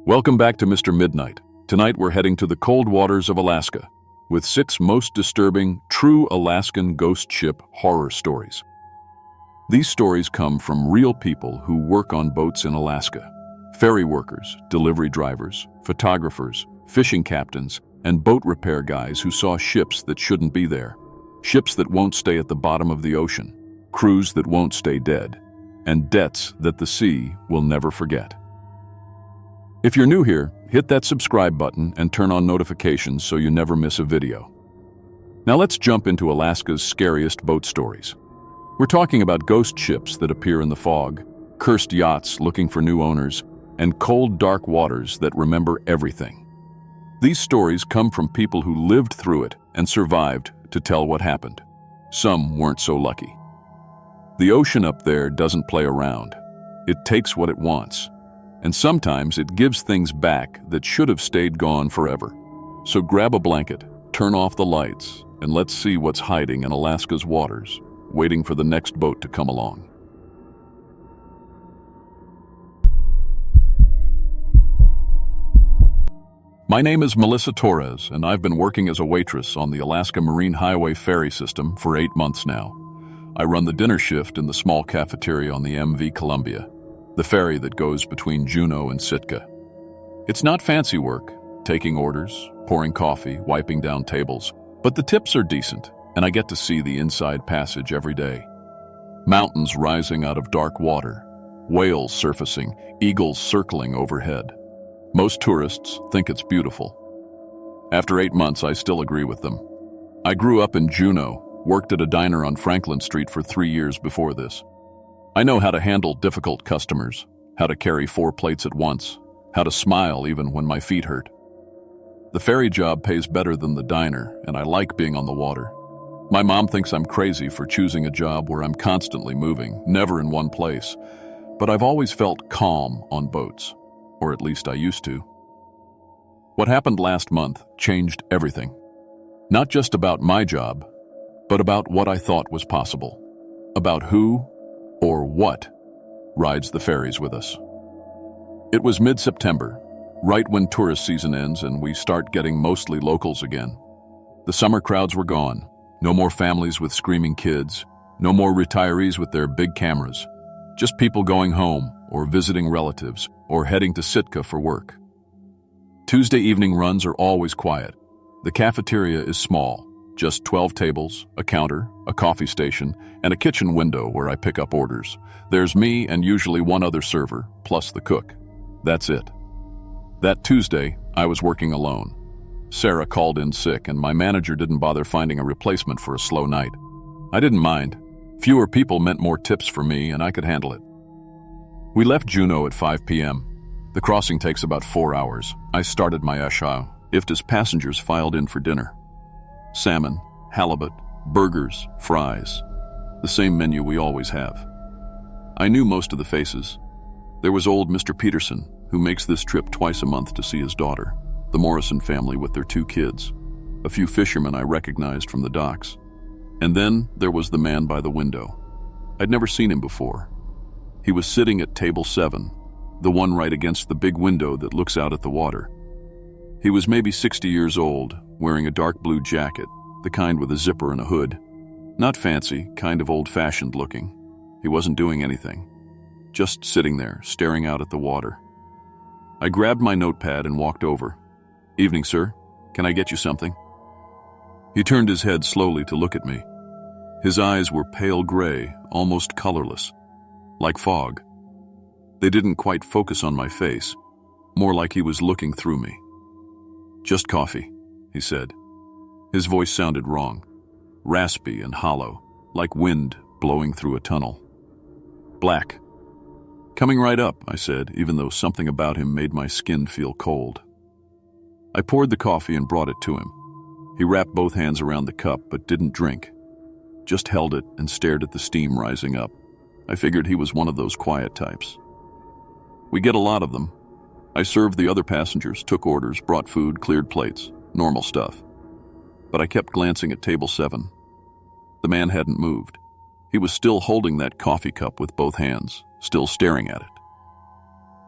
Welcome back to Mr. Midnight. Tonight we're heading to the cold waters of Alaska with 6 most disturbing, true Alaskan ghost ship horror stories. These stories come from real people who work on boats in Alaska. Ferry workers, delivery drivers, photographers, fishing captains, and boat repair guys who saw ships that shouldn't be there. Ships that won't stay at the bottom of the ocean, crews that won't stay dead, and debts that the sea will never forget. If you're new here, hit that subscribe button and turn on notifications so you never miss a video. Now let's jump into Alaska's scariest boat stories. We're talking about ghost ships that appear in the fog, cursed yachts looking for new owners, and cold, dark waters that remember everything. These stories come from people who lived through it and survived to tell what happened. Some weren't so lucky. The ocean up there doesn't play around. It takes what it wants. And sometimes it gives things back that should have stayed gone forever. So grab a blanket, turn off the lights, and let's see what's hiding in Alaska's waters, waiting for the next boat to come along. My name is Melissa Torres, and I've been working as a waitress on the Alaska Marine Highway ferry system for 8 months now. I run the dinner shift in the small cafeteria on the MV Columbia, the ferry that goes between Juneau and Sitka. It's not fancy work, taking orders, pouring coffee, wiping down tables, but the tips are decent, and I get to see the inside passage every day. Mountains rising out of dark water, whales surfacing, eagles circling overhead. Most tourists think it's beautiful. After 8 months, I still agree with them. I grew up in Juneau, worked at a diner on Franklin Street for 3 years before this. I know how to handle difficult customers, how to carry 4 plates at once, how to smile even when my feet hurt. The ferry job pays better than the diner, and I like being on the water. My mom thinks I'm crazy for choosing a job where I'm constantly moving, never in one place, but I've always felt calm on boats, or at least I used to. What happened last month changed everything. Not just about my job, but about what I thought was possible, about who or what rides the ferries with us. It was mid-September, right when tourist season ends and we start getting mostly locals again. The summer crowds were gone. No more families with screaming kids, no more retirees with their big cameras, just people going home or visiting relatives or heading to Sitka for work. Tuesday evening runs are always quiet. The cafeteria is small, just 12 tables, a counter, a coffee station, and a kitchen window where I pick up orders. There's me and usually one other server, plus the cook. That's it. That Tuesday, I was working alone. Sarah called in sick, and my manager didn't bother finding a replacement for a slow night. I didn't mind. Fewer people meant more tips for me, and I could handle it. We left Juneau at 5 p.m. The crossing takes about 4 hours. I started my asha as passengers filed in for dinner. Salmon, halibut, burgers, fries. The same menu we always have. I knew most of the faces. There was old Mr. Peterson, who makes this trip twice a month to see his daughter, the Morrison family with their 2 kids, a few fishermen I recognized from the docks. And then there was the man by the window. I'd never seen him before. He was sitting at table 7, the one right against the big window that looks out at the water. He was maybe 60 years old, wearing a dark blue jacket, the kind with a zipper and a hood. Not fancy, kind of old-fashioned looking. He wasn't doing anything, just sitting there, staring out at the water. I grabbed my notepad and walked over. "Evening, sir. Can I get you something?" He turned his head slowly to look at me. His eyes were pale gray, almost colorless, like fog. They didn't quite focus on my face, more like he was looking through me. "Just coffee," he said. His voice sounded wrong, raspy and hollow, like wind blowing through a tunnel. "Black." "Coming right up," I said, even though something about him made my skin feel cold. I poured the coffee and brought it to him. He wrapped both hands around the cup but didn't drink, just held it and stared at the steam rising up. I figured he was one of those quiet types. We get a lot of them. I served the other passengers, took orders, brought food, cleared plates, normal stuff. But I kept glancing at table 7. The man hadn't moved. He was still holding that coffee cup with both hands, still staring at it.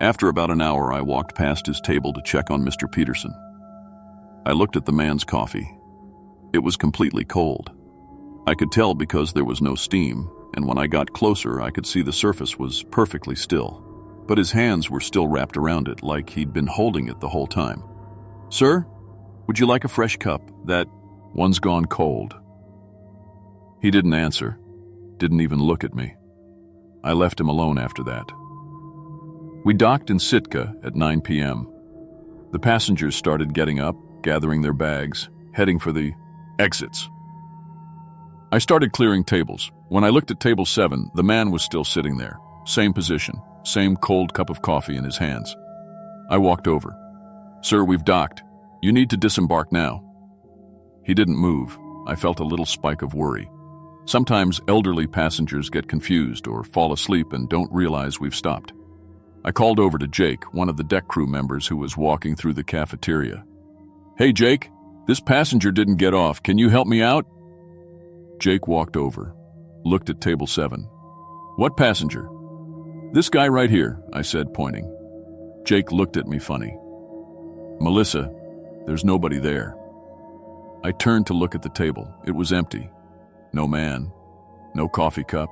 After about an hour, I walked past his table to check on Mr. Peterson. I looked at the man's coffee. It was completely cold. I could tell because there was no steam, and when I got closer, I could see the surface was perfectly still. But his hands were still wrapped around it, like he'd been holding it the whole time. "Sir, would you like a fresh cup? That one's gone cold." He didn't answer, didn't even look at me. I left him alone after that. We docked in Sitka at 9 p.m. The passengers started getting up, gathering their bags, heading for the exits. I started clearing tables. When I looked at table 7, the man was still sitting there. Same position, same cold cup of coffee in his hands. I walked over. "Sir, we've docked. You need to disembark now." He didn't move. I felt a little spike of worry. Sometimes elderly passengers get confused or fall asleep and don't realize we've stopped. I called over to Jake, one of the deck crew members who was walking through the cafeteria. "Hey, Jake, this passenger didn't get off. Can you help me out?" Jake walked over, looked at table 7. "What passenger?" "This guy right here," I said, pointing. Jake looked at me funny. "Melissa, there's nobody there." I turned to look at the table. It was empty. No man, no coffee cup,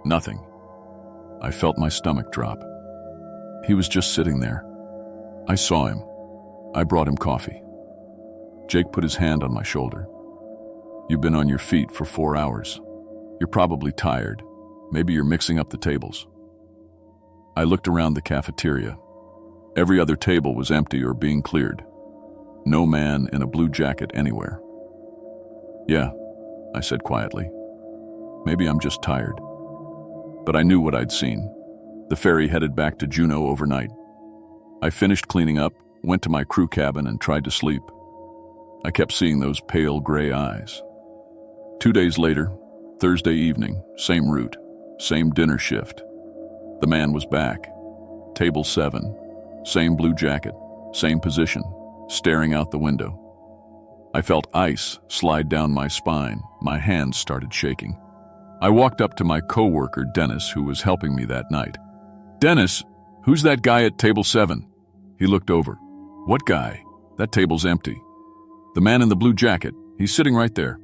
nothing. I felt my stomach drop. He was just sitting there. I saw him. I brought him coffee. Jake put his hand on my shoulder. "You've been on your feet for 4 hours. You're probably tired. Maybe you're mixing up the tables." I looked around the cafeteria. Every other table was empty or being cleared. No man in a blue jacket anywhere. "Yeah," I said quietly. "Maybe I'm just tired." But I knew what I'd seen. The ferry headed back to Juneau overnight. I finished cleaning up, went to my crew cabin, and tried to sleep. I kept seeing those pale gray eyes. 2 days later, Thursday evening, same route, same dinner shift. The man was back. Table 7, same blue jacket, same position, staring out the window. I felt ice slide down my spine. My hands started shaking. I walked up to my coworker, Dennis, who was helping me that night. "Dennis, who's that guy at table 7? He looked over. "What guy? That table's empty." "The man in the blue jacket. He's sitting right there."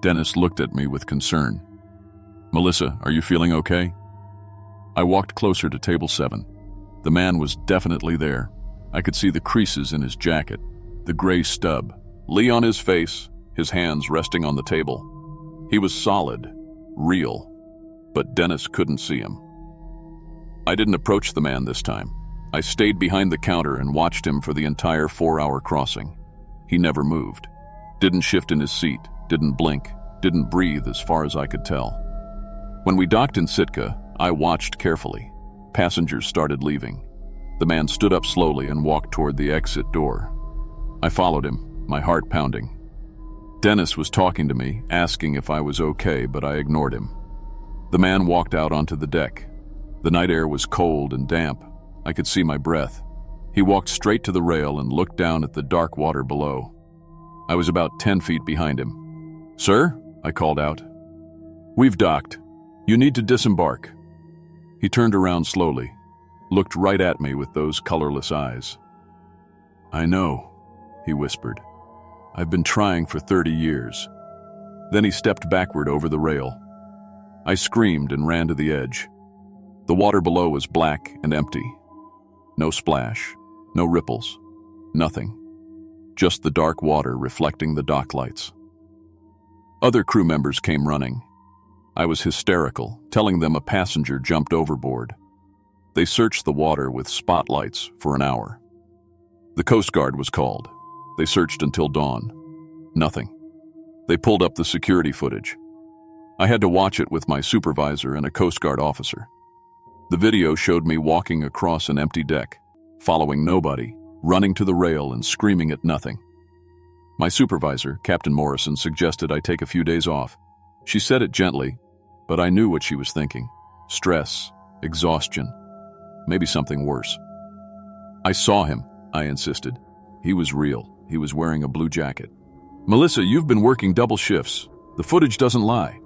Dennis looked at me with concern. "Melissa, are you feeling okay?" I walked closer to table 7. The man was definitely there. I could see the creases in his jacket, the gray stub, Lee on his face, his hands resting on the table. He was solid, real, but Dennis couldn't see him. I didn't approach the man this time. I stayed behind the counter and watched him for the entire 4-hour crossing. He never moved, didn't shift in his seat, didn't blink, didn't breathe as far as I could tell. When we docked in Sitka, I watched carefully. Passengers started leaving. The man stood up slowly and walked toward the exit door. I followed him, my heart pounding. Dennis was talking to me, asking if I was okay, but I ignored him. The man walked out onto the deck. The night air was cold and damp. I could see my breath. He walked straight to the rail and looked down at the dark water below. I was about 10 feet behind him. "Sir?" I called out. "We've docked. You need to disembark." He turned around slowly, looked right at me with those colorless eyes. "I know," he whispered. "I've been trying for 30 years. Then he stepped backward over the rail. I screamed and ran to the edge. The water below was black and empty. No splash, no ripples, nothing. Just the dark water reflecting the dock lights. Other crew members came running. I was hysterical, telling them a passenger jumped overboard. They searched the water with spotlights for an hour. The Coast Guard was called. They searched until dawn. Nothing. They pulled up the security footage. I had to watch it with my supervisor and a Coast Guard officer. The video showed me walking across an empty deck, following nobody, running to the rail and screaming at nothing. My supervisor, Captain Morrison, suggested I take a few days off. She said it gently, but I knew what she was thinking. Stress, exhaustion, maybe something worse. "I saw him," I insisted. "He was real. He was wearing a blue jacket." "Melissa, you've been working double shifts. The footage doesn't lie."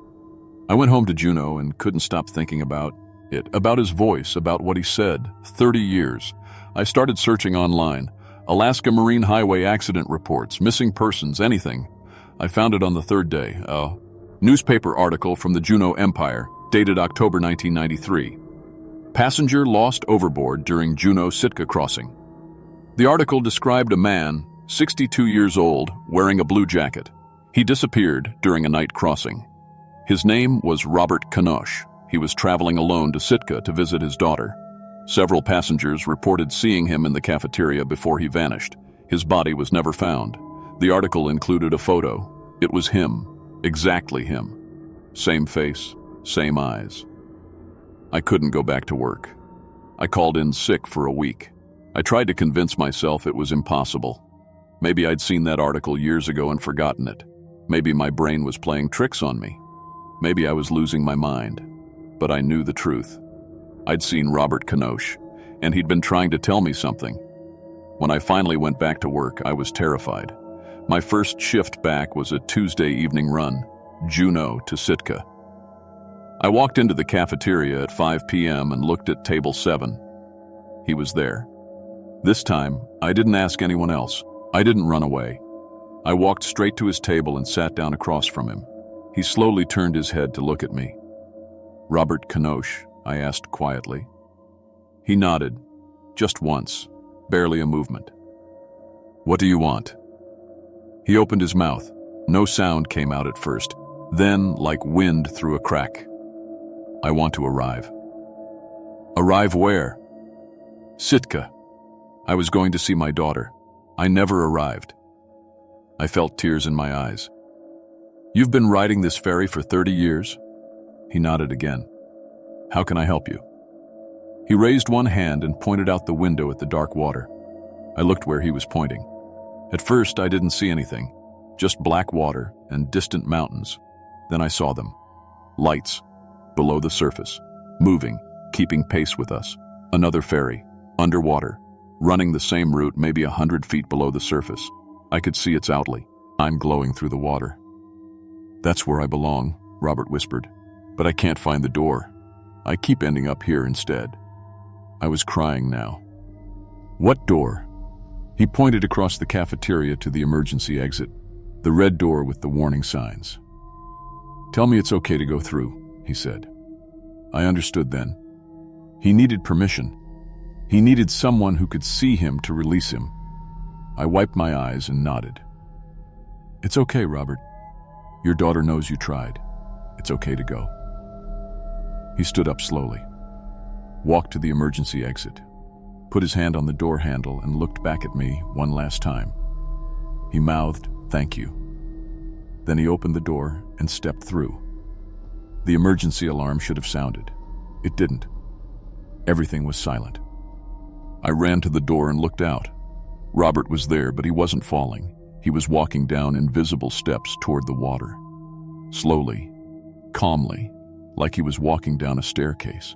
I went home to Juneau and couldn't stop thinking about about his voice, about what he said. 30 years. I started searching online. Alaska Marine Highway accident reports, missing persons, anything. I found it on the third day. A newspaper article from the Juneau Empire, dated October 1993. Passenger lost overboard during Juneau-Sitka crossing. The article described a man, 62 years old, wearing a blue jacket. He disappeared during a night crossing. His name was Robert Kanosh. He was traveling alone to Sitka to visit his daughter. Several passengers reported seeing him in the cafeteria before he vanished. His body was never found. The article included a photo. It was him, exactly him. Same face, same eyes. I couldn't go back to work. I called in sick for a week. I tried to convince myself it was impossible. Maybe I'd seen that article years ago and forgotten it. Maybe my brain was playing tricks on me. Maybe I was losing my mind. But I knew the truth. I'd seen Robert Kanosh, and he'd been trying to tell me something. When I finally went back to work, I was terrified. My first shift back was a Tuesday evening run, Juneau to Sitka. I walked into the cafeteria at 5 p.m. and looked at table 7. He was there. This time, I didn't ask anyone else. I didn't run away. I walked straight to his table and sat down across from him. He slowly turned his head to look at me. "Robert Kanosh?" I asked quietly. He nodded, just once, barely a movement. "What do you want?" He opened his mouth. No sound came out at first, then like wind through a crack. "I want to arrive." "Arrive where?" "Sitka. I was going to see my daughter. I never arrived." I felt tears in my eyes. "You've been riding this ferry for 30 years?" He nodded again. "How can I help you?" He raised one hand and pointed out the window at the dark water. I looked where he was pointing. At first, I didn't see anything, just black water and distant mountains. Then I saw them. Lights, below the surface, moving, keeping pace with us. Another ferry, underwater, running the same route maybe 100 feet below the surface. I could see its outline. I'm glowing through the water. "That's where I belong," Robert whispered. "But I can't find the door. I keep ending up here instead." I was crying now. "What door?" He pointed across the cafeteria to the emergency exit, the red door with the warning signs. "Tell me it's okay to go through," he said. I understood then. He needed permission. He needed someone who could see him to release him. I wiped my eyes and nodded. "It's okay, Robert. Your daughter knows you tried. It's okay to go." He stood up slowly, walked to the emergency exit, put his hand on the door handle and looked back at me one last time. He mouthed, "Thank you." Then he opened the door and stepped through. The emergency alarm should have sounded. It didn't. Everything was silent. I ran to the door and looked out. Robert was there, but he wasn't falling. He was walking down invisible steps toward the water. Slowly, calmly, like he was walking down a staircase.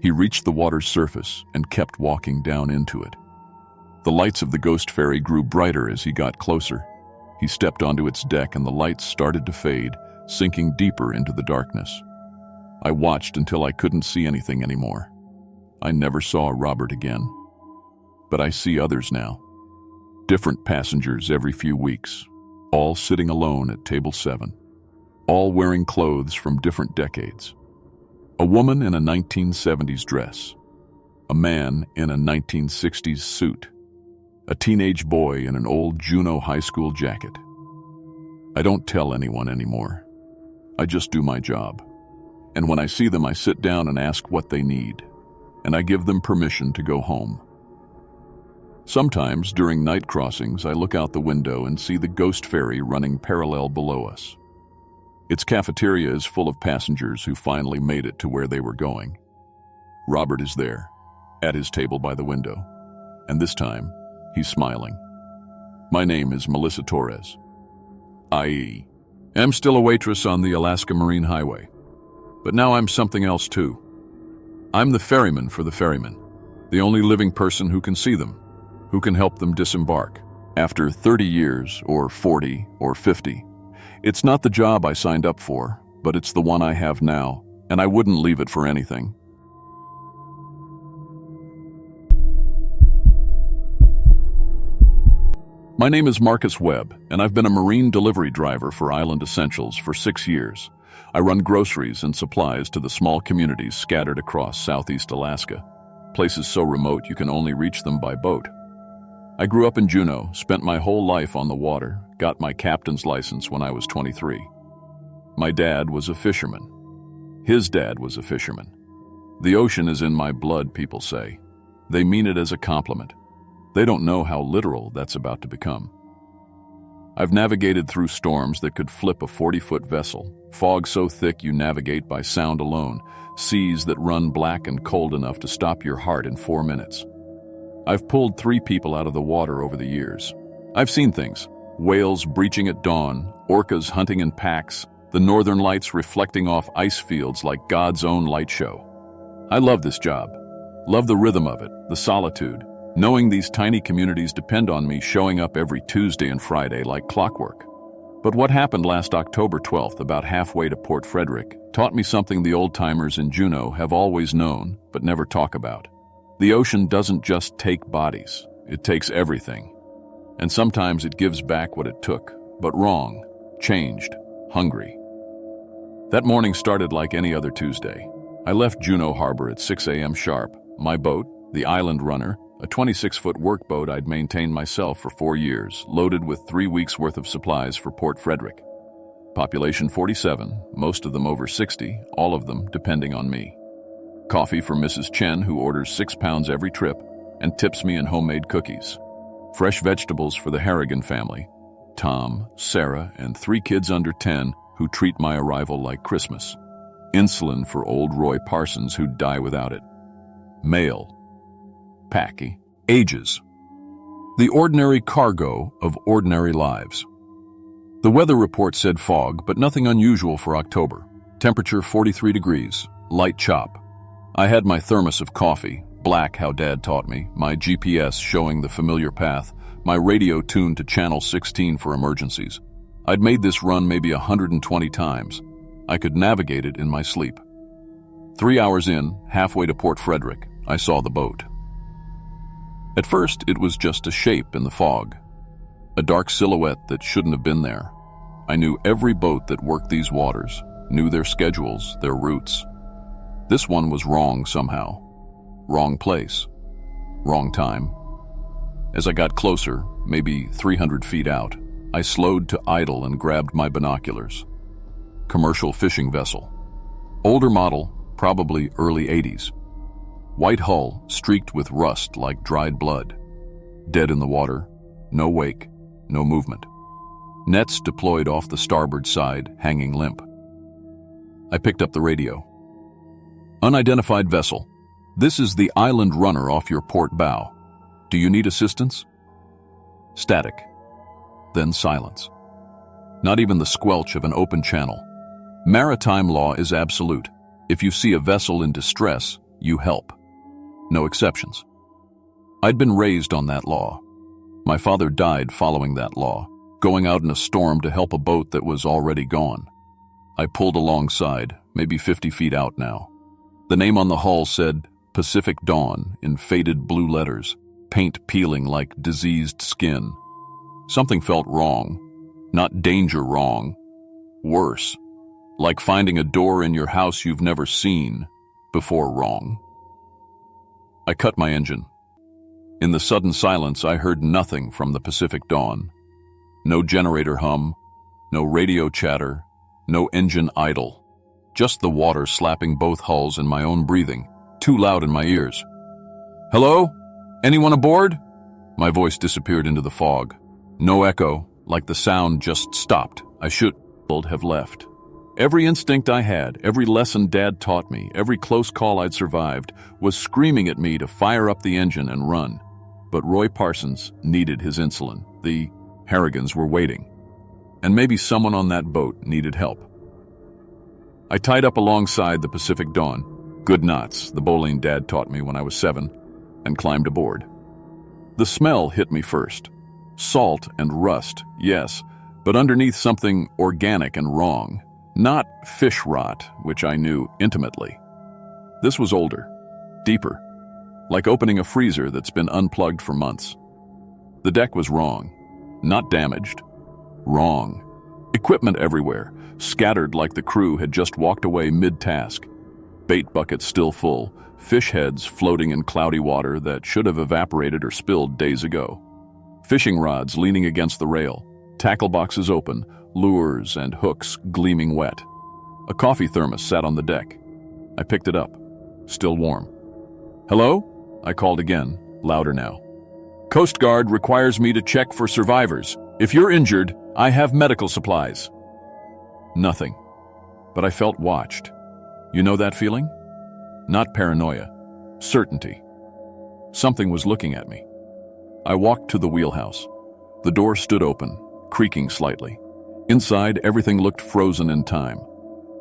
He reached the water's surface and kept walking down into it. The lights of the ghost ferry grew brighter as he got closer. He stepped onto its deck and the lights started to fade, sinking deeper into the darkness. I watched until I couldn't see anything anymore. I never saw Robert again. But I see others now. Different passengers every few weeks, all sitting alone at table 7. All wearing clothes from different decades. A woman in a 1970s dress. A man in a 1960s suit. A teenage boy in an old Juneau high school jacket. I don't tell anyone anymore. I just do my job. And when I see them, I sit down and ask what they need. And I give them permission to go home. Sometimes, during night crossings, I look out the window and see the ghost ferry running parallel below us. Its cafeteria is full of passengers who finally made it to where they were going. Robert is there, at his table by the window, and this time, he's smiling. My name is Melissa Torres. I am still a waitress on the Alaska Marine Highway, but now I'm something else too. I'm the ferryman for the ferrymen, the only living person who can see them, who can help them disembark. After 30 years, or 40, or 50, it's not the job I signed up for, but it's the one I have now, and I wouldn't leave it for anything. My name is Marcus Webb, and I've been a marine delivery driver for Island Essentials for 6 years. I run groceries and supplies to the small communities scattered across southeast Alaska, places so remote you can only reach them by boat. I grew up in Juneau, spent my whole life on the water, got my captain's license when I was 23. My dad was a fisherman. His dad was a fisherman. The ocean is in my blood, people say. They mean it as a compliment. They don't know how literal that's about to become. I've navigated through storms that could flip a 40-foot vessel, fog so thick you navigate by sound alone, seas that run black and cold enough to stop your heart in 4 minutes. I've pulled 3 people out of the water over the years. I've seen things: whales breaching at dawn, orcas hunting in packs, the northern lights reflecting off ice fields like God's own light show. I love this job. Love the rhythm of it, the solitude, knowing these tiny communities depend on me showing up every Tuesday and Friday like clockwork. But what happened last October 12th, about halfway to Port Frederick, taught me something the old-timers in Juneau have always known but never talk about. The ocean doesn't just take bodies, it takes everything. And sometimes it gives back what it took, but wrong, changed, hungry. That morning started like any other Tuesday. I left Juneau Harbor at 6 a.m. sharp. My boat, the Island Runner, a 26-foot workboat I'd maintained myself for 4 years, loaded with 3 weeks' worth of supplies for Port Frederick. Population 47, most of them over 60, all of them depending on me. Coffee for Mrs. Chen, who orders 6 pounds every trip and tips me in homemade cookies. Fresh vegetables for the Harrigan family, Tom, Sarah, and 3 kids under 10 who treat my arrival like Christmas. Insulin for old Roy Parsons who'd die without it. Mail. Packy. Ages. The ordinary cargo of ordinary lives. The weather report said fog, but nothing unusual for October. Temperature 43 degrees, light chop. I had my thermos of coffee, black how Dad taught me, my GPS showing the familiar path, my radio tuned to channel 16 for emergencies. I'd made this run maybe 120 times. I could navigate it in my sleep. 3 hours in, halfway to Port Frederick, I saw the boat. At first, it was just a shape in the fog, a dark silhouette that shouldn't have been there. I knew every boat that worked these waters, knew their schedules, their routes. This one was wrong somehow. Wrong place. Wrong time. As I got closer, maybe 300 feet out, I slowed to idle and grabbed my binoculars. Commercial fishing vessel. Older model, probably early 80s. White hull, streaked with rust like dried blood. Dead in the water, no wake, no movement. Nets deployed off the starboard side, hanging limp. I picked up the radio. Unidentified vessel. This is the Island Runner off your port bow. Do you need assistance? Static. Then silence. Not even the squelch of an open channel. Maritime law is absolute. If you see a vessel in distress, you help. No exceptions. I'd been raised on that law. My father died following that law, going out in a storm to help a boat that was already gone. I pulled alongside, maybe 50 feet out now. The name on the hull said Pacific Dawn in faded blue letters, paint peeling like diseased skin. Something felt wrong. Not danger wrong. Worse. Like finding a door in your house you've never seen before wrong. I cut my engine. In the sudden silence, I heard nothing from the Pacific Dawn. No generator hum, no radio chatter, no engine idle. Just the water slapping both hulls and my own breathing, too loud in my ears. Hello? Anyone aboard? My voice disappeared into the fog. No echo, like the sound just stopped. I should have left. Every instinct I had, every lesson Dad taught me, every close call I'd survived, was screaming at me to fire up the engine and run. But Roy Parsons needed his insulin. The Harrigans were waiting. And maybe someone on that boat needed help. I tied up alongside the Pacific Dawn, good knots, the bowline Dad taught me when I was 7, and climbed aboard. The smell hit me first. Salt and rust, yes, but underneath something organic and wrong. Not fish rot, which I knew intimately. This was older, deeper, like opening a freezer that's been unplugged for months. The deck was wrong, not damaged. Wrong. Equipment everywhere, scattered like the crew had just walked away mid-task. Bait buckets still full, fish heads floating in cloudy water that should have evaporated or spilled days ago. Fishing rods leaning against the rail, tackle boxes open, lures and hooks gleaming wet. A coffee thermos sat on the deck. I picked it up, still warm. "Hello?" I called again, louder now. "Coast Guard requires me to check for survivors. If you're injured, I have medical supplies." Nothing. But I felt watched. You know that feeling? Not paranoia. Certainty. Something was looking at me. I walked to the wheelhouse. The door stood open, creaking slightly. Inside, everything looked frozen in time.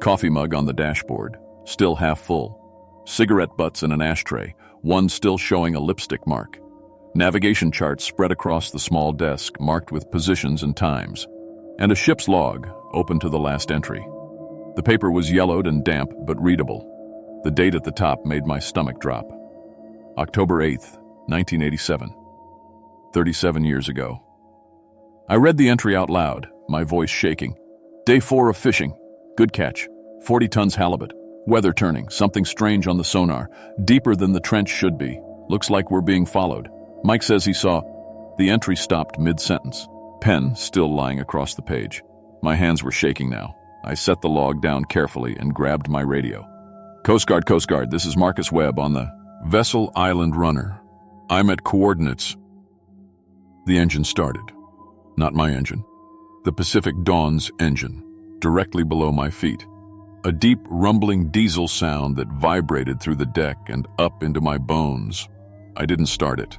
Coffee mug on the dashboard, still half full. Cigarette butts in an ashtray, one still showing a lipstick mark. Navigation charts spread across the small desk, marked with positions and times. And a ship's log, open to the last entry. The paper was yellowed and damp, but readable. The date at the top made my stomach drop. October 8th, 1987. 37 years ago. I read the entry out loud, my voice shaking. Day 4 of fishing. Good catch. 40 tons halibut. Weather turning, something strange on the sonar. Deeper than the trench should be. Looks like we're being followed. Mike says he saw. The entry stopped mid-sentence. Pen still lying across the page. My hands were shaking now. I set the log down carefully and grabbed my radio. Coast Guard, this is Marcus Webb on the Vessel Island Runner. I'm at coordinates. The engine started. Not my engine. The Pacific Dawn's engine, directly below my feet. A deep, rumbling diesel sound that vibrated through the deck and up into my bones. I didn't start it.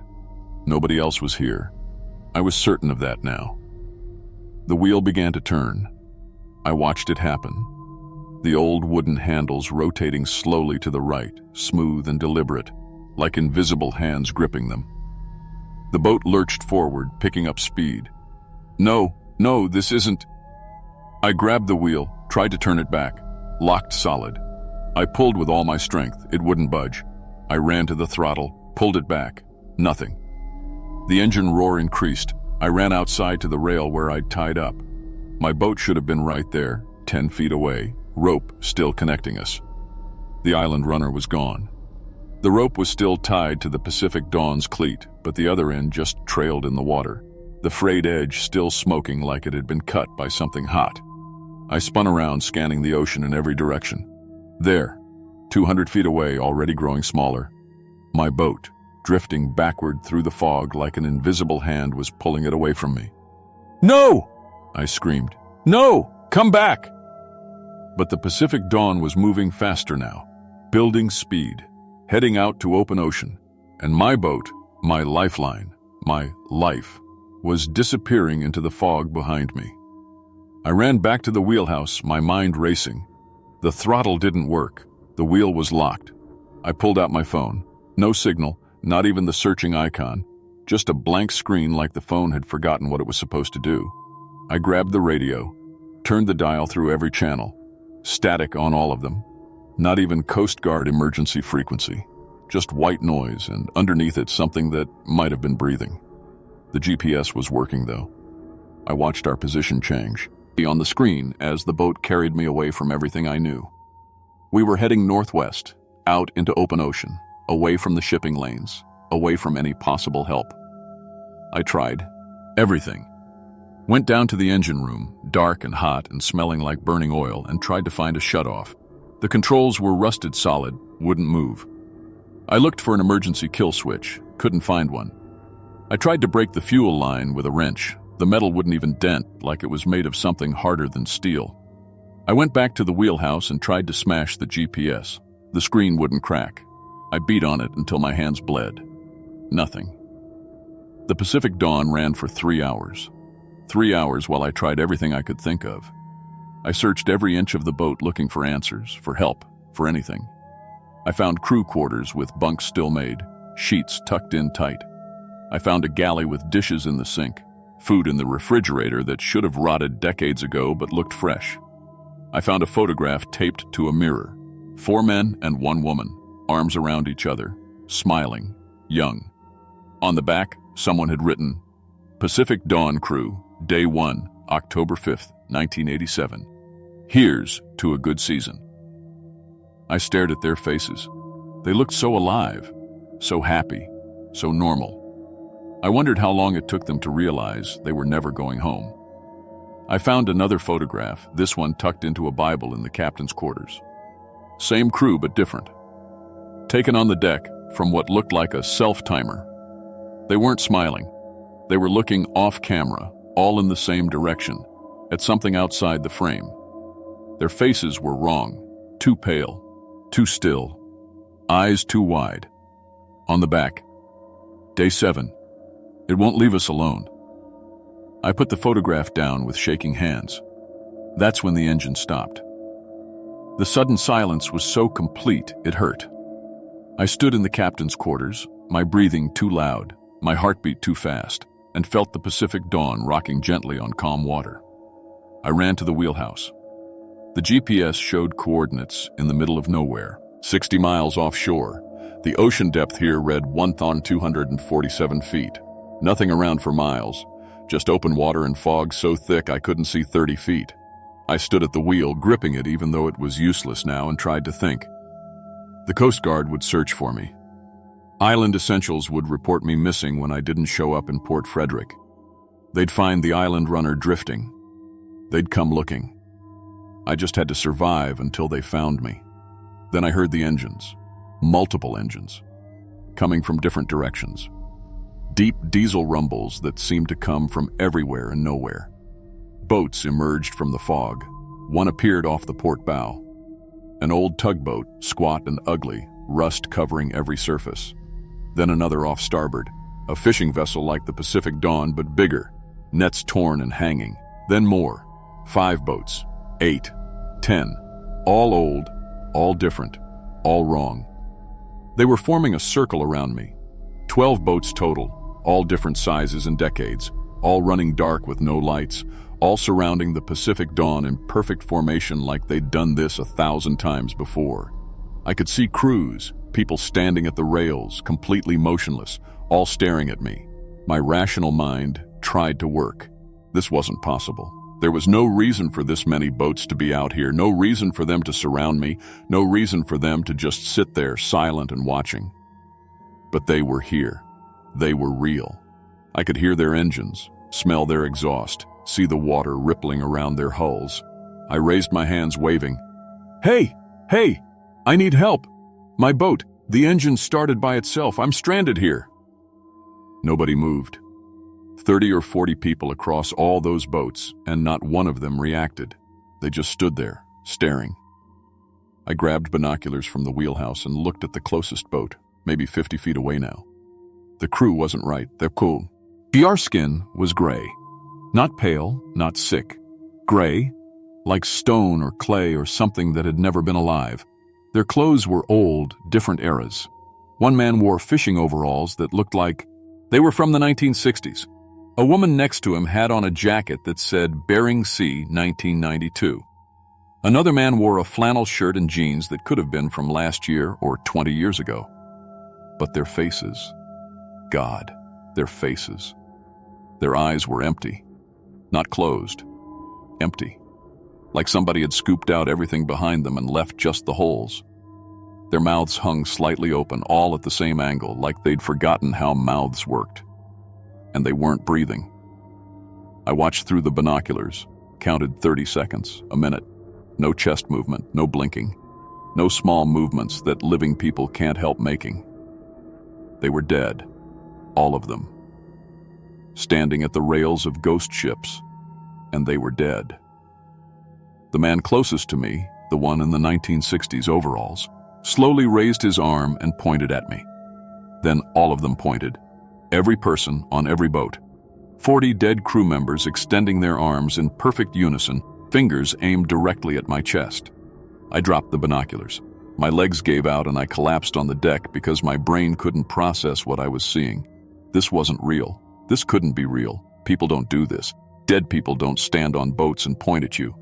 Nobody else was here. I was certain of that now. The wheel began to turn. I watched it happen. The old wooden handles rotating slowly to the right, smooth and deliberate, like invisible hands gripping them. The boat lurched forward, picking up speed. No, this isn't. I grabbed the wheel, tried to turn it back, locked solid. I pulled with all my strength. It wouldn't budge. I ran to the throttle, pulled it back. Nothing. The engine roar increased. I ran outside to the rail where I'd tied up. My boat should have been right there, 10 feet away, rope still connecting us. The island runner was gone. The rope was still tied to the Pacific Dawn's cleat, but the other end just trailed in the water, the frayed edge still smoking like it had been cut by something hot. I spun around, scanning the ocean in every direction. There, 200 feet away, already growing smaller, my boat, drifting backward through the fog like an invisible hand was pulling it away from me. "No!" I screamed. "No! Come back!" But the Pacific Dawn was moving faster now, building speed, heading out to open ocean, and my boat, my lifeline, my life, was disappearing into the fog behind me. I ran back to the wheelhouse, my mind racing. The throttle didn't work. The wheel was locked. I pulled out my phone. No signal, not even the searching icon, just a blank screen like the phone had forgotten what it was supposed to do. I grabbed the radio, turned the dial through every channel, static on all of them. Not even Coast Guard emergency frequency, just white noise, and underneath it something that might have been breathing. The GPS was working though. I watched our position change on the screen as the boat carried me away from everything I knew. We were heading northwest, out into open ocean, away from the shipping lanes, away from any possible help. I tried everything. Went down to the engine room, dark and hot and smelling like burning oil, and tried to find a shutoff. The controls were rusted solid, wouldn't move. I looked for an emergency kill switch, couldn't find one. I tried to break the fuel line with a wrench. The metal wouldn't even dent, like it was made of something harder than steel. I went back to the wheelhouse and tried to smash the GPS. The screen wouldn't crack. I beat on it until my hands bled. Nothing. The Pacific Dawn ran for 3 hours. 3 hours while I tried everything I could think of. I searched every inch of the boat looking for answers, for help, for anything. I found crew quarters with bunks still made, sheets tucked in tight. I found a galley with dishes in the sink, food in the refrigerator that should have rotted decades ago but looked fresh. I found a photograph taped to a mirror. 4 men and 1 woman, arms around each other, smiling, young. On the back, someone had written, Pacific Dawn Crew, Day 1, October 5th, 1987. Here's to a good season. I stared at their faces. They looked so alive, so happy, so normal. I wondered how long it took them to realize they were never going home. I found another photograph, this one tucked into a Bible in the captain's quarters. Same crew, but different. Taken on the deck from what looked like a self-timer. They weren't smiling. They were looking off camera, all in the same direction, at something outside the frame. Their faces were wrong, too pale, too still, eyes too wide. On the back, Day 7. It won't leave us alone. I put the photograph down with shaking hands. That's when the engine stopped. The sudden silence was so complete it hurt. I stood in the captain's quarters, my breathing too loud, my heartbeat too fast, and felt the Pacific dawn rocking gently on calm water. I ran to the wheelhouse. The GPS showed coordinates in the middle of nowhere, 60 miles offshore. The ocean depth here read 1,247 feet. Nothing around for miles, just open water and fog so thick I couldn't see 30 feet. I stood at the wheel, gripping it even though it was useless now, and tried to think. The Coast Guard would search for me. Island Essentials would report me missing when I didn't show up in Port Frederick. They'd find the island runner drifting. They'd come looking. I just had to survive until they found me. Then I heard the engines, multiple engines, coming from different directions. Deep diesel rumbles that seemed to come from everywhere and nowhere. Boats emerged from the fog. One appeared off the port bow. An old tugboat, squat and ugly, rust covering every surface. Then another off starboard, a fishing vessel like the Pacific Dawn but bigger, nets torn and hanging. Then more, 5 boats, 8, 10, all old, all different, all wrong. They were forming a circle around me. 12 boats total, all different sizes and decades, all running dark with no lights, all surrounding the Pacific Dawn in perfect formation like they'd done this 1,000 times before. I could see crews, people standing at the rails, completely motionless, all staring at me. My rational mind tried to work. This wasn't possible. There was no reason for this many boats to be out here, no reason for them to surround me, no reason for them to just sit there silent and watching. But they were here. They were real. I could hear their engines, smell their exhaust, see the water rippling around their hulls. I raised my hands waving. Hey! Hey! I need help! My boat, the engine started by itself. I'm stranded here. Nobody moved. 30 or 40 people across all those boats, and not one of them reacted. They just stood there, staring. I grabbed binoculars from the wheelhouse and looked at the closest boat, maybe 50 feet away now. The crew wasn't right. They're cool. Our skin was gray. Not pale, not sick. Gray, like stone or clay or something that had never been alive. Their clothes were old, different eras. One man wore fishing overalls that looked like they were from the 1960s. A woman next to him had on a jacket that said Bering Sea 1992. Another man wore a flannel shirt and jeans that could have been from last year or 20 years ago. But their faces, God, their faces. Their eyes were empty, not closed, empty. Like somebody had scooped out everything behind them and left just the holes. Their mouths hung slightly open, all at the same angle, like they'd forgotten how mouths worked. And they weren't breathing. I watched through the binoculars, counted 30 seconds, a minute. No chest movement, no blinking, no small movements that living people can't help making. They were dead, all of them. Standing at the rails of ghost ships, and they were dead. The man closest to me, the one in the 1960s overalls, slowly raised his arm and pointed at me. Then all of them pointed. Every person on every boat. 40 dead crew members extending their arms in perfect unison, fingers aimed directly at my chest. I dropped the binoculars. My legs gave out and I collapsed on the deck because my brain couldn't process what I was seeing. This wasn't real. This couldn't be real. People don't do this. Dead people don't stand on boats and point at you.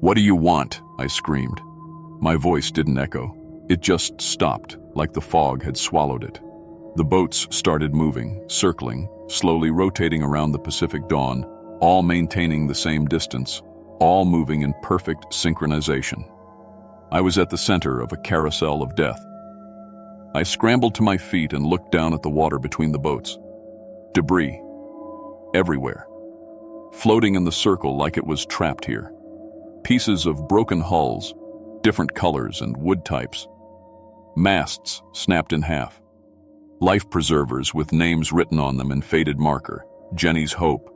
"What do you want?" I screamed. My voice didn't echo. It just stopped, like the fog had swallowed it. The boats started moving, circling, slowly rotating around the Pacific Dawn, all maintaining the same distance, all moving in perfect synchronization. I was at the center of a carousel of death. I scrambled to my feet and looked down at the water between the boats. Debris. Everywhere. Floating in the circle like it was trapped here. Pieces of broken hulls, different colors and wood types. Masts snapped in half. Life preservers with names written on them in faded marker. Jenny's Hope,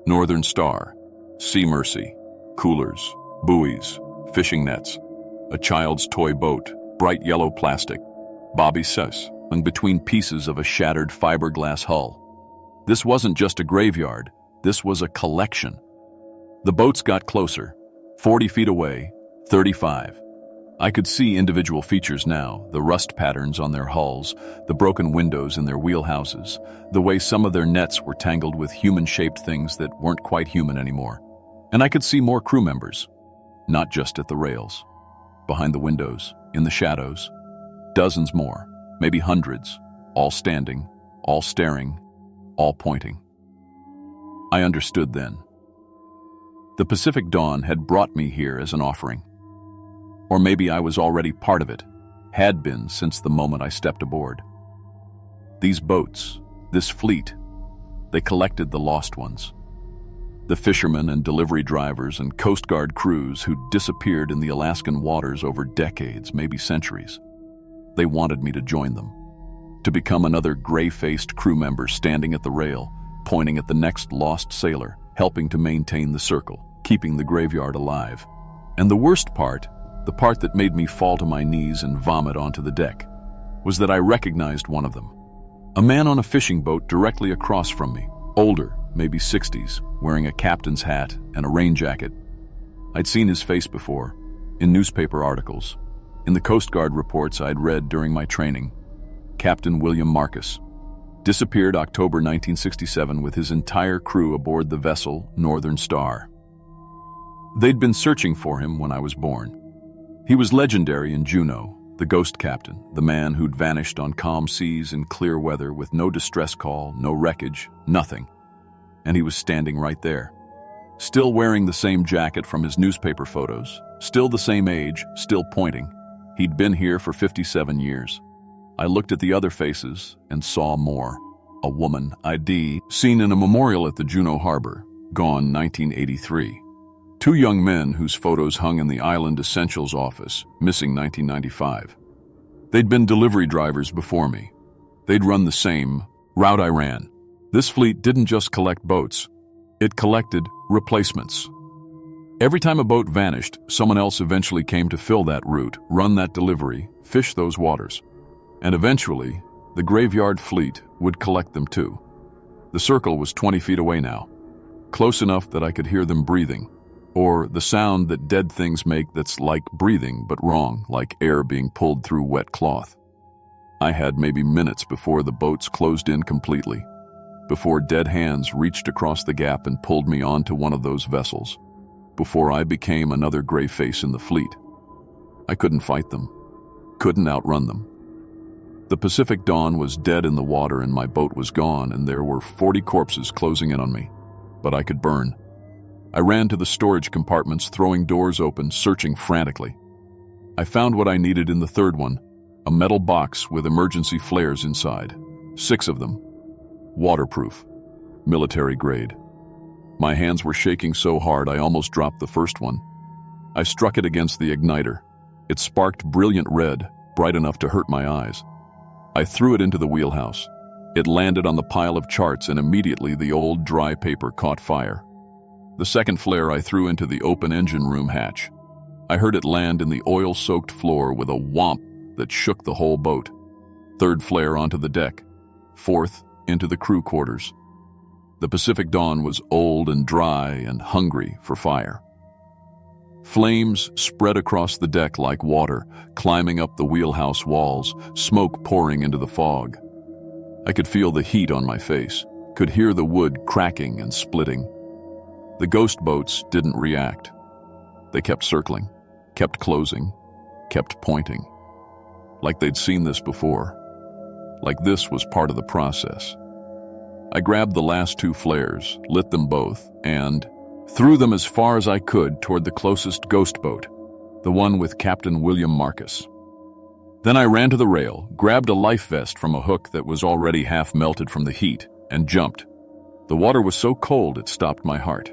Northern Star, Sea Mercy, coolers, buoys, fishing nets, a child's toy boat, bright yellow plastic, Bobby says, hung between pieces of a shattered fiberglass hull. This wasn't just a graveyard, this was a collection. The boats got closer, 40 feet away, 35. I could see individual features now, the rust patterns on their hulls, the broken windows in their wheelhouses, the way some of their nets were tangled with human-shaped things that weren't quite human anymore. And I could see more crew members, not just at the rails. Behind the windows, in the shadows, dozens more, maybe hundreds, all standing, all staring, all pointing. I understood then. The Pacific Dawn had brought me here as an offering. Or maybe I was already part of it, had been since the moment I stepped aboard. These boats, this fleet, they collected the lost ones. The fishermen and delivery drivers and Coast Guard crews who disappeared in the Alaskan waters over decades, maybe centuries. They wanted me to join them, to become another gray-faced crew member standing at the rail, pointing at the next lost sailor, helping to maintain the circle, keeping the graveyard alive. And the worst part, the part that made me fall to my knees and vomit onto the deck, was that I recognized one of them. A man on a fishing boat directly across from me, older, maybe 60s, wearing a captain's hat and a rain jacket. I'd seen his face before, in newspaper articles, in the Coast Guard reports I'd read during my training. Captain William Marcus disappeared October 1967 with his entire crew aboard the vessel Northern Star. They'd been searching for him when I was born. He was legendary in Juneau, the ghost captain, the man who'd vanished on calm seas in clear weather with no distress call, no wreckage, nothing. And he was standing right there, still wearing the same jacket from his newspaper photos, still the same age, still pointing. He'd been here for 57 years. I looked at the other faces and saw more. A woman, ID, seen in a memorial at the Juneau Harbor, gone 1983. 2 young men whose photos hung in the Island Essentials office, missing 1995. They'd been delivery drivers before me. They'd run the same route I ran. This fleet didn't just collect boats. It collected replacements. Every time a boat vanished, someone else eventually came to fill that route, run that delivery, fish those waters. And eventually, the graveyard fleet would collect them too. The circle was 20 feet away now, close enough that I could hear them breathing. Or the sound that dead things make that's like breathing but wrong, like air being pulled through wet cloth. I had maybe minutes before the boats closed in completely, before dead hands reached across the gap and pulled me onto one of those vessels, before I became another gray face in the fleet. I couldn't fight them, couldn't outrun them. The Pacific Dawn was dead in the water and my boat was gone, and there were 40 corpses closing in on me, but I could burn. I ran to the storage compartments, throwing doors open, searching frantically. I found what I needed in the third one, a metal box with emergency flares inside, 6 of them. Waterproof, military grade. My hands were shaking so hard I almost dropped the first one. I struck it against the igniter. It sparked brilliant red, bright enough to hurt my eyes. I threw it into the wheelhouse. It landed on the pile of charts and immediately the old dry paper caught fire. The second flare I threw into the open engine room hatch. I heard it land in the oil-soaked floor with a whomp that shook the whole boat. Third flare onto the deck. Fourth, into the crew quarters. The Pacific Dawn was old and dry and hungry for fire. Flames spread across the deck like water, climbing up the wheelhouse walls, smoke pouring into the fog. I could feel the heat on my face, could hear the wood cracking and splitting. The ghost boats didn't react. They kept circling, kept closing, kept pointing. Like they'd seen this before. Like this was part of the process. I grabbed the last 2 flares, lit them both, and threw them as far as I could toward the closest ghost boat, the one with Captain William Marcus. Then I ran to the rail, grabbed a life vest from a hook that was already half melted from the heat, and jumped. The water was so cold it stopped my heart.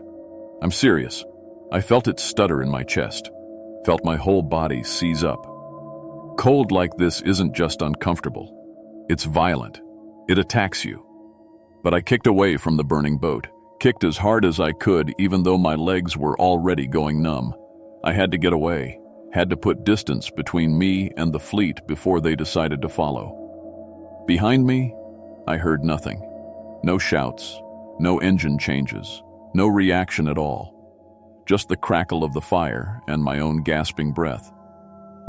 I'm serious. I felt it stutter in my chest, felt my whole body seize up. Cold like this isn't just uncomfortable. It's violent. It attacks you. But I kicked away from the burning boat, kicked as hard as I could even though my legs were already going numb. I had to get away, had to put distance between me and the fleet before they decided to follow. Behind me, I heard nothing. No shouts, no engine changes, no reaction at all. Just the crackle of the fire and my own gasping breath.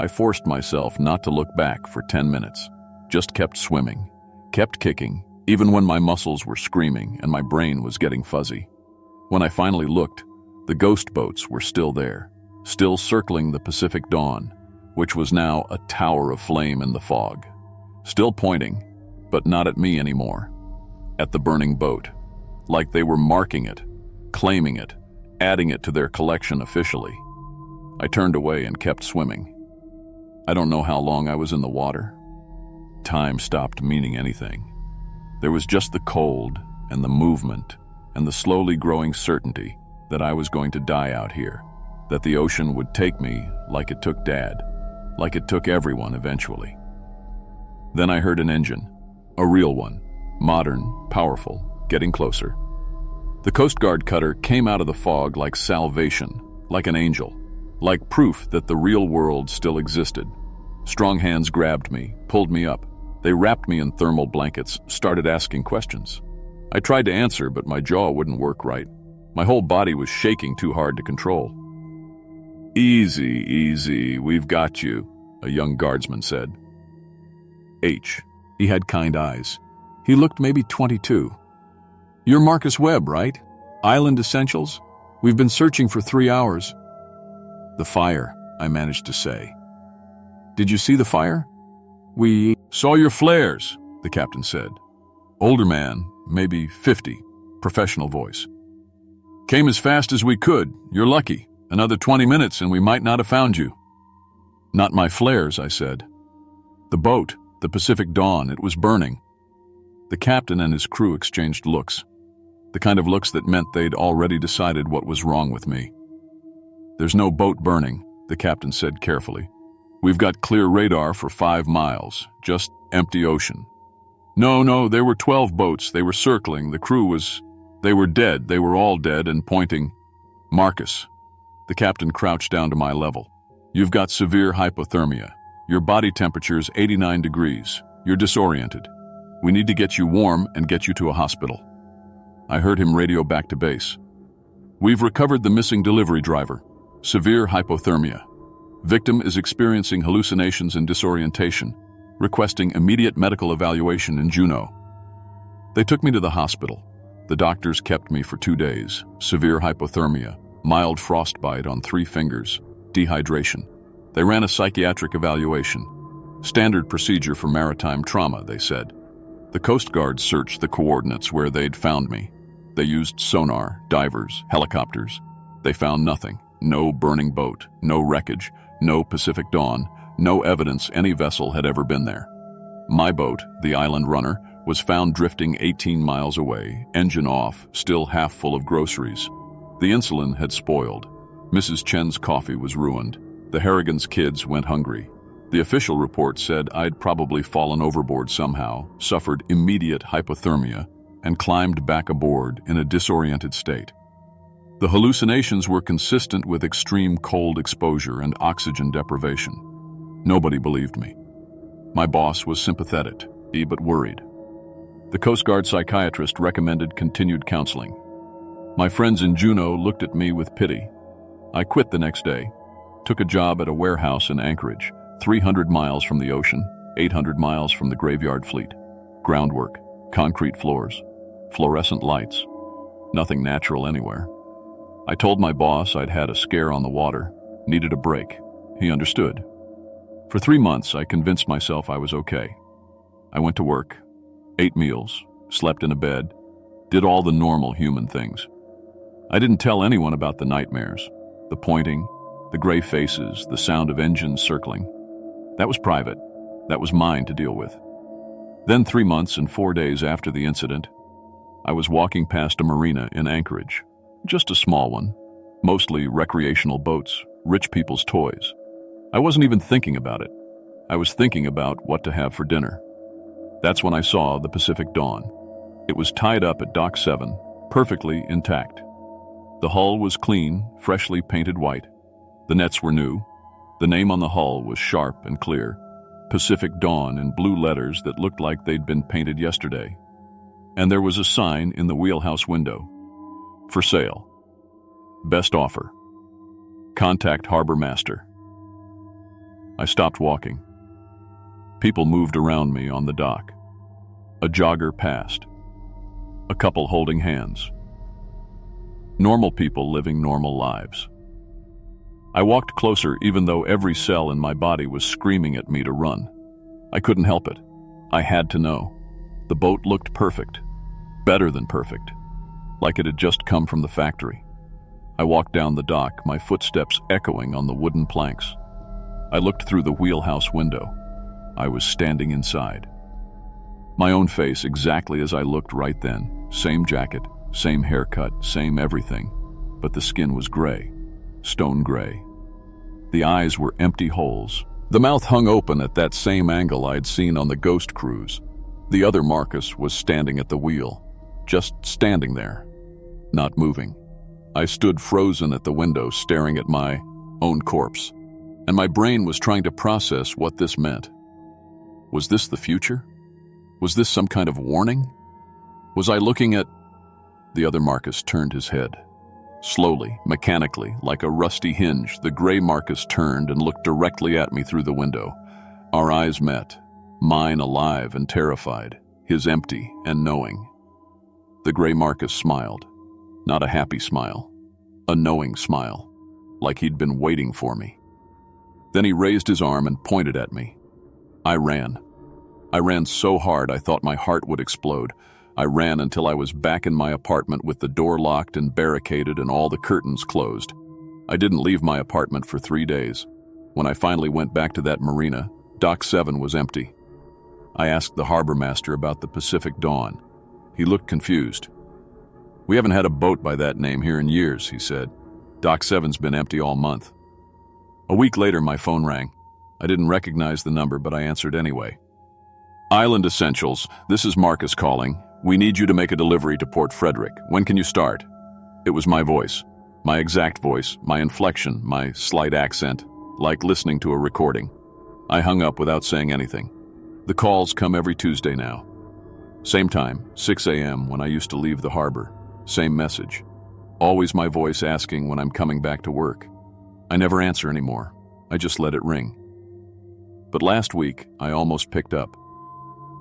I forced myself not to look back for 10 minutes, just kept swimming, kept kicking, even when my muscles were screaming and my brain was getting fuzzy. When I finally looked, the ghost boats were still there, still circling the Pacific dawn, which was now a tower of flame in the fog. Still pointing, but not at me anymore. At the burning boat, like they were marking it, claiming it, adding it to their collection officially. I turned away and kept swimming. I don't know how long I was in the water. Time stopped meaning anything. There was just the cold and the movement and the slowly growing certainty that I was going to die out here, that the ocean would take me like it took Dad, like it took everyone eventually. Then I heard an engine, a real one, modern, powerful, getting closer. The Coast Guard cutter came out of the fog like salvation, like an angel, like proof that the real world still existed. Strong hands grabbed me, pulled me up. They wrapped me in thermal blankets, started asking questions. I tried to answer, but my jaw wouldn't work right. My whole body was shaking too hard to control. "Easy, easy, we've got you," a young guardsman said. H. He had kind eyes. He looked maybe 22. "You're Marcus Webb, right? Island Essentials? We've been searching for 3 hours." "The fire," I managed to say. "Did you see the fire?" "We saw your flares," the captain said. Older man, maybe 50, professional voice. "Came as fast as we could. You're lucky. Another 20 minutes and we might not have found you." "Not my flares," I said. "The boat, the Pacific Dawn, it was burning." The captain and his crew exchanged looks, the kind of looks that meant they'd already decided what was wrong with me. "There's no boat burning," the captain said carefully. "We've got clear radar for 5 miles, just empty ocean." No, there were 12 boats. They were circling. The crew was... They were dead. They were all dead and pointing. "Marcus." The captain crouched down to my level. "You've got severe hypothermia. Your body temperature's 89 degrees. You're disoriented. We need to get you warm and get you to a hospital." I heard him radio back to base. "We've recovered the missing delivery driver. Severe hypothermia. Victim is experiencing hallucinations and disorientation, requesting immediate medical evaluation in Juneau." They took me to the hospital. The doctors kept me for 2 days. Severe hypothermia, mild frostbite on 3 fingers, dehydration. They ran a psychiatric evaluation. Standard procedure for maritime trauma, they said. The Coast Guard searched the coordinates where they'd found me. They used sonar, divers, helicopters. They found nothing. No burning boat, no wreckage, no Pacific Dawn, no evidence any vessel had ever been there. My boat, the Island Runner, was found drifting 18 miles away, engine off, still half full of groceries. The insulin had spoiled. Mrs. Chen's coffee was ruined. The Harrigan's kids went hungry. The official report said I'd probably fallen overboard somehow, suffered immediate hypothermia, and climbed back aboard in a disoriented state. The hallucinations were consistent with extreme cold exposure and oxygen deprivation. Nobody believed me. My boss was sympathetic, but worried. The Coast Guard psychiatrist recommended continued counseling. My friends in Juneau looked at me with pity. I quit the next day, took a job at a warehouse in Anchorage, 300 miles from the ocean, 800 miles from the graveyard fleet. Groundwork, concrete floors, fluorescent lights. Nothing natural anywhere. I told my boss I'd had a scare on the water, needed a break. He understood. For 3 months, I convinced myself I was okay. I went to work, ate meals, slept in a bed, did all the normal human things. I didn't tell anyone about the nightmares, the pointing, the gray faces, the sound of engines circling. That was private. That was mine to deal with. Then 3 months and 4 days after the incident, I was walking past a marina in Anchorage. Just a small one, mostly recreational boats, rich people's toys. I wasn't even thinking about it. I was thinking about what to have for dinner. That's when I saw the Pacific Dawn. It was tied up at Dock 7, perfectly intact. The hull was clean, freshly painted white. The nets were new. The name on the hull was sharp and clear, Pacific Dawn in blue letters that looked like they'd been painted yesterday. And there was a sign in the wheelhouse window. For sale. Best offer. Contact Harbor Master. I stopped walking. People moved around me on the dock. A jogger passed. A couple holding hands. Normal people living normal lives. I walked closer even though every cell in my body was screaming at me to run. I couldn't help it. I had to know. The boat looked perfect. Better than perfect. Like it had just come from the factory. I walked down the dock, my footsteps echoing on the wooden planks. I looked through the wheelhouse window. I was standing inside. My own face exactly as I looked right then. Same jacket, same haircut, same everything. But the skin was gray. Stone gray. The eyes were empty holes. The mouth hung open at that same angle I'd seen on the Ghost cruise. The other Marcus was standing at the wheel. Just standing there. Not moving. I stood frozen at the window staring at my own corpse. And my brain was trying to process what this meant. Was this the future? Was this some kind of warning? Was I looking at... The other Marcus turned his head. Slowly, mechanically, like a rusty hinge, the gray Marcus turned and looked directly at me through the window. Our eyes met, mine alive and terrified, his empty and knowing. The gray Marcus smiled. Not a happy smile. A knowing smile. Like he'd been waiting for me. Then he raised his arm and pointed at me. I ran. I ran so hard I thought my heart would explode. I ran until I was back in my apartment with the door locked and barricaded and all the curtains closed. I didn't leave my apartment for 3 days. When I finally went back to that marina, Dock 7 was empty. I asked the harbor master about the Pacific Dawn. He looked confused. "We haven't had a boat by that name here in years," he said. "Dock 7's been empty all month." A week later, my phone rang. I didn't recognize the number, but I answered anyway. "Island Essentials, this is Marcus calling. We need you to make a delivery to Port Frederick. When can you start?" It was my voice. My exact voice, my inflection, my slight accent, like listening to a recording. I hung up without saying anything. The calls come every Tuesday now. Same time, 6 a.m. when I used to leave the harbor. Same message. Always my voice asking when I'm coming back to work. I never answer anymore. I just let it ring. But last week, I almost picked up.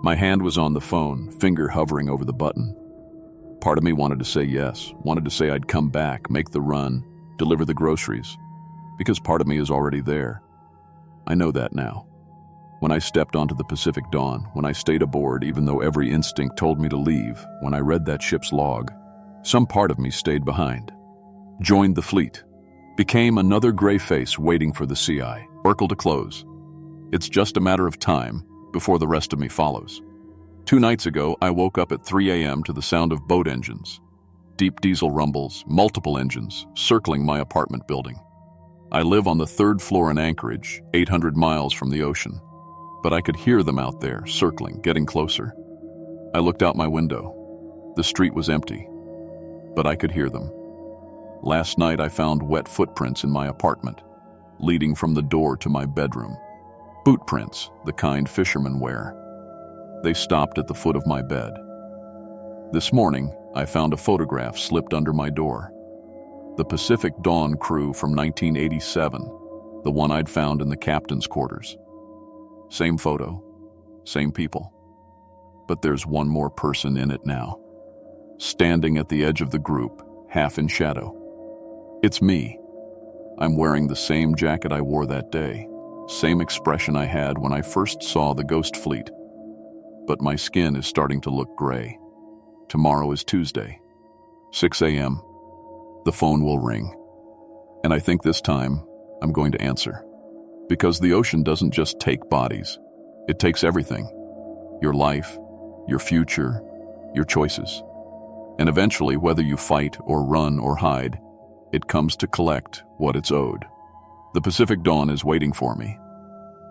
My hand was on the phone, finger hovering over the button. Part of me wanted to say yes, wanted to say I'd come back, make the run, deliver the groceries, because part of me is already there. I know that now. When I stepped onto the Pacific Dawn, when I stayed aboard even though every instinct told me to leave, when I read that ship's log, some part of me stayed behind. Joined the fleet. Became another gray face waiting for the CI, circle to close. It's just a matter of time before the rest of me follows. 2 nights ago, I woke up at 3 a.m. to the sound of boat engines. Deep diesel rumbles, multiple engines, circling my apartment building. I live on the 3rd floor in Anchorage, 800 miles from the ocean. But I could hear them out there, circling, getting closer. I looked out my window. The street was empty, but I could hear them. Last night I found wet footprints in my apartment, leading from the door to my bedroom. Boot prints, the kind fishermen wear. They stopped at the foot of my bed. This morning, I found a photograph slipped under my door. The Pacific Dawn crew from 1987, the one I'd found in the captain's quarters. Same photo, same people. But there's one more person in it now. Standing at the edge of the group, half in shadow. It's me. I'm wearing the same jacket I wore that day, same expression I had when I first saw the ghost fleet. But my skin is starting to look gray. Tomorrow is Tuesday. 6 a.m. The phone will ring. And I think this time I'm going to answer. Because the ocean doesn't just take bodies. It takes everything. Your life, your future, your choices. And eventually, whether you fight or run or hide, it comes to collect what it's owed. The Pacific Dawn is waiting for me.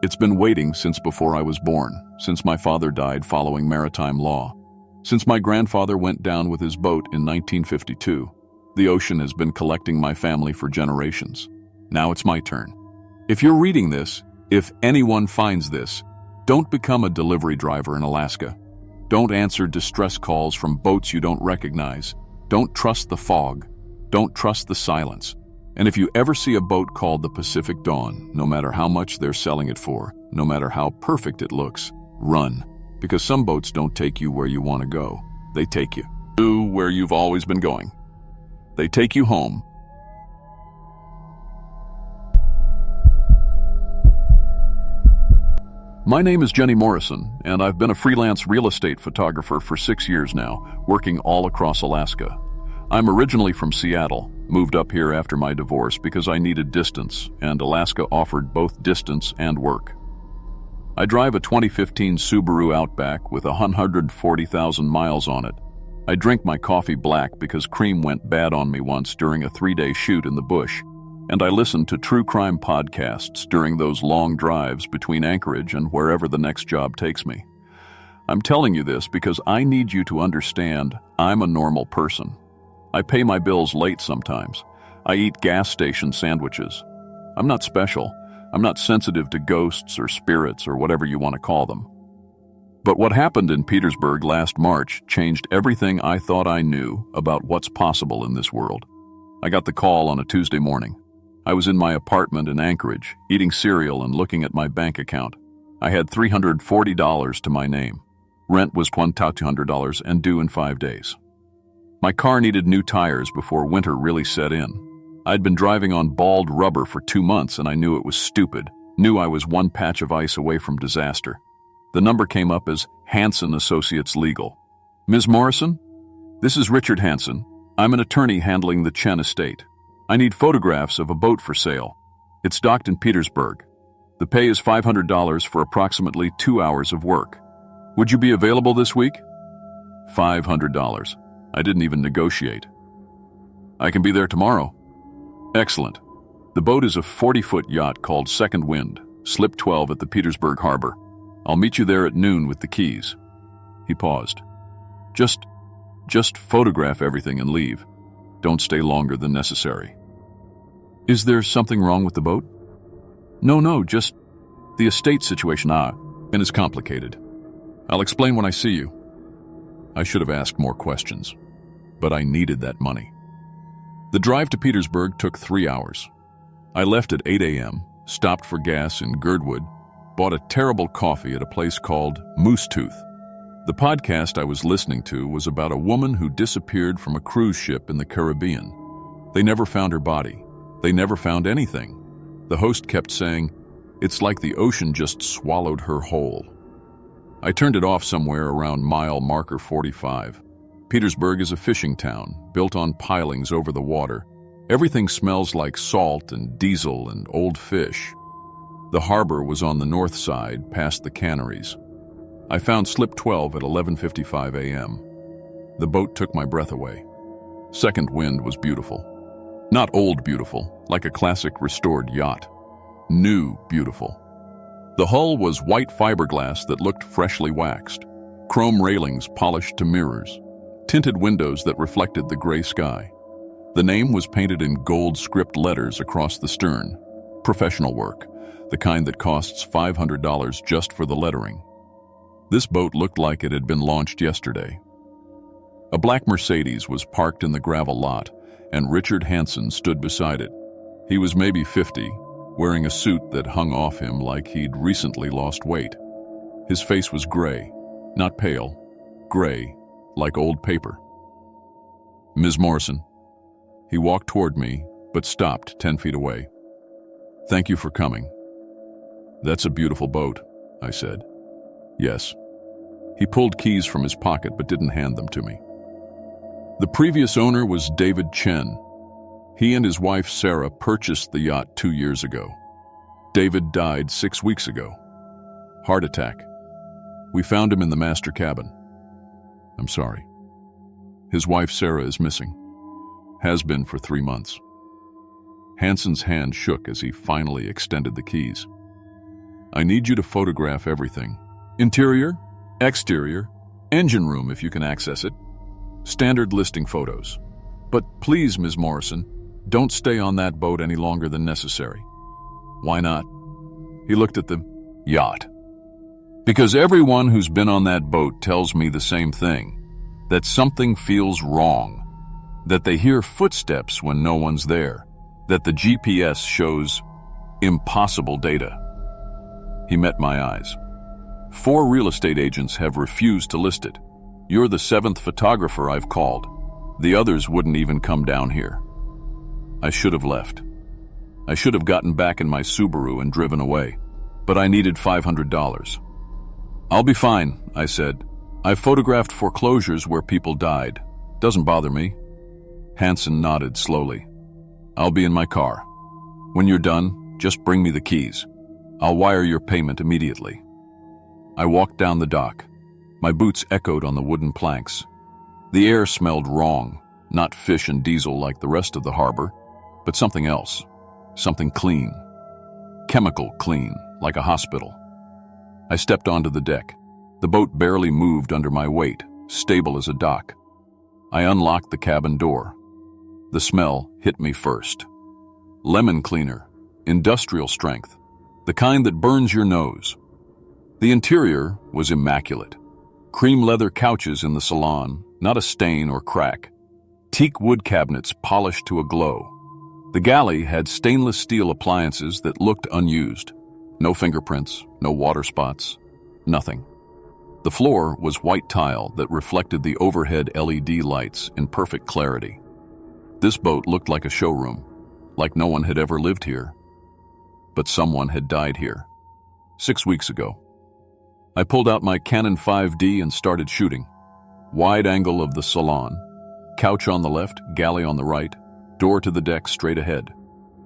It's been waiting since before I was born, since my father died following maritime law. Since my grandfather went down with his boat in 1952, the ocean has been collecting my family for generations. Now it's my turn. If you're reading this, if anyone finds this, don't become a delivery driver in Alaska. Don't answer distress calls from boats you don't recognize. Don't trust the fog. Don't trust the silence. And if you ever see a boat called the Pacific Dawn, no matter how much they're selling it for, no matter how perfect it looks, run. Because some boats don't take you where you want to go. They take you to where you've always been going. They take you home. My name is Jenny Morrison, and I've been a freelance real estate photographer for 6 years now, working all across Alaska. I'm originally from Seattle, moved up here after my divorce because I needed distance, and Alaska offered both distance and work. I drive a 2015 Subaru Outback with 140,000 miles on it. I drink my coffee black because cream went bad on me once during a 3-day shoot in the bush, and I listen to true crime podcasts during those long drives between Anchorage and wherever the next job takes me. I'm telling you this because I need you to understand I'm a normal person. I pay my bills late sometimes. I eat gas station sandwiches. I'm not special. I'm not sensitive to ghosts or spirits or whatever you want to call them. But what happened in Petersburg last March changed everything I thought I knew about what's possible in this world. I got the call on a Tuesday morning. I was in my apartment in Anchorage, eating cereal and looking at my bank account. I had $340 to my name. Rent was $1,200 and due in 5 days. My car needed new tires before winter really set in. I'd been driving on bald rubber for 2 months and I knew it was stupid, knew I was one patch of ice away from disaster. The number came up as Hansen Associates Legal. Ms. Morrison? This is Richard Hansen. I'm an attorney handling the Chen estate. I need photographs of a boat for sale. It's docked in Petersburg. The pay is $500 for approximately 2 hours of work. Would you be available this week? $500. I didn't even negotiate. I can be there tomorrow. Excellent. The boat is a 40-foot yacht called Second Wind, slip 12 at the Petersburg harbor. I'll meet you there at noon with the keys. He paused. Just photograph everything and leave. Don't stay longer than necessary. Is there something wrong with the boat? No, just the estate situation, and it's complicated. I'll explain when I see you. I should have asked more questions, but I needed that money. The drive to Petersburg took 3 hours. I left at 8 a.m., stopped for gas in Girdwood, bought a terrible coffee at a place called Moose Tooth. The podcast I was listening to was about a woman who disappeared from a cruise ship in the Caribbean. They never found her body. They never found anything. The host kept saying, "It's like the ocean just swallowed her whole." I turned it off somewhere around mile marker 45. Petersburg is a fishing town, built on pilings over the water. Everything smells like salt and diesel and old fish. The harbor was on the north side, past the canneries. I found slip 12 at 11:55 a.m. The boat took my breath away. Second Wind was beautiful. Not old beautiful, like a classic restored yacht. New beautiful. The hull was white fiberglass that looked freshly waxed, chrome railings polished to mirrors, tinted windows that reflected the gray sky. The name was painted in gold script letters across the stern. Professional work, the kind that costs $500 just for the lettering. This boat looked like it had been launched yesterday. A black Mercedes was parked in the gravel lot, and Richard Hansen stood beside it. He was maybe 50, wearing a suit that hung off him like he'd recently lost weight. His face was gray, not pale, gray, like old paper. "Ms. Morrison." He walked toward me, but stopped 10 feet away. Thank you for coming. That's a beautiful boat, I said. Yes. He pulled keys from his pocket but didn't hand them to me. The previous owner was David Chen. He and his wife Sarah purchased the yacht 2 years ago. David died 6 weeks ago. Heart attack. We found him in the master cabin. I'm sorry. His wife Sarah is missing. Has been for 3 months. Hanson's hand shook as he finally extended the keys. I need you to photograph everything. Interior, exterior, engine room if you can access it. Standard listing photos. But please, Ms. Morrison, don't stay on that boat any longer than necessary. Why not? He looked at the yacht. Because everyone who's been on that boat tells me the same thing, that something feels wrong, that they hear footsteps when no one's there, that the GPS shows impossible data. He met my eyes. 4 real estate agents have refused to list it. You're the 7th photographer I've called. The others wouldn't even come down here. I should have left. I should have gotten back in my Subaru and driven away, but I needed $500. I'll be fine, I said. I've photographed foreclosures where people died. Doesn't bother me. Hanson nodded slowly. I'll be in my car. When you're done, just bring me the keys. I'll wire your payment immediately. I walked down the dock. My boots echoed on the wooden planks. The air smelled wrong, not fish and diesel like the rest of the harbor, but something else, something clean. Chemical clean, like a hospital. I stepped onto the deck. The boat barely moved under my weight, stable as a dock. I unlocked the cabin door. The smell hit me first. Lemon cleaner, industrial strength, the kind that burns your nose. The interior was immaculate. Cream leather couches in the salon, not a stain or crack. Teak wood cabinets polished to a glow. The galley had stainless steel appliances that looked unused. No fingerprints, no water spots, nothing. The floor was white tile that reflected the overhead LED lights in perfect clarity. This boat looked like a showroom, like no one had ever lived here. But someone had died here. 6 weeks ago. I pulled out my Canon 5D and started shooting. Wide angle of the salon. Couch on the left, galley on the right, door to the deck straight ahead.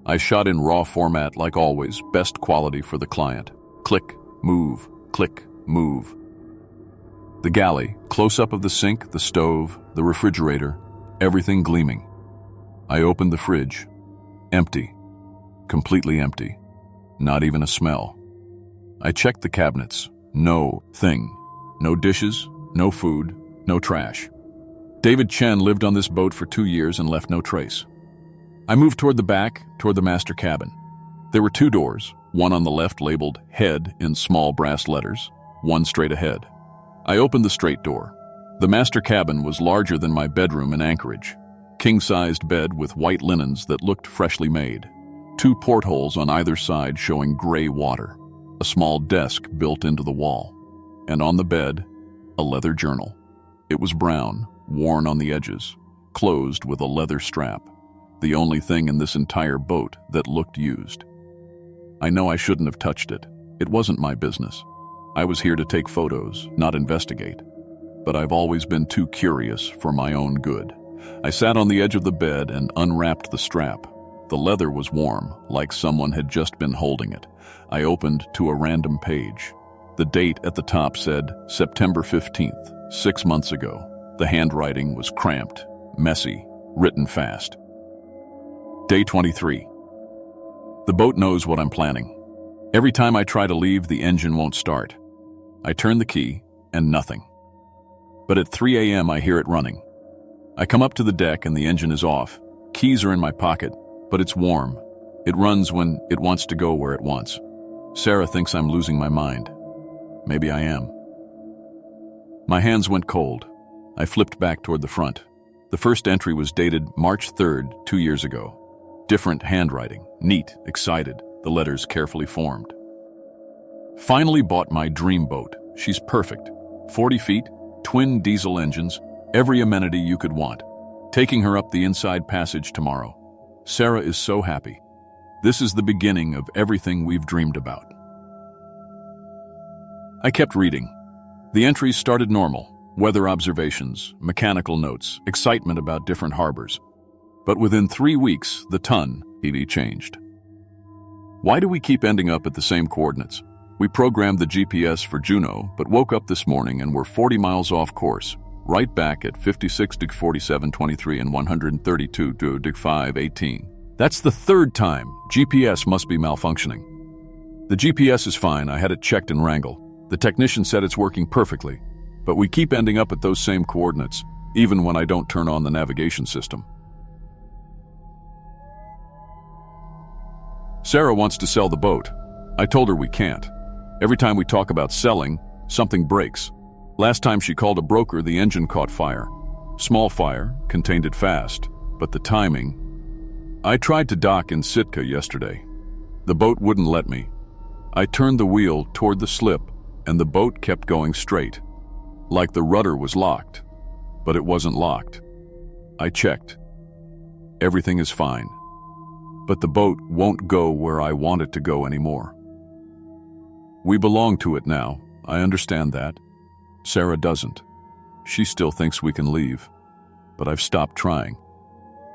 I shot in raw format like always, best quality for the client. Click, move, click, move. The galley, close-up of the sink, the stove, the refrigerator, everything gleaming. I opened the fridge. Empty. Completely empty. Not even a smell. I checked the cabinets. No thing. No dishes, no food, no trash. David Chen lived on this boat for 2 years and left no trace. I moved toward the back, toward the master cabin. There were 2 doors, one on the left labeled Head in small brass letters, one straight ahead. I opened the straight door. The master cabin was larger than my bedroom in Anchorage. King-sized bed with white linens that looked freshly made. 2 portholes on either side showing gray water. A small desk built into the wall. And on the bed, a leather journal. It was brown, worn on the edges, closed with a leather strap. The only thing in this entire boat that looked used. I know I shouldn't have touched it. It wasn't my business. I was here to take photos, not investigate. But I've always been too curious for my own good. I sat on the edge of the bed and unwrapped the strap. The leather was warm, like someone had just been holding it. I opened to a random page. The date at the top said September 15th, 6 months ago. The handwriting was cramped, messy, written fast. Day 23. The boat knows what I'm planning. Every time I try to leave, the engine won't start. I turn the key, and nothing. But at 3 a.m. I hear it running. I come up to the deck and the engine is off. Keys are in my pocket, but it's warm. It runs when it wants to go where it wants. Sarah thinks I'm losing my mind. Maybe I am. My hands went cold. I flipped back toward the front. The first entry was dated March 3rd, 2 years ago. Different handwriting, neat, excited, the letters carefully formed. Finally bought my dream boat. She's perfect. 40 feet, twin diesel engines, every amenity you could want. Taking her up the inside passage tomorrow. Sarah is so happy. This is the beginning of everything we've dreamed about. I kept reading. The entries started normal: weather observations, mechanical notes, excitement about different harbors. But within 3 weeks, the EV changed. Why do we keep ending up at the same coordinates? We programmed the GPS for Juneau, but woke up this morning and were 40 miles off course, right back at 56°47'23 and 132°5'18. That's the third time. GPS must be malfunctioning. The GPS is fine. I had it checked in Wrangell. The technician said it's working perfectly, but we keep ending up at those same coordinates, even when I don't turn on the navigation system. Sarah wants to sell the boat. I told her we can't. Every time we talk about selling, something breaks. Last time she called a broker, the engine caught fire. Small fire, contained it fast, but the timing. I tried to dock in Sitka yesterday. The boat wouldn't let me. I turned the wheel toward the slip, and the boat kept going straight, like the rudder was locked, but it wasn't locked. I checked. Everything is fine, but the boat won't go where I want it to go anymore. We belong to it now, I understand that. Sarah doesn't. She still thinks we can leave, but I've stopped trying.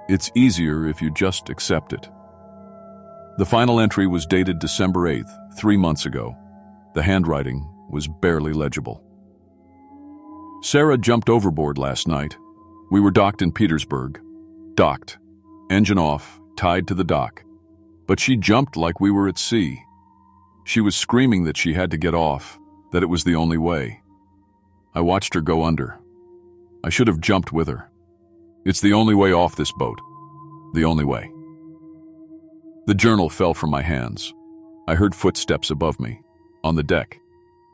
It's easier if you just accept it. The final entry was dated December 8th, 3 months ago. The handwriting was barely legible. Sarah jumped overboard last night. We were docked in Petersburg. Docked. Engine off, tied to the dock. But she jumped like we were at sea. She was screaming that she had to get off, that it was the only way. I watched her go under. I should have jumped with her. It's the only way off this boat. The only way. The journal fell from my hands. I heard footsteps above me, on the deck.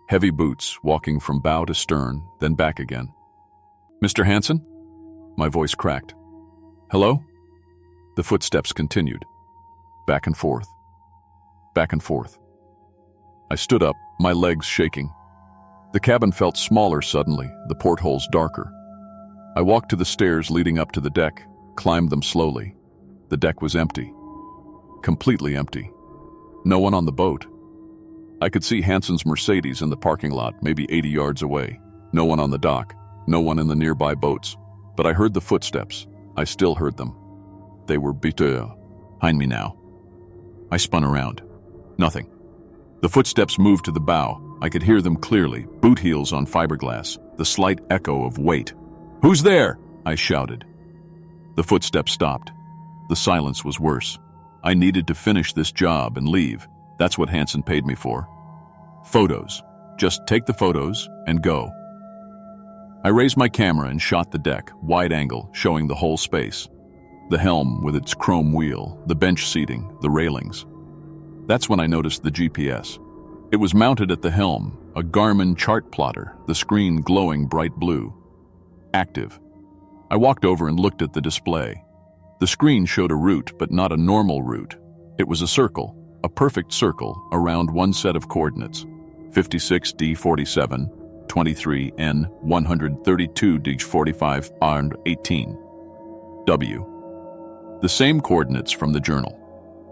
Heavy boots walking from bow to stern, then back again. Mr. Hansen? My voice cracked. Hello? The footsteps continued. Back and forth. Back and forth. I stood up, my legs shaking. The cabin felt smaller suddenly, the portholes darker. I walked to the stairs leading up to the deck, climbed them slowly. The deck was empty. Completely empty. No one on the boat. I could see Hansen's Mercedes in the parking lot, maybe 80 yards away. No one on the dock. No one in the nearby boats. But I heard the footsteps. I still heard them. They were behind me now. I spun around. Nothing. The footsteps moved to the bow. I could hear them clearly, boot heels on fiberglass, the slight echo of weight. Who's there? I shouted. The footsteps stopped. The silence was worse. I needed to finish this job and leave. That's what Hansen paid me for. Photos. Just take the photos and go. I raised my camera and shot the deck, wide angle, showing the whole space. The helm with its chrome wheel, the bench seating, the railings. That's when I noticed the GPS. It was mounted at the helm, a Garmin chart plotter, the screen glowing bright blue. Active. I walked over and looked at the display. The screen showed a route, but not a normal route. It was a circle, a perfect circle, around one set of coordinates. 56D47, 23N, 132D45, and 18. W. The same coordinates from the journal.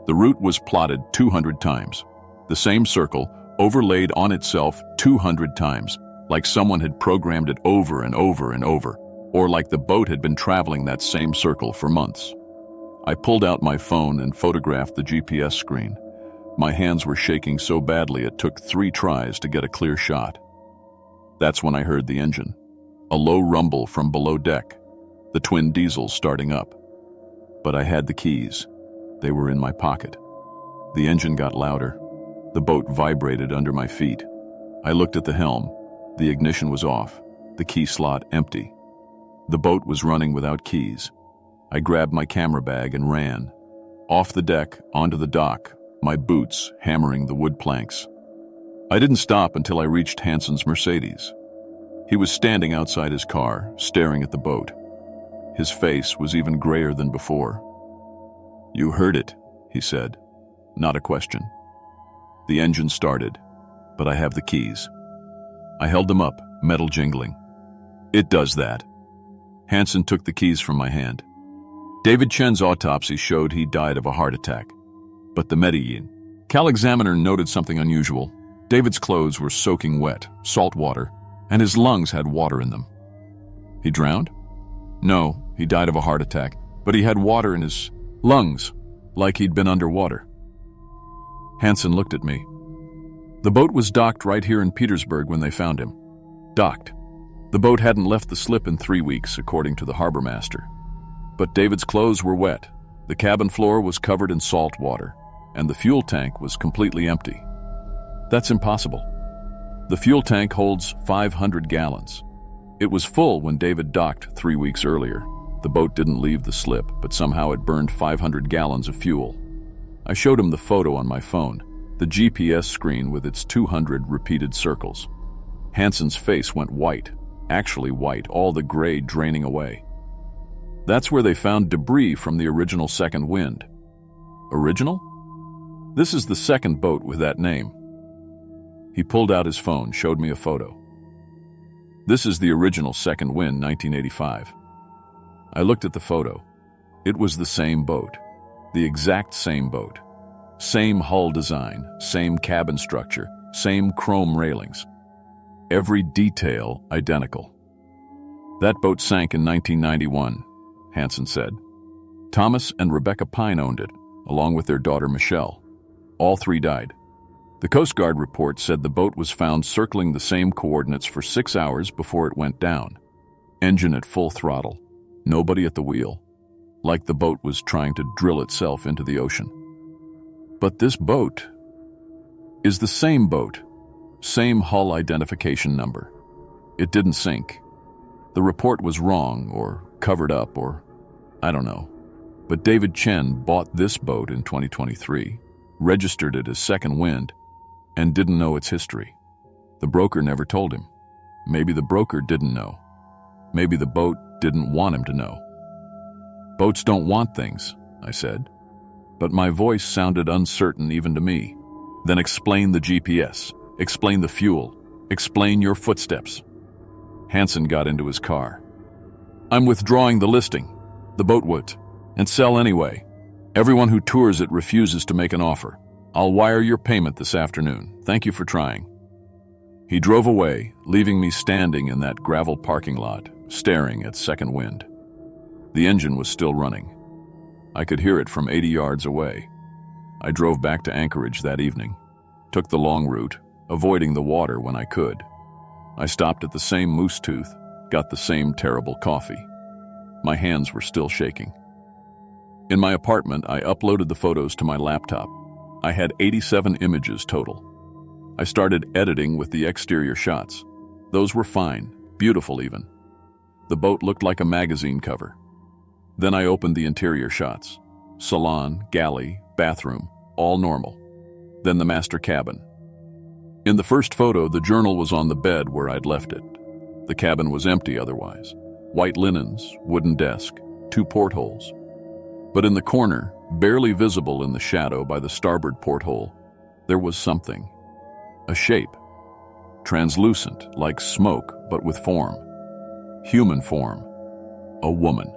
The route was plotted 200 times. The same circle, overlaid on itself 200 times, like someone had programmed it over and over and over, or like the boat had been traveling that same circle for months. I pulled out my phone and photographed the GPS screen. My hands were shaking so badly it took 3 tries to get a clear shot. That's when I heard the engine. A low rumble from below deck, the twin diesels starting up. But I had the keys. They were in my pocket. The engine got louder. The boat vibrated under my feet. I looked at the helm. The ignition was off, the key slot empty. The boat was running without keys. I grabbed my camera bag and ran. Off the deck, onto the dock, my boots hammering the wood planks. I didn't stop until I reached Hansen's Mercedes. He was standing outside his car, staring at the boat. His face was even grayer than before. "You heard it," he said. Not a question. The engine started, but I have the keys. I held them up, metal jingling. "It does that." Hansen took the keys from my hand. David Chen's autopsy showed he died of a heart attack. But the Medellin. Cal Examiner noted something unusual. David's clothes were soaking wet, salt water, and his lungs had water in them. He drowned? No, he died of a heart attack, but he had water in his lungs, like he'd been underwater. Hansen looked at me. The boat was docked right here in Petersburg when they found him. Docked. The boat hadn't left the slip in 3 weeks, according to the harbor master. But David's clothes were wet, the cabin floor was covered in salt water, and the fuel tank was completely empty. That's impossible. The fuel tank holds 500 gallons. It was full when David docked 3 weeks earlier. The boat didn't leave the slip, but somehow it burned 500 gallons of fuel. I showed him the photo on my phone, the GPS screen with its 200 repeated circles. Hansen's face went white, actually white, all the gray draining away. That's where they found debris from the original second wind. Original? This is the second boat with that name. He pulled out his phone, showed me a photo. This is the original second wind, 1985. I looked at the photo. It was the same boat, the exact same boat. Same hull design, same cabin structure, same chrome railings. Every detail identical. That boat sank in 1991, Hansen said. Thomas and Rebecca Pine owned it, along with their daughter Michelle. All 3 died. The Coast Guard report said the boat was found circling the same coordinates for 6 hours before it went down. Engine at full throttle. Nobody at the wheel. Like the boat was trying to drill itself into the ocean. But this boat is the same boat. Same hull identification number. It didn't sink. The report was wrong, or covered up, or I don't know. But David Chen bought this boat in 2023, registered it as Second Wind, and didn't know its history. The broker never told him. Maybe the broker didn't know. Maybe the boat didn't want him to know. Boats don't want things, I said. But my voice sounded uncertain even to me. Then explain the GPS. Explain the fuel. Explain your footsteps. Hansen got into his car. I'm withdrawing the listing. The boat would. And sell anyway. Everyone who tours it refuses to make an offer. I'll wire your payment this afternoon. Thank you for trying. He drove away, leaving me standing in that gravel parking lot, staring at Second Wind. The engine was still running. I could hear it from 80 yards away. I drove back to Anchorage that evening, took the long route, avoiding the water when I could. I stopped at the same Moose Tooth, got the same terrible coffee. My hands were still shaking. In my apartment, I uploaded the photos to my laptop. I had 87 images total. I started editing with the exterior shots. Those were fine, beautiful even. The boat looked like a magazine cover. Then I opened the interior shots. Salon, galley, bathroom, all normal. Then the master cabin. In the first photo, the journal was on the bed where I'd left it. The cabin was empty otherwise. White linens, wooden desk, 2 portholes. But in the corner, barely visible in the shadow by the starboard porthole, there was something. A shape. Translucent, like smoke, but with form. Human form. A woman.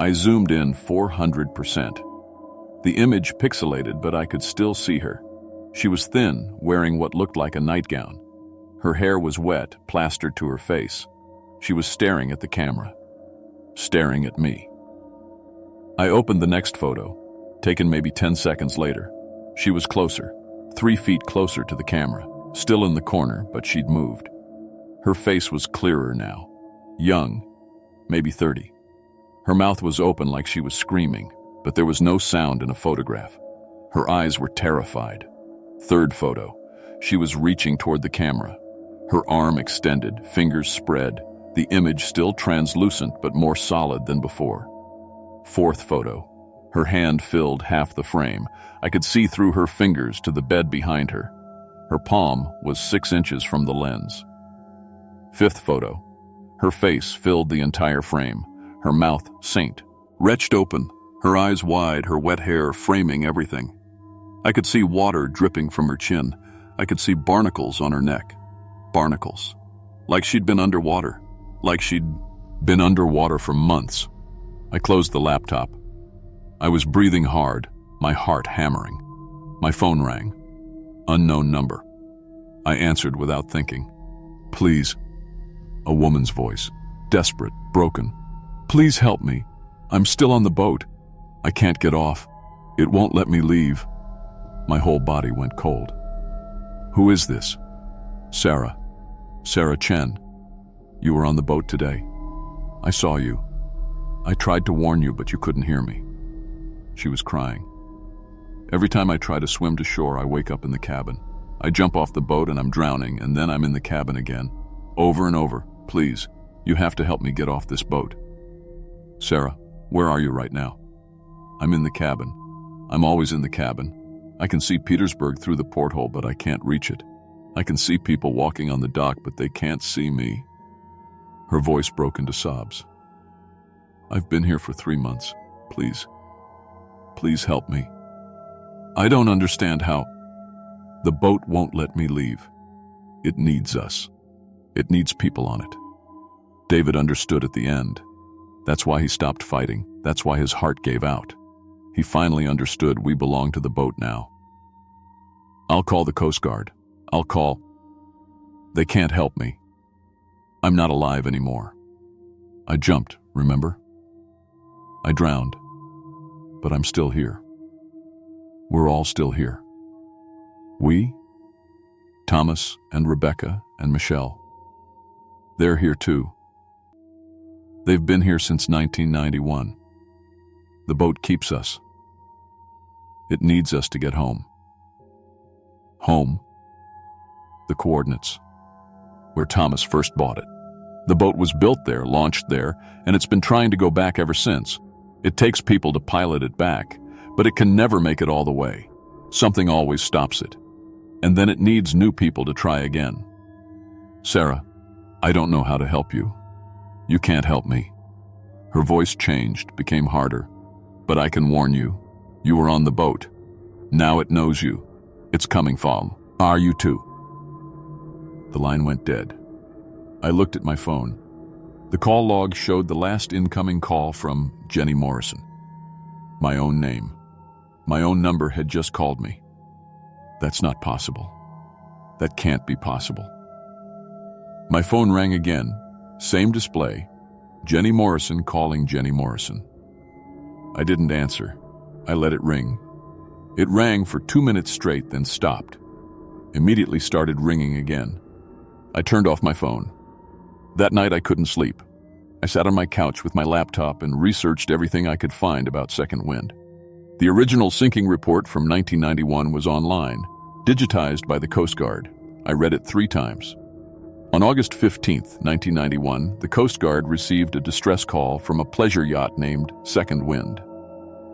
I zoomed in 400%. The image pixelated, but I could still see her. She was thin, wearing what looked like a nightgown. Her hair was wet, plastered to her face. She was staring at the camera. Staring at me. I opened the next photo, taken maybe 10 seconds later. She was closer, 3 feet closer to the camera, still in the corner, but she'd moved. Her face was clearer now. Young, maybe 30. Her mouth was open like she was screaming, but there was no sound in a photograph. Her eyes were terrified. Third photo. She was reaching toward the camera. Her arm extended, fingers spread, the image still translucent but more solid than before. Fourth photo. Her hand filled half the frame. I could see through her fingers to the bed behind her. Her palm was 6 inches from the lens. Fifth photo. Her face filled the entire frame. Her mouth synced, retched open, her eyes wide, her wet hair framing everything. I could see water dripping from her chin. I could see barnacles on her neck. Barnacles. Like she'd been underwater. Like she'd been underwater for months. I closed the laptop. I was breathing hard, my heart hammering. My phone rang. Unknown number. I answered without thinking. "Please." A woman's voice. Desperate, broken. "Please help me. I'm still on the boat. I can't get off. It won't let me leave." My whole body went cold. "Who is this?" "Sarah. Sarah Chen. You were on the boat today. I saw you. I tried to warn you, but you couldn't hear me." She was crying. "Every time I try to swim to shore, I wake up in the cabin. I jump off the boat and I'm drowning, and then I'm in the cabin again. Over and over. Please, you have to help me get off this boat." "Sarah, where are you right now?" "I'm in the cabin. I'm always in the cabin. I can see Petersburg through the porthole, but I can't reach it. I can see people walking on the dock, but they can't see me." Her voice broke into sobs. "I've been here for 3 months. Please. Please help me. I don't understand how. The boat won't let me leave. It needs us. It needs people on it." David understood at the end. That's why he stopped fighting. That's why his heart gave out. He finally understood we belong to the boat now. "I'll call the Coast Guard. I'll call. They can't help me. I'm not alive anymore. I jumped, remember? I drowned. But I'm still here. We're all still here. We, Thomas and Rebecca and Michelle. They're here too. They've been here since 1991. The boat keeps us. It needs us to get home. Home. The coordinates. Where Thomas first bought it. The boat was built there, launched there, and it's been trying to go back ever since. It takes people to pilot it back, but it can never make it all the way. Something always stops it. And then it needs new people to try again. "Sarah, I don't know how to help you. You can't help me." Her voice changed, became harder. "But I can warn you. You were on the boat. Now it knows you. It's coming, Fall. Are you too?" The line went dead. I looked at my phone. The call log showed the last incoming call from Jenny Morrison. My own name. My own number had just called me. That's not possible. That can't be possible. My phone rang again. Same display. Jenny Morrison calling Jenny Morrison. I didn't answer. I let it ring. It rang for 2 minutes straight, then stopped. Immediately started ringing again. I turned off my phone. That night I couldn't sleep. I sat on my couch with my laptop and researched everything I could find about Second Wind. The original sinking report from 1991 was online, digitized by the Coast Guard. I read it 3 times. On August 15th, 1991, the Coast Guard received a distress call from a pleasure yacht named Second Wind.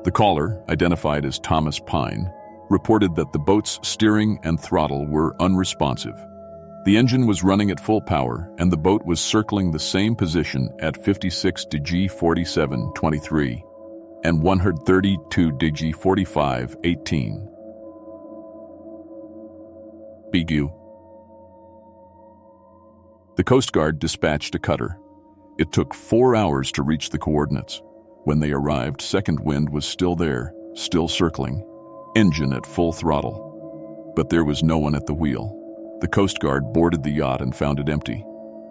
The caller, identified as Thomas Pine, reported that the boat's steering and throttle were unresponsive. The engine was running at full power, and the boat was circling the same position at 56 dg 4723 and 132 dg 4518. BGU. The Coast Guard dispatched a cutter. It took 4 hours to reach the coordinates. When they arrived, Second Wind was still there, still circling, engine at full throttle. But there was no one at the wheel. The Coast Guard boarded the yacht and found it empty.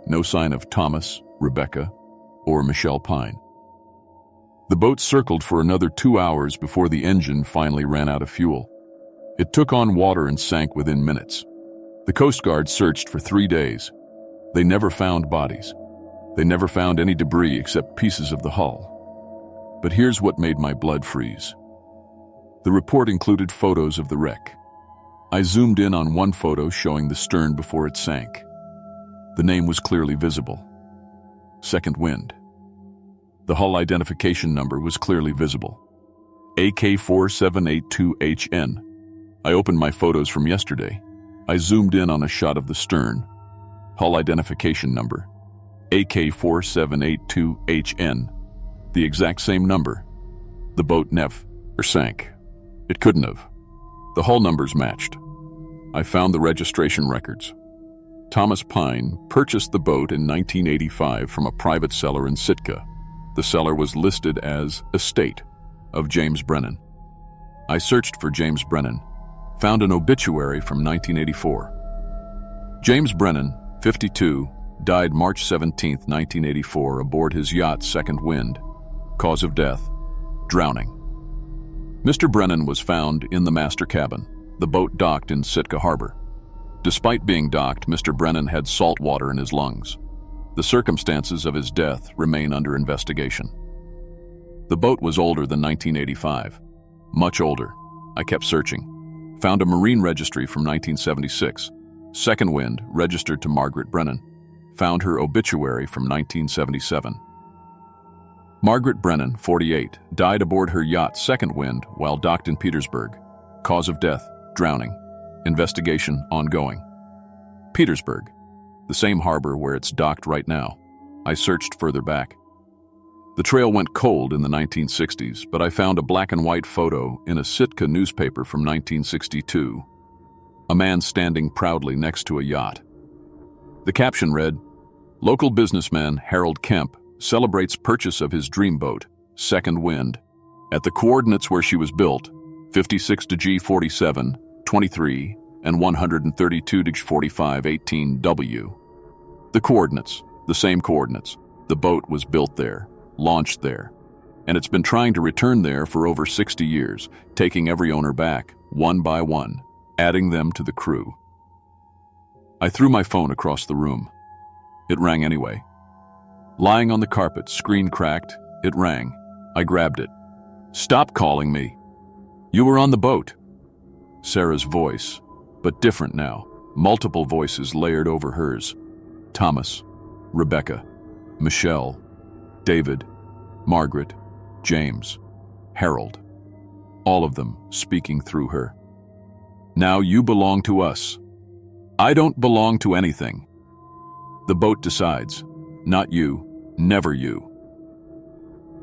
No sign of Thomas, Rebecca, or Michelle Pine. The boat circled for another 2 hours before the engine finally ran out of fuel. It took on water and sank within minutes. The Coast Guard searched for 3 days. They never found bodies. They never found any debris except pieces of the hull. But here's what made my blood freeze. The report included photos of the wreck. I zoomed in on one photo showing the stern before it sank. The name was clearly visible. Second Wind. The hull identification number was clearly visible. AK4782HN. I opened my photos from yesterday. I zoomed in on a shot of the stern. Hull identification number. AK4782HN. The exact same number. The boat never sank. It couldn't have. The hull numbers matched. I found the registration records. Thomas Pine purchased the boat in 1985 from a private seller in Sitka. The seller was listed as Estate of James Brennan. I searched for James Brennan, found an obituary from 1984. James Brennan, 52, died March 17, 1984, aboard his yacht Second Wind. Cause of death: drowning. Mr. Brennan was found in the master cabin, the boat docked in Sitka Harbor. Despite being docked, Mr. Brennan had salt water in his lungs. The circumstances of his death remain under investigation. The boat was older than 1985. Much older. I kept searching. Found a marine registry from 1976. Second Wind, registered to Margaret Brennan. Found her obituary from 1977. Margaret Brennan, 48, died aboard her yacht Second Wind while docked in Petersburg. Cause of death: drowning. Investigation ongoing. Petersburg, the same harbor where it's docked right now. I searched further back. The trail went cold in the 1960s, but I found a black and white photo in a Sitka newspaper from 1962. A man standing proudly next to a yacht. The caption read, "Local businessman Harold Kemp celebrates purchase of his dream boat, Second Wind, at the coordinates where she was built, 56 to G47, 23, and 132 to G45, 18W. The coordinates, the same coordinates. The boat was built there, launched there, and it's been trying to return there for over 60 years, taking every owner back, one by one, adding them to the crew." I threw my phone across the room. It rang anyway. Lying on the carpet, screen cracked, it rang. I grabbed it. "Stop calling me. You were on the boat." Sarah's voice, but different now. Multiple voices layered over hers. Thomas, Rebecca, Michelle, David, Margaret, James, Harold. All of them speaking through her. "Now you belong to us. I don't belong to anything. The boat decides. Not you, never you."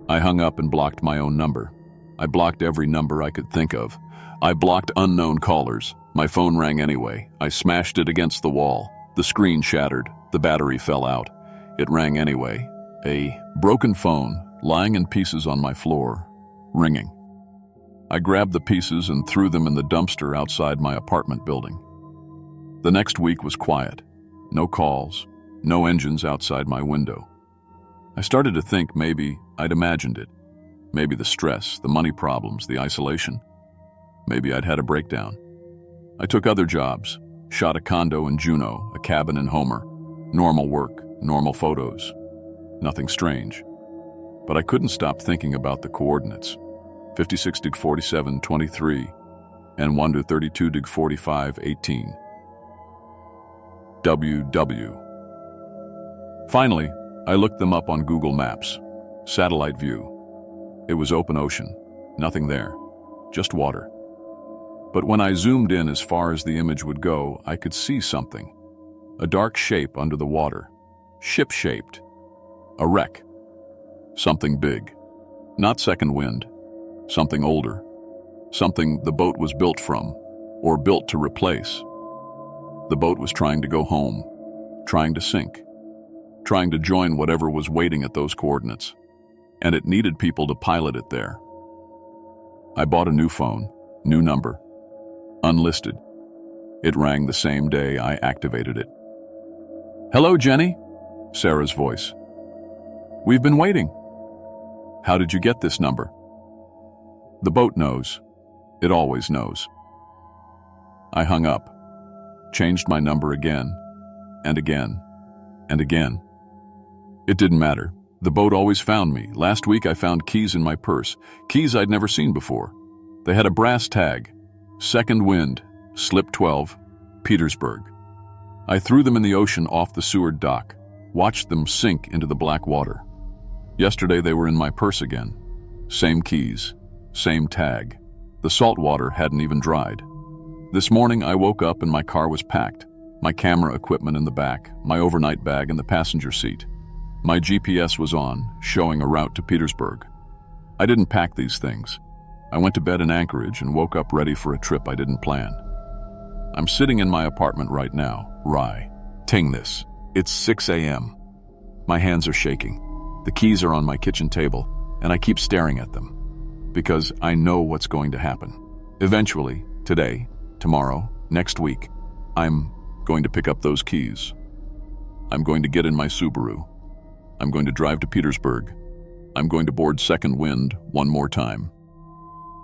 I hung up and blocked my own number. I blocked every number I could think of. I blocked unknown callers. My phone rang anyway. I smashed it against the wall. The screen shattered. The battery fell out. It rang anyway. A broken phone, lying in pieces on my floor, ringing. I grabbed the pieces and threw them in the dumpster outside my apartment building. The next week was quiet. No calls. No engines outside my window. I started to think maybe I'd imagined it. Maybe the stress, the money problems, the isolation. Maybe I'd had a breakdown. I took other jobs, shot a condo in Juneau, a cabin in Homer. Normal work, normal photos. Nothing strange. But I couldn't stop thinking about the coordinates. 56 dig 47, 23, and 1 to 32 dig 45, 18. WW. Finally, I looked them up on Google Maps. Satellite view. It was open ocean. Nothing there. Just water. But when I zoomed in as far as the image would go, I could see something. A dark shape under the water. Ship-shaped. A wreck. Something big. Not Second Wind. Something older. Something the boat was built from, or built to replace. The boat was trying to go home. Trying to sink. Trying to join whatever was waiting at those coordinates. And it needed people to pilot it there. I bought a new phone, new number, unlisted. It rang the same day I activated it. "Hello, Jenny," Sarah's voice. "We've been waiting." "How did you get this number?" The boat knows. It always knows. I hung up, changed my number again, and again, and again. It didn't matter. The boat always found me. Last week I found keys in my purse, keys I'd never seen before. They had a brass tag, Second Wind, Slip 12, Petersburg. I threw them in the ocean off the Seward dock, watched them sink into the black water. Yesterday they were in my purse again. Same keys, same tag. The salt water hadn't even dried. This morning I woke up and my car was packed. My camera equipment in the back, my overnight bag in the passenger seat. My GPS was on, showing a route to Petersburg. I didn't pack these things. I went to bed in Anchorage and woke up ready for a trip I didn't plan. I'm sitting in my apartment right now, ting this. It's 6 a.m. My hands are shaking. The keys are on my kitchen table, and I keep staring at them, because I know what's going to happen. Eventually, today, tomorrow, next week, I'm going to pick up those keys. I'm going to get in my Subaru. I'm going to drive to Petersburg. I'm going to board Second Wind one more time.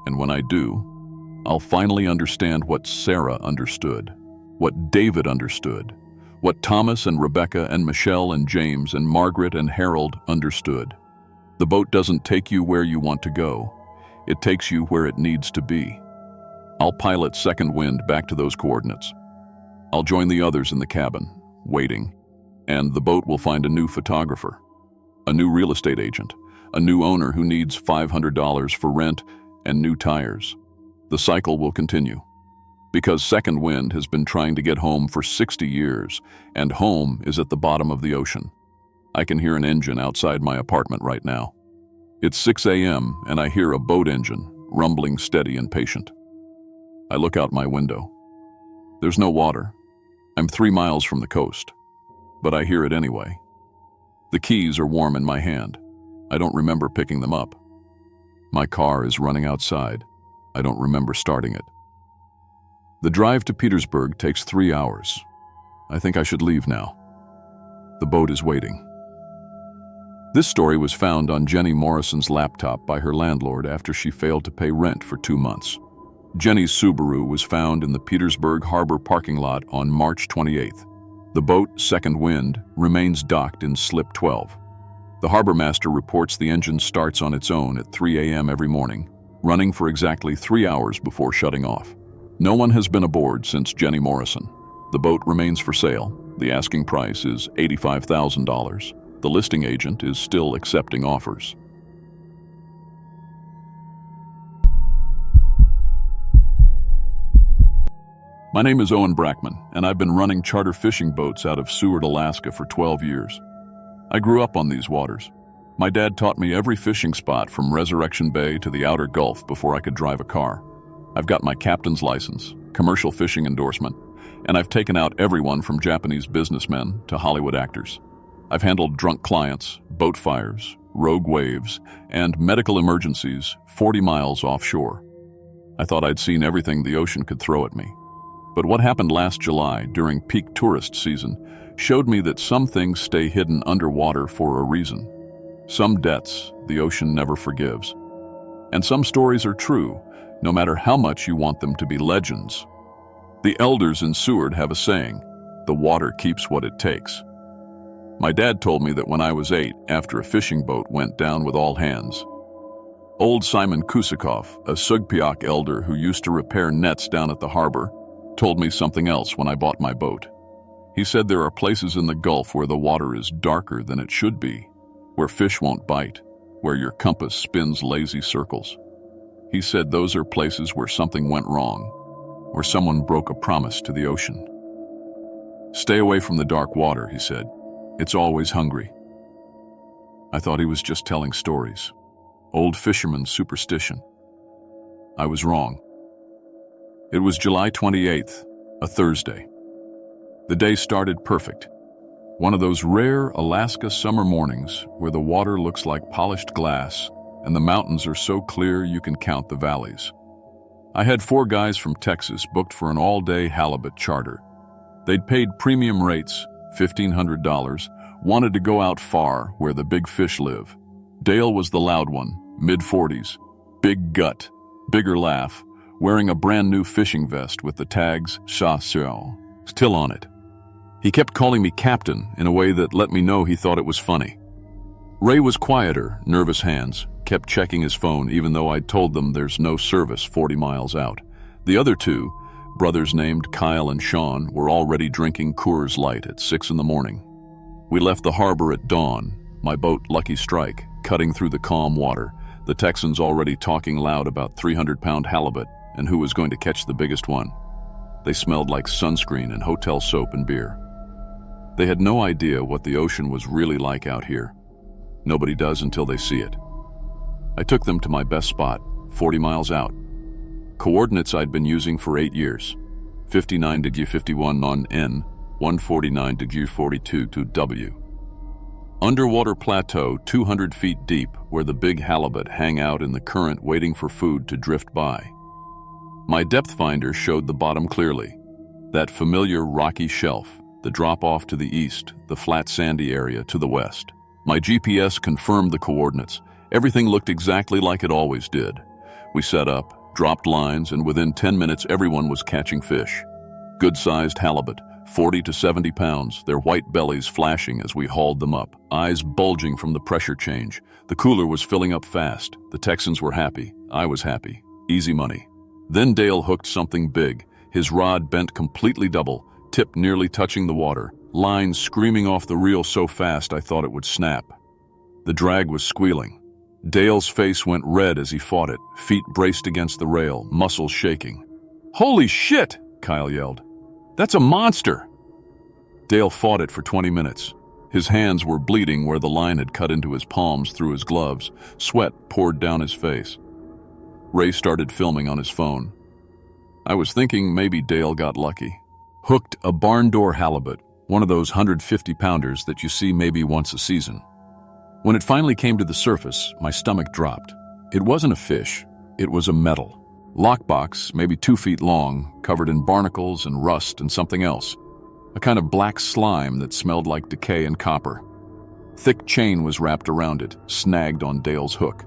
And when I do, I'll finally understand what Sarah understood, what David understood, what Thomas and Rebecca and Michelle and James and Margaret and Harold understood. The boat doesn't take you where you want to go. It takes you where it needs to be. I'll pilot Second Wind back to those coordinates. I'll join the others in the cabin, waiting, and the boat will find a new photographer, a new real estate agent, a new owner who needs $500 for rent and new tires. The cycle will continue. Because Second Wind has been trying to get home for 60 years, and home is at the bottom of the ocean. I can hear an engine outside my apartment right now. It's 6 a.m. and I hear a boat engine, rumbling steady and patient. I look out my window. There's no water. I'm 3 miles from the coast, but I hear it anyway. The keys are warm in my hand. I don't remember picking them up. My car is running outside. I don't remember starting it. The drive to Petersburg takes 3 hours. I think I should leave now. The boat is waiting. This story was found on Jenny Morrison's laptop by her landlord after she failed to pay rent for 2 months. Jenny's Subaru was found in the Petersburg Harbor parking lot on March 28th. The boat, Second Wind, remains docked in Slip 12. The harbor master reports the engine starts on its own at 3 a.m. every morning, running for exactly 3 hours before shutting off. No one has been aboard since Jenny Morrison. The boat remains for sale. The asking price is $85,000. The listing agent is still accepting offers. My name is Owen Brackman, and I've been running charter fishing boats out of Seward, Alaska for 12 years. I grew up on these waters. My dad taught me every fishing spot from Resurrection Bay to the outer Gulf before I could drive a car. I've got my captain's license, commercial fishing endorsement, and I've taken out everyone from Japanese businessmen to Hollywood actors. I've handled drunk clients, boat fires, rogue waves, and medical emergencies 40 miles offshore. I thought I'd seen everything the ocean could throw at me. But what happened last July during peak tourist season showed me that some things stay hidden underwater for a reason. Some debts the ocean never forgives. And some stories are true, no matter how much you want them to be legends. The elders in Seward have a saying, "The water keeps what it takes." My dad told me that when I was 8, after a fishing boat went down with all hands. Old Simon Kusakov, a Sugpiok elder who used to repair nets down at the harbor, told me something else when I bought my boat. He said there are places in the Gulf where the water is darker than it should be, where fish won't bite, where your compass spins lazy circles. He said those are places where something went wrong, where someone broke a promise to the ocean. Stay away from the dark water, he said. It's always hungry. I thought he was just telling stories. Old fisherman's superstition. I was wrong. It was July 28th, a Thursday. The day started perfect. One of those rare Alaska summer mornings where the water looks like polished glass and the mountains are so clear you can count the valleys. I had 4 guys from Texas booked for an all-day halibut charter. They'd paid premium rates, $1,500, wanted to go out far where the big fish live. Dale was the loud one, mid-40s, big gut, bigger laugh, wearing a brand new fishing vest with the tags Chasseur still on it. He kept calling me captain in a way that let me know he thought it was funny. Ray was quieter, nervous hands, kept checking his phone even though I'd told them there's no service 40 miles out. The other 2, brothers named Kyle and Sean, were already drinking Coors Light at 6 in the morning. We left the harbor at dawn, my boat Lucky Strike, cutting through the calm water, the Texans already talking loud about 300-pound halibut and who was going to catch the biggest one. They smelled like sunscreen and hotel soap and beer. They had no idea what the ocean was really like out here. Nobody does until they see it. I took them to my best spot, 40 miles out. Coordinates I'd been using for 8 years. 59°51 on N, 149°42 to W. Underwater plateau 200 feet deep where the big halibut hang out in the current waiting for food to drift by. My depth finder showed the bottom clearly. That familiar rocky shelf, the drop-off to the east, the flat sandy area to the west. My GPS confirmed the coordinates. Everything looked exactly like it always did. We set up, dropped lines, and within 10 minutes everyone was catching fish. Good-sized halibut, 40 to 70 pounds, their white bellies flashing as we hauled them up, eyes bulging from the pressure change. The cooler was filling up fast. The Texans were happy. I was happy. Easy money. Then Dale hooked something big. His rod bent completely double, tip nearly touching the water, lines screaming off the reel so fast I thought it would snap. The drag was squealing. Dale's face went red as he fought it, feet braced against the rail, muscles shaking. "Holy shit!" Kyle yelled. "That's a monster!" Dale fought it for 20 minutes. His hands were bleeding where the line had cut into his palms through his gloves. Sweat poured down his face. Ray started filming on his phone. I was thinking maybe Dale got lucky. Hooked a barn door halibut, one of those 150-pounders that you see maybe once a season. When it finally came to the surface, my stomach dropped. It wasn't a fish, it was a metal. Lockbox, maybe 2 feet long, covered in barnacles and rust and something else. A kind of black slime that smelled like decay and copper. Thick chain was wrapped around it, snagged on Dale's hook.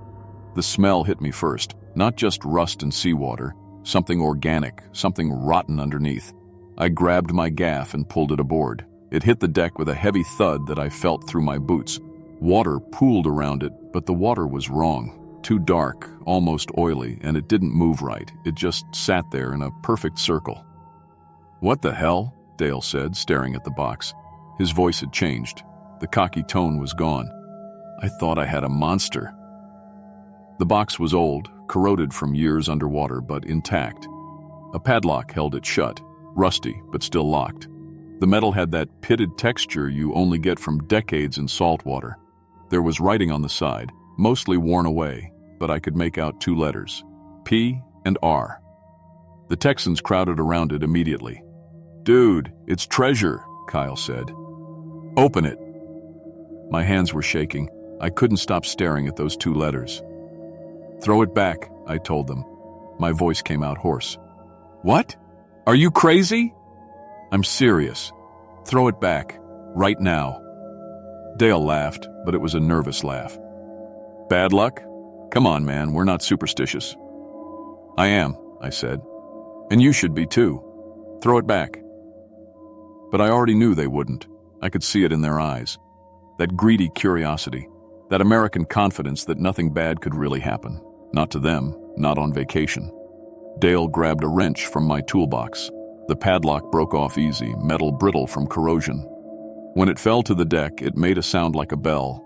The smell hit me first, not just rust and seawater, something organic, something rotten underneath. I grabbed my gaff and pulled it aboard. It hit the deck with a heavy thud that I felt through my boots. Water pooled around it, but the water was wrong. Too dark, almost oily, and it didn't move right. It just sat there in a perfect circle. "What the hell?" Dale said, staring at the box. His voice had changed. The cocky tone was gone. I thought I had a monster. The box was old, corroded from years underwater, but intact. A padlock held it shut, rusty, but still locked. The metal had that pitted texture you only get from decades in salt water. There was writing on the side, mostly worn away, but I could make out 2 letters, P and R. The Texans crowded around it immediately. "Dude, it's treasure," Kyle said. "Open it." My hands were shaking. I couldn't stop staring at those 2 letters. "Throw it back," I told them. My voice came out hoarse. "What? Are you crazy?" "I'm serious. Throw it back. Right now." Dale laughed, but it was a nervous laugh. "Bad luck? Come on, man, we're not superstitious." "I am," I said. "And you should be too. Throw it back." But I already knew they wouldn't. I could see it in their eyes. That greedy curiosity, that American confidence that nothing bad could really happen. Not to them, not on vacation. Dale grabbed a wrench from my toolbox. The padlock broke off easy, metal brittle from corrosion. When it fell to the deck, it made a sound like a bell.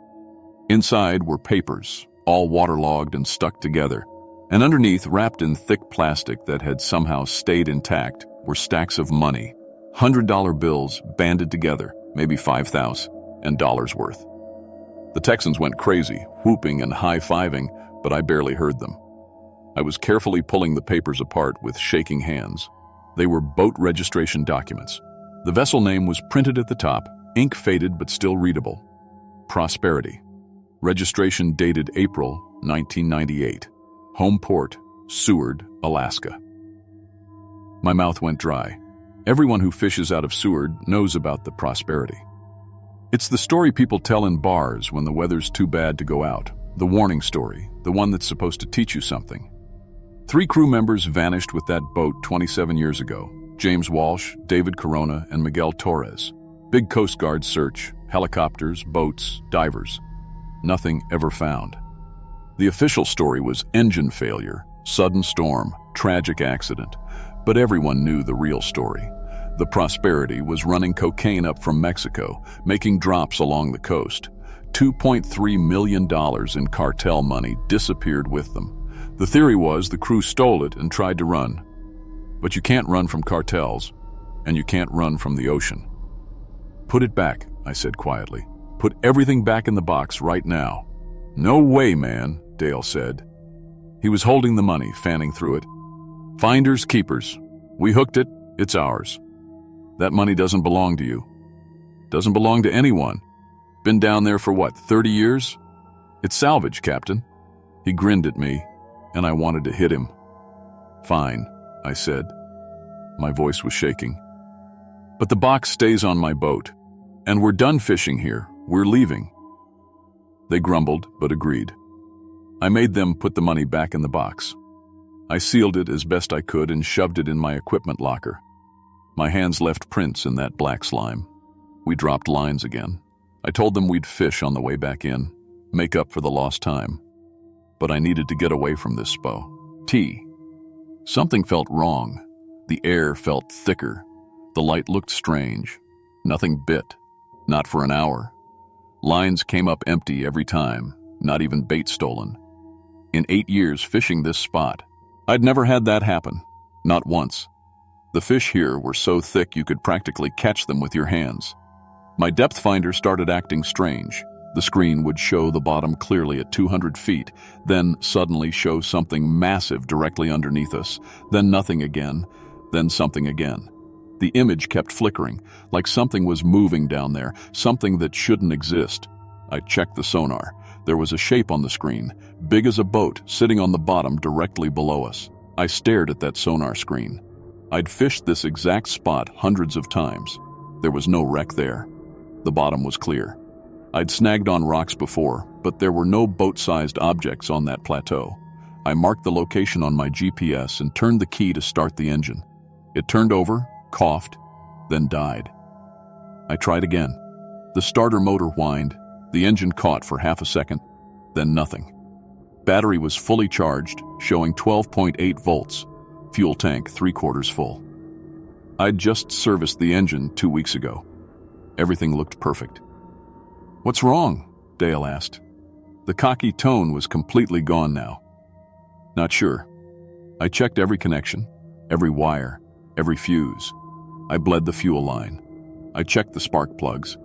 Inside were papers, all waterlogged and stuck together. And underneath, wrapped in thick plastic that had somehow stayed intact, were stacks of money. $100 bills banded together, maybe 5,000 and dollars worth. The Texans went crazy, whooping and high-fiving, but I barely heard them. I was carefully pulling the papers apart with shaking hands. They were boat registration documents. The vessel name was printed at the top, ink faded but still readable. Prosperity. Registration dated April 1998. Home port, Seward, Alaska. My mouth went dry. Everyone who fishes out of Seward knows about the Prosperity. It's the story people tell in bars when the weather's too bad to go out. The warning story, the one that's supposed to teach you something. 3 crew members vanished with that boat 27 years ago. James Walsh, David Corona, and Miguel Torres. Big Coast Guard search, helicopters, boats, divers. Nothing ever found. The official story was engine failure, sudden storm, tragic accident. But everyone knew the real story. The Prosperity was running cocaine up from Mexico, making drops along the coast. $2.3 million in cartel money disappeared with them. The theory was the crew stole it and tried to run. But you can't run from cartels, and you can't run from the ocean. "Put it back," I said quietly. "Put everything back in the box right now." "No way, man," Dale said. He was holding the money, fanning through it. "Finders keepers. We hooked it, it's ours. That money doesn't belong to you. Doesn't belong to anyone. Been down there for what, 30 years? It's salvage, Captain." He grinned at me, and I wanted to hit him. "Fine," I said. My voice was shaking. But the box stays on my boat. And we're done fishing here. We're leaving. They grumbled, but agreed. I made them put the money back in the box. I sealed it as best I could and shoved it in my equipment locker. My hands left prints in that black slime. We dropped lines again. I told them we'd fish on the way back in, make up for the lost time. But I needed to get away from this spo. Something felt wrong. The air felt thicker. The light looked strange. Nothing bit. Not for an hour. Lines came up empty every time, not even bait stolen. In 8 years fishing this spot, I'd never had that happen. Not once. The fish here were so thick you could practically catch them with your hands. My depth finder started acting strange. The screen would show the bottom clearly at 200 feet, then suddenly show something massive directly underneath us, then nothing again, then something again. The image kept flickering, like something was moving down there, something that shouldn't exist. I checked the sonar. There was a shape on the screen, big as a boat, sitting on the bottom directly below us. I stared at that sonar screen. I'd fished this exact spot hundreds of times. There was no wreck there. The bottom was clear. I'd snagged on rocks before, but there were no boat-sized objects on that plateau. I marked the location on my GPS and turned the key to start the engine. It turned over, coughed, then died. I tried again. The starter motor whined. The engine caught for half a second, then nothing. Battery was fully charged, showing 12.8 volts. Fuel tank 3/4 full. I'd just serviced the engine 2 weeks ago. Everything looked perfect. "What's wrong?" Dale asked. The cocky tone was completely gone now. "Not sure. I checked every connection, every wire, every fuse. I bled the fuel line. I checked the spark plugs.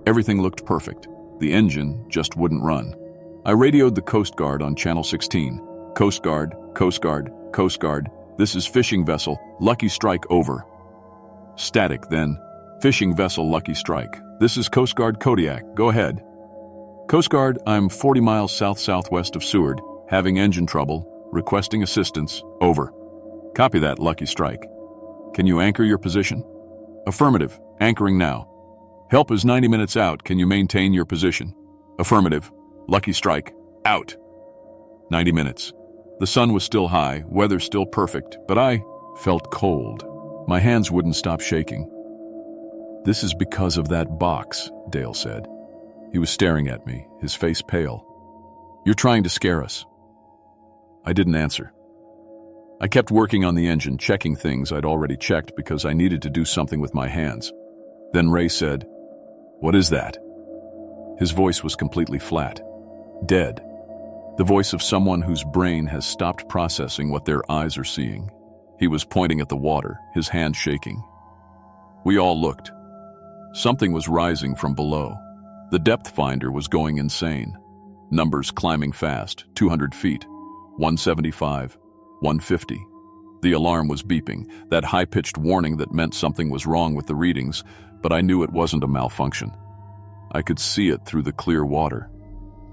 Everything looked perfect. The engine just wouldn't run. I radioed the Coast Guard on Channel 16. Coast Guard, Coast Guard, Coast Guard. This is fishing vessel, Lucky Strike, over. Static then. Fishing vessel, Lucky Strike. This is Coast Guard Kodiak, go ahead. Coast Guard, I'm 40 miles south-southwest of Seward, having engine trouble, requesting assistance, over. Copy that, Lucky Strike. Can you anchor your position? Affirmative, anchoring now. Help is 90 minutes out, can you maintain your position? Affirmative, Lucky Strike, out. 90 minutes. The sun was still high, weather still perfect, but I felt cold. My hands wouldn't stop shaking. This is because of that box, Dale said. He was staring at me, his face pale. You're trying to scare us. I didn't answer. I kept working on the engine, checking things I'd already checked because I needed to do something with my hands. Then Ray said, "What is that?" His voice was completely flat. Dead. The voice of someone whose brain has stopped processing what their eyes are seeing. He was pointing at the water, his hand shaking. We all looked. Something was rising from below. The depth finder was going insane. Numbers climbing fast, 200 feet, 175, 150. The alarm was beeping, that high-pitched warning that meant something was wrong with the readings, but I knew it wasn't a malfunction. I could see it through the clear water.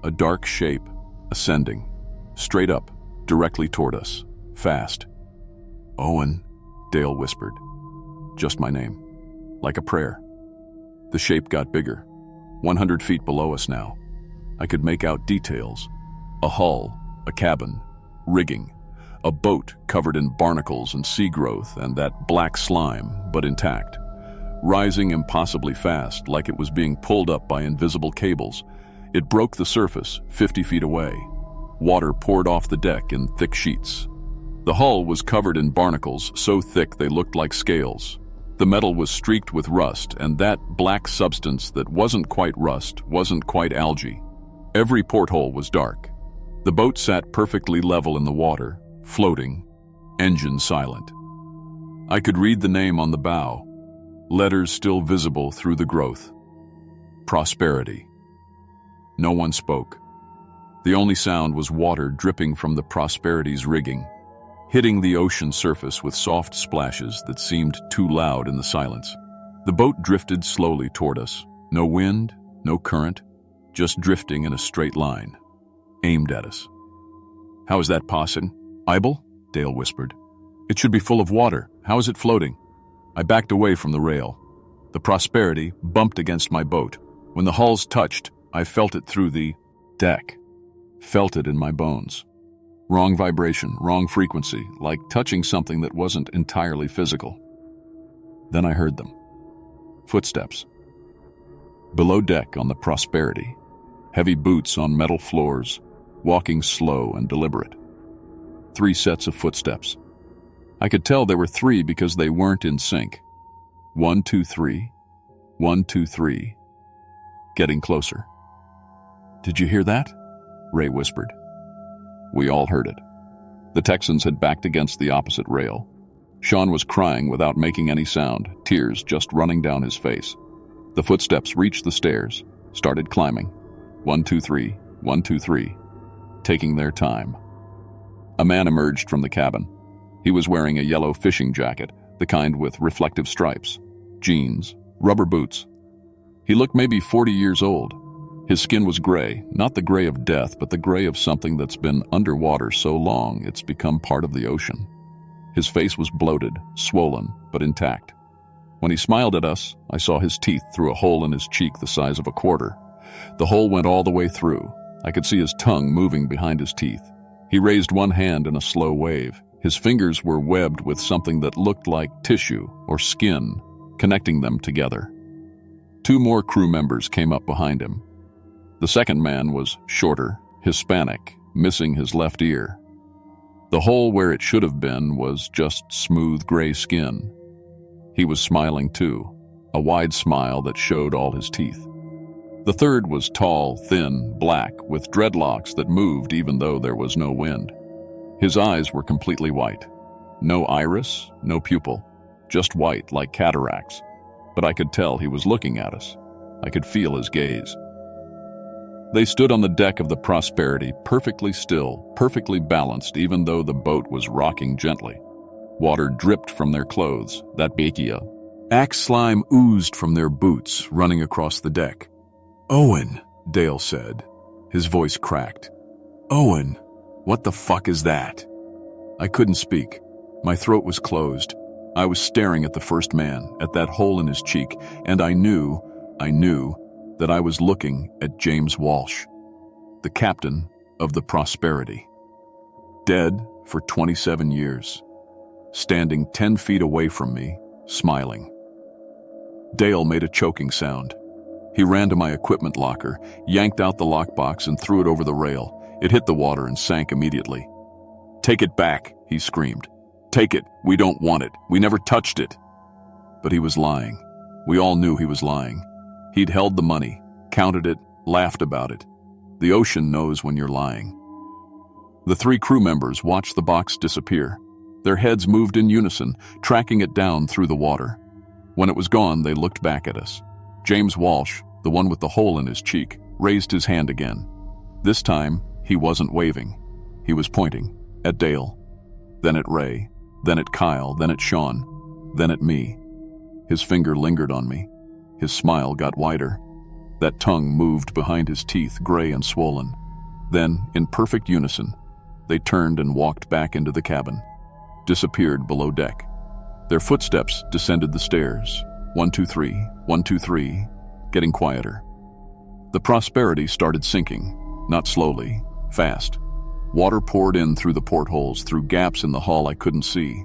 A dark shape, ascending, straight up, directly toward us, fast. Owen, Dale whispered. Just my name, like a prayer. The shape got bigger, 100 feet below us now. I could make out details. A hull, a cabin, rigging, a boat covered in barnacles and sea growth and that black slime, but intact. Rising impossibly fast, like it was being pulled up by invisible cables. It broke the surface 50 feet away. Water poured off the deck in thick sheets. The hull was covered in barnacles so thick they looked like scales. The metal was streaked with rust, and that black substance that wasn't quite rust, wasn't quite algae. Every porthole was dark. The boat sat perfectly level in the water, floating, engine silent. I could read the name on the bow, letters still visible through the growth. Prosperity. No one spoke. The only sound was water dripping from the Prosperity's rigging, hitting the ocean surface with soft splashes that seemed too loud in the silence. The boat drifted slowly toward us. No wind, no current, just drifting in a straight line, aimed at us. How is that possible? Ibel? Dale whispered. It should be full of water. How is it floating? I backed away from the rail. The Prosperity bumped against my boat. When the hulls touched, I felt it through the deck. Felt it in my bones. Wrong vibration, wrong frequency, like touching something that wasn't entirely physical. Then I heard them. Footsteps. Below deck on the Prosperity. Heavy boots on metal floors, walking slow and deliberate. 3 sets of footsteps. I could tell there were 3 because they weren't in sync. 1, 2, 3. 1, 2, 3. Getting closer. Did you hear that? Ray whispered. We all heard it. The Texans had backed against the opposite rail. Sean was crying without making any sound, tears just running down his face. The footsteps reached the stairs, started climbing. 1, 2, 3. 1, 2, 3. Taking their time. A man emerged from the cabin. He was wearing a yellow fishing jacket, the kind with reflective stripes, jeans, rubber boots. He looked maybe 40 years old. His skin was gray, not the gray of death, but the gray of something that's been underwater so long it's become part of the ocean. His face was bloated, swollen, but intact. When he smiled at us, I saw his teeth through a hole in his cheek the size of a quarter. The hole went all the way through. I could see his tongue moving behind his teeth. He raised one hand in a slow wave. His fingers were webbed with something that looked like tissue or skin, connecting them together. 2 more crew members came up behind him. The second man was shorter, Hispanic, missing his left ear. The hole where it should have been was just smooth gray skin. He was smiling too, a wide smile that showed all his teeth. The third was tall, thin, black, with dreadlocks that moved even though there was no wind. His eyes were completely white. No iris, no pupil, just white like cataracts. But I could tell he was looking at us. I could feel his gaze. They stood on the deck of the Prosperity, perfectly still, perfectly balanced, even though the boat was rocking gently. Water dripped from their clothes, that bekia. Axe slime oozed from their boots, running across the deck. Owen, Dale said. His voice cracked. Owen, what the fuck is that? I couldn't speak. My throat was closed. I was staring at the first man, at that hole in his cheek, and I knew that I was looking at James Walsh, the captain of the Prosperity. Dead for 27 years, standing 10 feet away from me, smiling. Dale made a choking sound. He ran to my equipment locker, yanked out the lockbox and threw it over the rail. It hit the water and sank immediately. Take it back, he screamed. Take it, we don't want it, we never touched it. But he was lying. We all knew he was lying. He'd held the money, counted it, laughed about it. The ocean knows when you're lying. The 3 crew members watched the box disappear. Their heads moved in unison, tracking it down through the water. When it was gone, they looked back at us. James Walsh, the one with the hole in his cheek, raised his hand again. This time, he wasn't waving. He was pointing at Dale, then at Ray, then at Kyle, then at Sean, then at me. His finger lingered on me. His smile got wider. That tongue moved behind his teeth, gray and swollen. Then, in perfect unison, they turned and walked back into the cabin, disappeared below deck. Their footsteps descended the stairs. 1, 2, 3, 1, 2, 3, getting quieter. The Prosperity started sinking, not slowly, fast. Water poured in through the portholes, through gaps in the hull I couldn't see.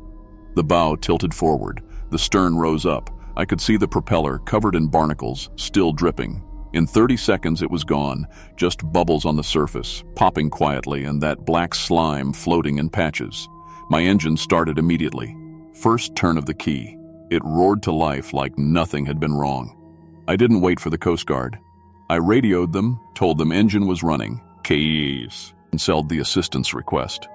The bow tilted forward, the stern rose up. I could see the propeller, covered in barnacles, still dripping. In 30 seconds it was gone, just bubbles on the surface, popping quietly, and that black slime floating in patches. My engine started immediately. First turn of the key. It roared to life like nothing had been wrong. I didn't wait for the Coast Guard. I radioed them, told them engine was running, keys, and cancelled the assistance request.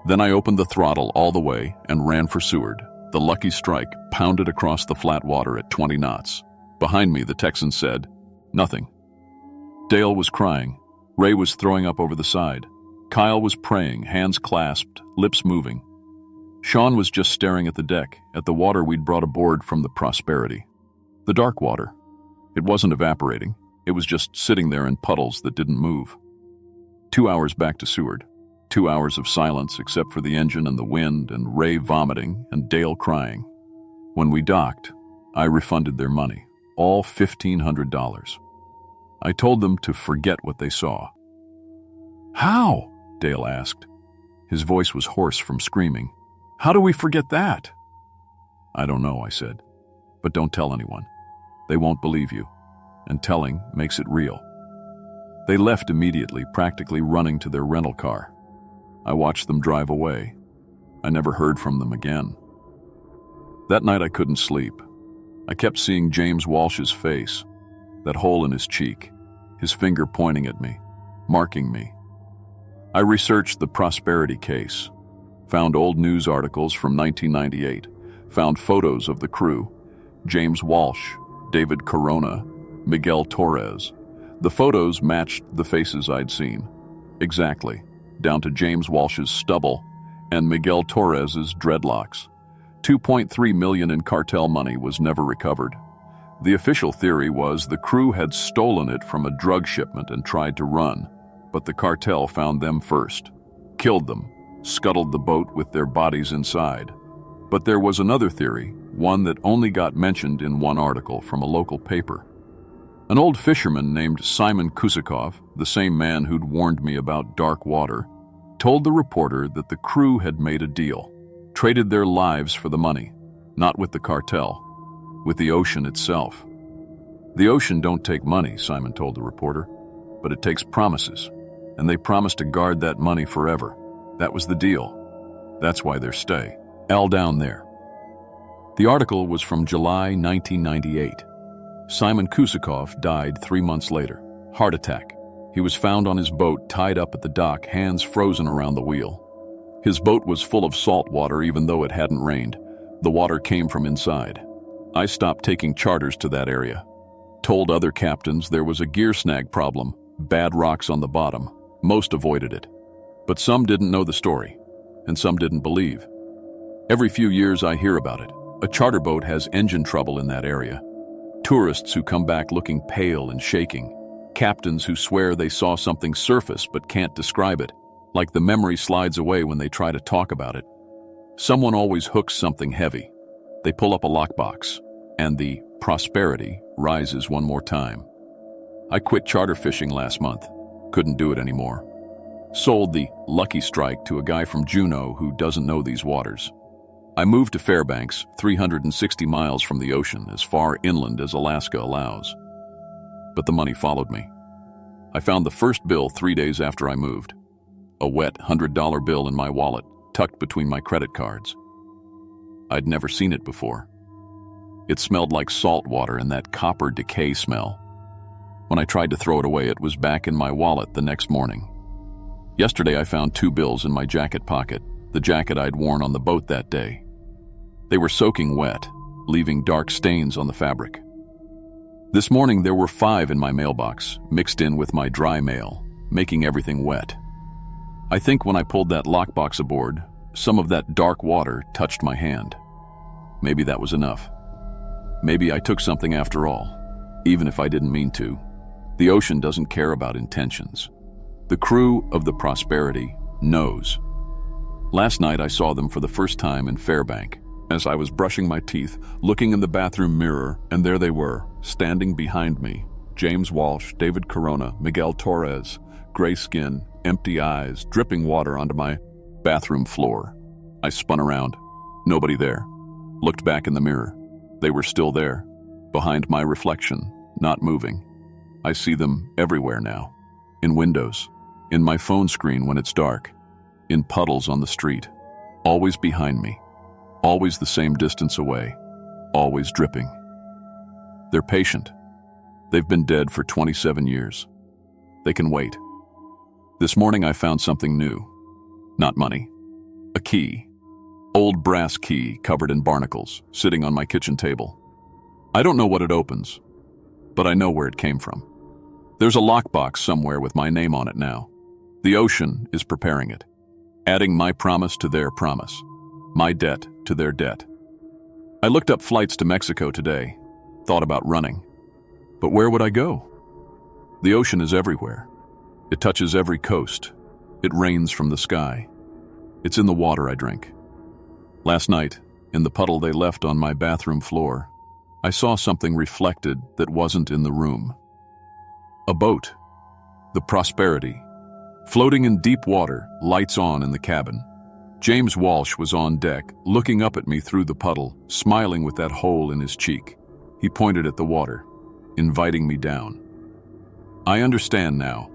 Then I opened the throttle all the way and ran for Seward. The Lucky Strike pounded across the flat water at 20 knots. Behind me, the Texan said, nothing. Dale was crying. Ray was throwing up over the side. Kyle was praying, hands clasped, lips moving. Sean was just staring at the deck, at the water we'd brought aboard from the Prosperity. The dark water. It wasn't evaporating. It was just sitting there in puddles that didn't move. 2 hours back to Seward. 2 hours of silence except for the engine and the wind and Ray vomiting and Dale crying. When we docked, I refunded their money, all $1,500. I told them to forget what they saw. "How?" Dale asked. His voice was hoarse from screaming. "How do we forget that?" "I don't know," I said. "But don't tell anyone. They won't believe you, and telling makes it real." They left immediately, practically running to their rental car. I watched them drive away. I never heard from them again. That night I couldn't sleep. I kept seeing James Walsh's face, that hole in his cheek, his finger pointing at me, marking me. I researched the Prosperity case, found old news articles from 1998, found photos of the crew, James Walsh, David Corona, Miguel Torres. The photos matched the faces I'd seen, exactly, down to James Walsh's stubble and Miguel Torres's dreadlocks. $2.3 million in cartel money was never recovered. The official theory was the crew had stolen it from a drug shipment and tried to run, but the cartel found them first, killed them, scuttled the boat with their bodies inside. But there was another theory, one that only got mentioned in one article from a local paper. An old fisherman named Simon Kusakov, the same man who'd warned me about dark water, told the reporter that the crew had made a deal, traded their lives for the money, not with the cartel, with the ocean itself. "The ocean don't take money," Simon told the reporter, "but it takes promises, and they promised to guard that money forever. That was the deal. That's why they're stay. Al down there." The article was from July 1998. Simon Kusakov died 3 months later. Heart attack. He was found on his boat tied up at the dock, hands frozen around the wheel. His boat was full of salt water even though it hadn't rained. The water came from inside. I stopped taking charters to that area. Told other captains there was a gear snag problem, bad rocks on the bottom. Most avoided it. But some didn't know the story, and some didn't believe. Every few years I hear about it. A charter boat has engine trouble in that area. Tourists who come back looking pale and shaking. Captains who swear they saw something surface but can't describe it, like the memory slides away when they try to talk about it. Someone always hooks something heavy. They pull up a lockbox, and the Prosperity rises one more time. I quit charter fishing last month. Couldn't do it anymore. Sold the Lucky Strike to a guy from Juneau who doesn't know these waters. I moved to Fairbanks, 360 miles from the ocean, as far inland as Alaska allows. But the money followed me. I found the first bill 3 days after I moved. A wet $100 bill in my wallet, tucked between my credit cards. I'd never seen it before. It smelled like salt water and that copper decay smell. When I tried to throw it away, it was back in my wallet the next morning. Yesterday I found 2 bills in my jacket pocket, the jacket I'd worn on the boat that day. They were soaking wet, leaving dark stains on the fabric. This morning there were 5 in my mailbox, mixed in with my dry mail, making everything wet. I think when I pulled that lockbox aboard, some of that dark water touched my hand. Maybe that was enough. Maybe I took something after all, even if I didn't mean to. The ocean doesn't care about intentions. The crew of the Prosperity knows. Last night I saw them for the first time in Fairbank. As I was brushing my teeth, looking in the bathroom mirror, and there they were, standing behind me. James Walsh, David Corona, Miguel Torres, gray skin, empty eyes, dripping water onto my bathroom floor. I spun around. Nobody there. Looked back in the mirror. They were still there, behind my reflection, not moving. I see them everywhere now. In windows, in my phone screen when it's dark, in puddles on the street, always behind me, always the same distance away, always dripping. They're patient. They've been dead for 27 years. They can wait. This morning I found something new. Not money. A key. Old brass key covered in barnacles, sitting on my kitchen table. I don't know what it opens, but I know where it came from. There's a lockbox somewhere with my name on it now. The ocean is preparing it, adding my promise to their promise, my debt to their debt. I looked up flights to Mexico today, thought about running. But where would I go? The ocean is everywhere. It touches every coast, It rains from the sky. It's in the water I drink. Last night, in the puddle they left on my bathroom floor, I saw something reflected that wasn't in the room. A boat. The Prosperity. Floating in deep water, lights on in the cabin. James Walsh was on deck, looking up at me through the puddle, smiling with that hole in his cheek. He pointed at the water, inviting me down. I understand now.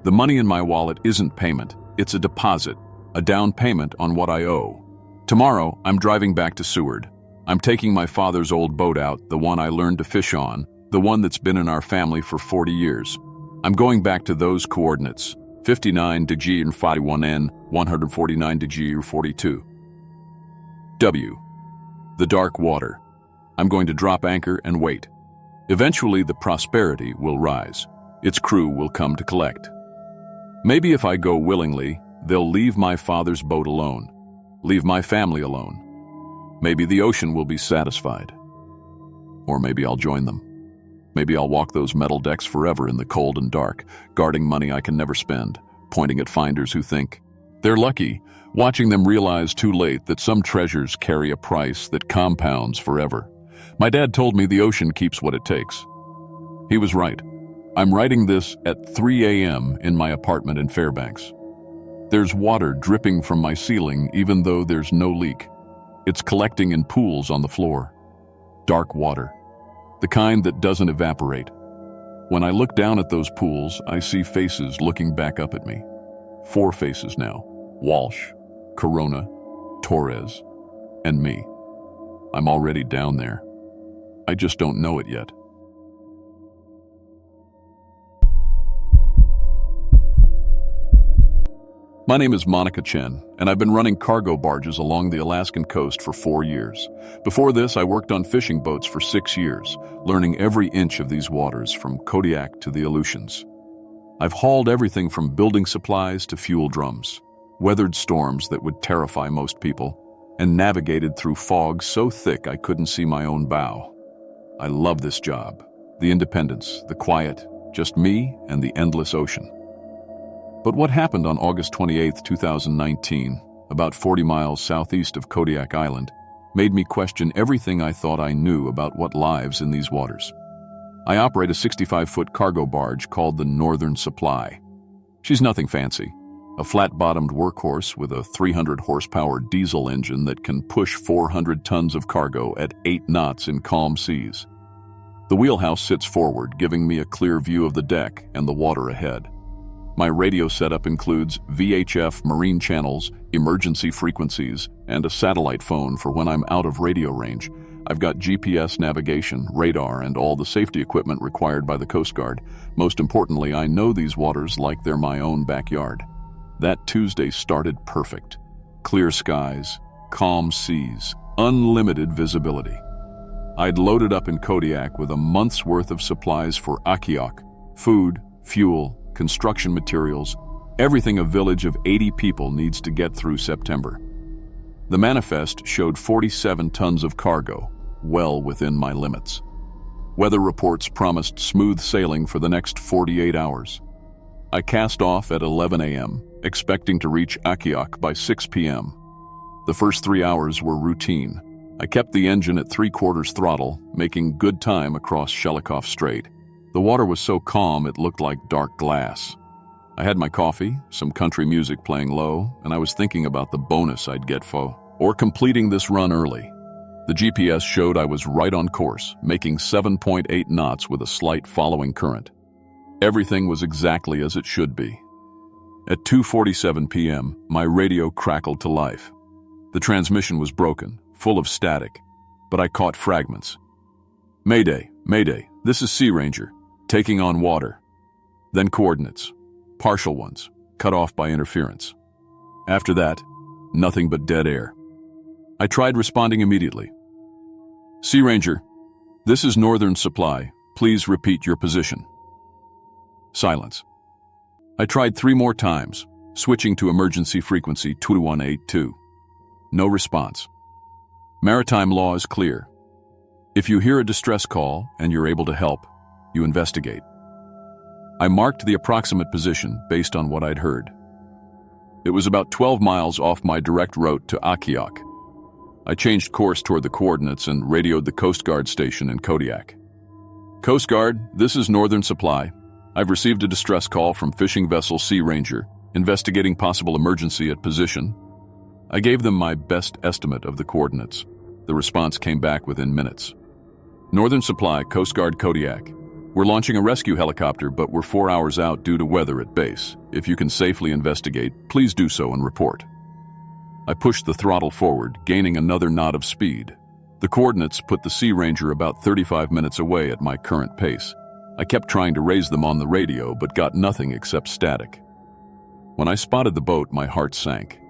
The money in my wallet isn't payment, it's a deposit, a down payment on what I owe. Tomorrow, I'm driving back to Seward. I'm taking my father's old boat out, the one I learned to fish on, the one that's been in our family for 40 years. I'm going back to those coordinates, 59 degrees and 41N, 149 degrees 42. W. The dark water. I'm going to drop anchor and wait. Eventually, the Prosperity will rise. Its crew will come to collect. Maybe if I go willingly, they'll leave my father's boat alone, leave my family alone. Maybe the ocean will be satisfied. Or maybe I'll join them. Maybe I'll walk those metal decks forever in the cold and dark, guarding money I can never spend, pointing at finders who think they're lucky, watching them realize too late that some treasures carry a price that compounds forever. My dad told me the ocean keeps what it takes. He was right. I'm writing this at 3 a.m. in my apartment in Fairbanks. There's water dripping from my ceiling even though there's no leak. It's collecting in pools on the floor. Dark water. The kind that doesn't evaporate. When I look down at those pools, I see faces looking back up at me. 4 faces now. Walsh, Corona, Torres, and me. I'm already down there. I just don't know it yet. My name is Monica Chen, and I've been running cargo barges along the Alaskan coast for 4 years. Before this, I worked on fishing boats for 6 years, learning every inch of these waters from Kodiak to the Aleutians. I've hauled everything from building supplies to fuel drums, weathered storms that would terrify most people, and navigated through fog so thick I couldn't see my own bow. I love this job. The independence, the quiet, just me and the endless ocean. But what happened on August 28, 2019, about 40 miles southeast of Kodiak Island, made me question everything I thought I knew about what lives in these waters. I operate a 65-foot cargo barge called the Northern Supply. She's nothing fancy. A flat-bottomed workhorse with a 300-horsepower diesel engine that can push 400 tons of cargo at 8 knots in calm seas. The wheelhouse sits forward, giving me a clear view of the deck and the water ahead. My radio setup includes VHF marine channels, emergency frequencies, and a satellite phone for when I'm out of radio range. I've got GPS navigation, radar, and all the safety equipment required by the Coast Guard. Most importantly, I know these waters like they're my own backyard. That Tuesday started perfect. Clear skies, calm seas, unlimited visibility. I'd loaded up in Kodiak with a month's worth of supplies for Akiak, food, fuel, construction materials, everything a village of 80 people needs to get through September. The manifest showed 47 tons of cargo, well within my limits. Weather reports promised smooth sailing for the next 48 hours. I cast off at 11 a.m., expecting to reach Akiak by 6 p.m. The first 3 hours were routine. I kept the engine at 3/4 throttle, making good time across Shelikof Strait. The water was so calm it looked like dark glass. I had my coffee, some country music playing low, and I was thinking about the bonus I'd get for completing this run early. The GPS showed I was right on course, making 7.8 knots with a slight following current. Everything was exactly as it should be. At 2:47 p.m., my radio crackled to life. The transmission was broken, full of static, but I caught fragments. Mayday, Mayday, this is Sea Ranger, taking on water. Then coordinates, partial ones, cut off by interference. After that, nothing but dead air. I tried responding immediately. Sea Ranger, this is Northern Supply. Please repeat your position. Silence. I tried 3 more times, switching to emergency frequency 2182. No response. Maritime law is clear. If you hear a distress call and you're able to help, you investigate. I marked the approximate position based on what I'd heard. It was about 12 miles off my direct route to Akiak. I changed course toward the coordinates and radioed the Coast Guard station in Kodiak. Coast Guard, this is Northern Supply. I've received a distress call from fishing vessel Sea Ranger, investigating possible emergency at position. I gave them my best estimate of the coordinates. The response came back within minutes. Northern Supply, Coast Guard Kodiak. We're launching a rescue helicopter, but we're 4 hours out due to weather at base. If you can safely investigate, please do so and report. I pushed the throttle forward, gaining another knot of speed. The coordinates put the Sea Ranger about 35 minutes away at my current pace. I kept trying to raise them on the radio, but got nothing except static. When I spotted the boat, my heart sank.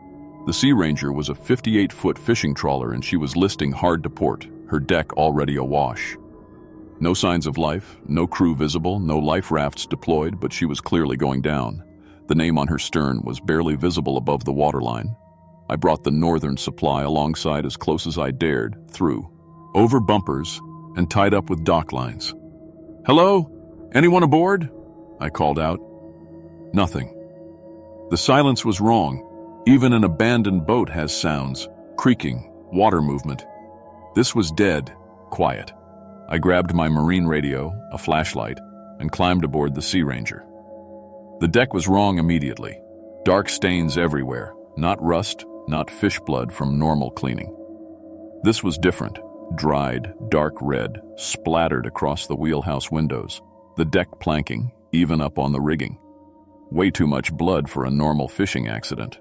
The Sea Ranger was a 58-foot fishing trawler and she was listing hard to port, her deck already awash. No signs of life, no crew visible, no life rafts deployed, but she was clearly going down. The name on her stern was barely visible above the waterline. I brought the Northern Supply alongside as close as I dared, through, over bumpers, and tied up with dock lines. "Hello? Anyone aboard?" I called out. Nothing. The silence was wrong. Even an abandoned boat has sounds, creaking, water movement. This was dead, quiet. I grabbed my marine radio, a flashlight, and climbed aboard the Sea Ranger. The deck was wrong immediately. Dark stains everywhere, not rust, not fish blood from normal cleaning. This was different, dried, dark red, splattered across the wheelhouse windows, the deck planking, even up on the rigging. Way too much blood for a normal fishing accident.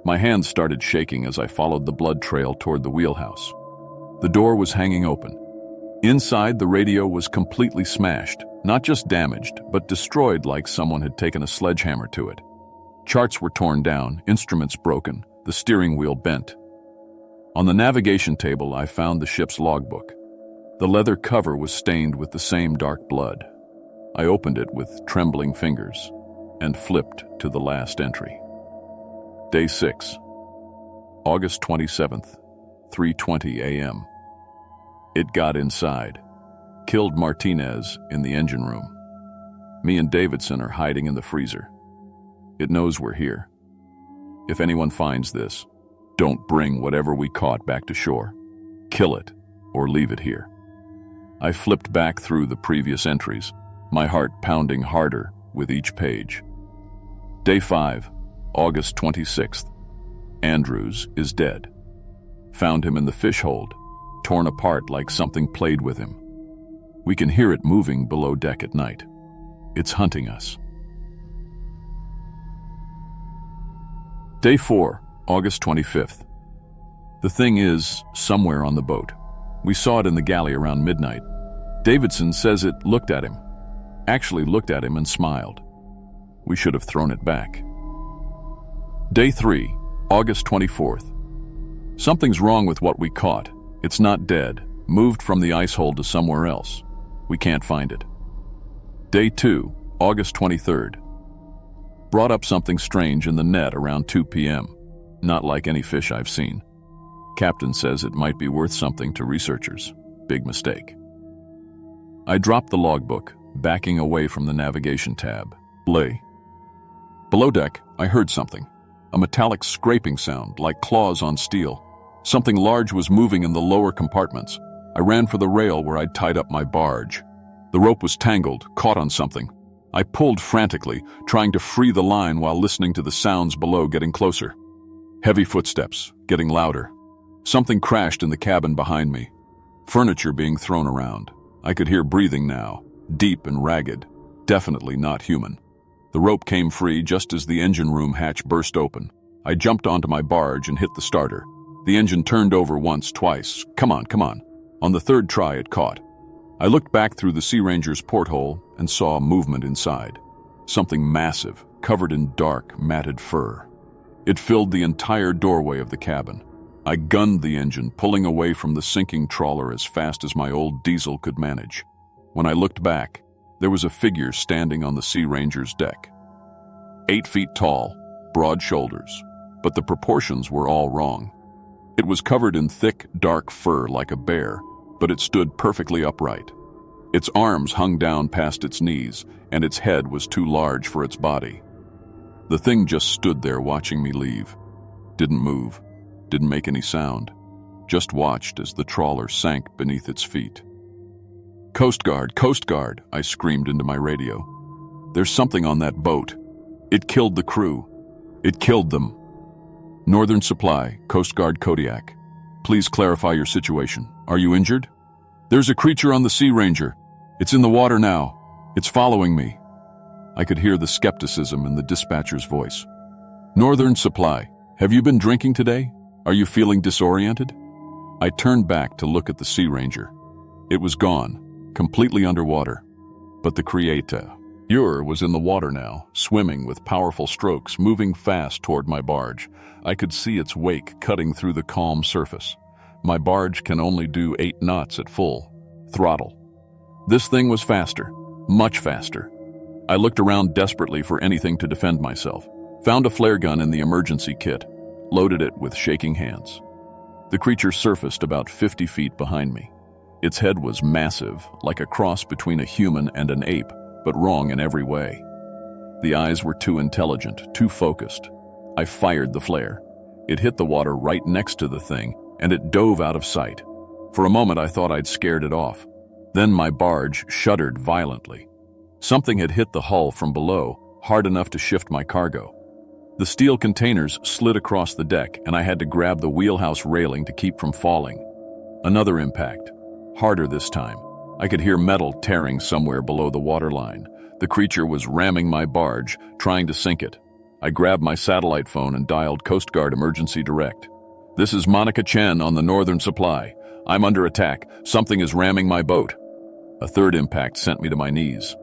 My hands started shaking as I followed the blood trail toward the wheelhouse. The door was hanging open. Inside, the radio was completely smashed, not just damaged, but destroyed like someone had taken a sledgehammer to it. Charts were torn down, instruments broken, the steering wheel bent. On the navigation table, I found the ship's logbook. The leather cover was stained with the same dark blood. I opened it with trembling fingers and flipped to the last entry. Day 6, August 27th, 3:20 a.m. It got inside. Killed Martinez in the engine room. Me and Davidson are hiding in the freezer. It knows we're here. If anyone finds this, don't bring whatever we caught back to shore. Kill it or leave it here. I flipped back through the previous entries, my heart pounding harder with each page. Day 5, August 26th. Andrews is dead. Found him in the fish hold, torn apart like something played with him. We can hear it moving below deck at night. It's hunting us. Day 4, August 25th. The thing is somewhere on the boat. We saw it in the galley around midnight. Davidson says it looked at him. Actually looked at him and smiled. We should have thrown it back. Day 3, August 24th. Something's wrong with what we caught. It's not dead, moved from the ice hold to somewhere else. We can't find it. Day 2, August 23rd. Brought up something strange in the net around 2 p.m. Not like any fish I've seen. Captain says it might be worth something to researchers. Big mistake. I dropped the logbook, backing away from the navigation tab. Below deck, I heard something. A metallic scraping sound, like claws on steel. Something large was moving in the lower compartments. I ran for the rail where I'd tied up my barge. The rope was tangled, caught on something. I pulled frantically, trying to free the line while listening to the sounds below getting closer. Heavy footsteps, getting louder. Something crashed in the cabin behind me. Furniture being thrown around. I could hear breathing now, deep and ragged. Definitely not human. The rope came free just as the engine room hatch burst open. I jumped onto my barge and hit the starter. The engine turned over once, twice. Come on. On the third try, it caught. I looked back through the Sea Ranger's porthole and saw movement inside. Something massive, covered in dark, matted fur. It filled the entire doorway of the cabin. I gunned the engine, pulling away from the sinking trawler as fast as my old diesel could manage. When I looked back, there was a figure standing on the Sea Ranger's deck. 8 feet tall, broad shoulders, but the proportions were all wrong. It was covered in thick, dark fur like a bear, but it stood perfectly upright. Its arms hung down past its knees, and its head was too large for its body. The thing just stood there watching me leave. Didn't move, didn't make any sound, just watched as the trawler sank beneath its feet. "Coast Guard, Coast Guard," I screamed into my radio. "There's something on that boat. It killed the crew. It killed them." "Northern Supply, Coast Guard Kodiak. Please clarify your situation. Are you injured?" "There's a creature on the Sea Ranger. It's in the water now. It's following me." I could hear the skepticism in the dispatcher's voice. "Northern Supply, have you been drinking today? Are you feeling disoriented?" I turned back to look at the Sea Ranger. It was gone, completely underwater. But the Creator was in the water now, swimming with powerful strokes, moving fast toward my barge. I could see its wake cutting through the calm surface. My barge can only do 8 knots at full throttle. This thing was faster, much faster. I looked around desperately for anything to defend myself, found a flare gun in the emergency kit, loaded it with shaking hands. The creature surfaced about 50 feet behind me. Its head was massive, like a cross between a human and an ape, but wrong in every way. The eyes were too intelligent, too focused. I fired the flare. It hit the water right next to the thing, and it dove out of sight. For a moment I thought I'd scared it off. Then my barge shuddered violently. Something had hit the hull from below, hard enough to shift my cargo. The steel containers slid across the deck, and I had to grab the wheelhouse railing to keep from falling. Another impact, harder this time. I could hear metal tearing somewhere below the waterline. The creature was ramming my barge, trying to sink it. I grabbed my satellite phone and dialed Coast Guard Emergency Direct. "This is Monica Chen on the Northern Supply. I'm under attack. Something is ramming my boat." A third impact sent me to my knees.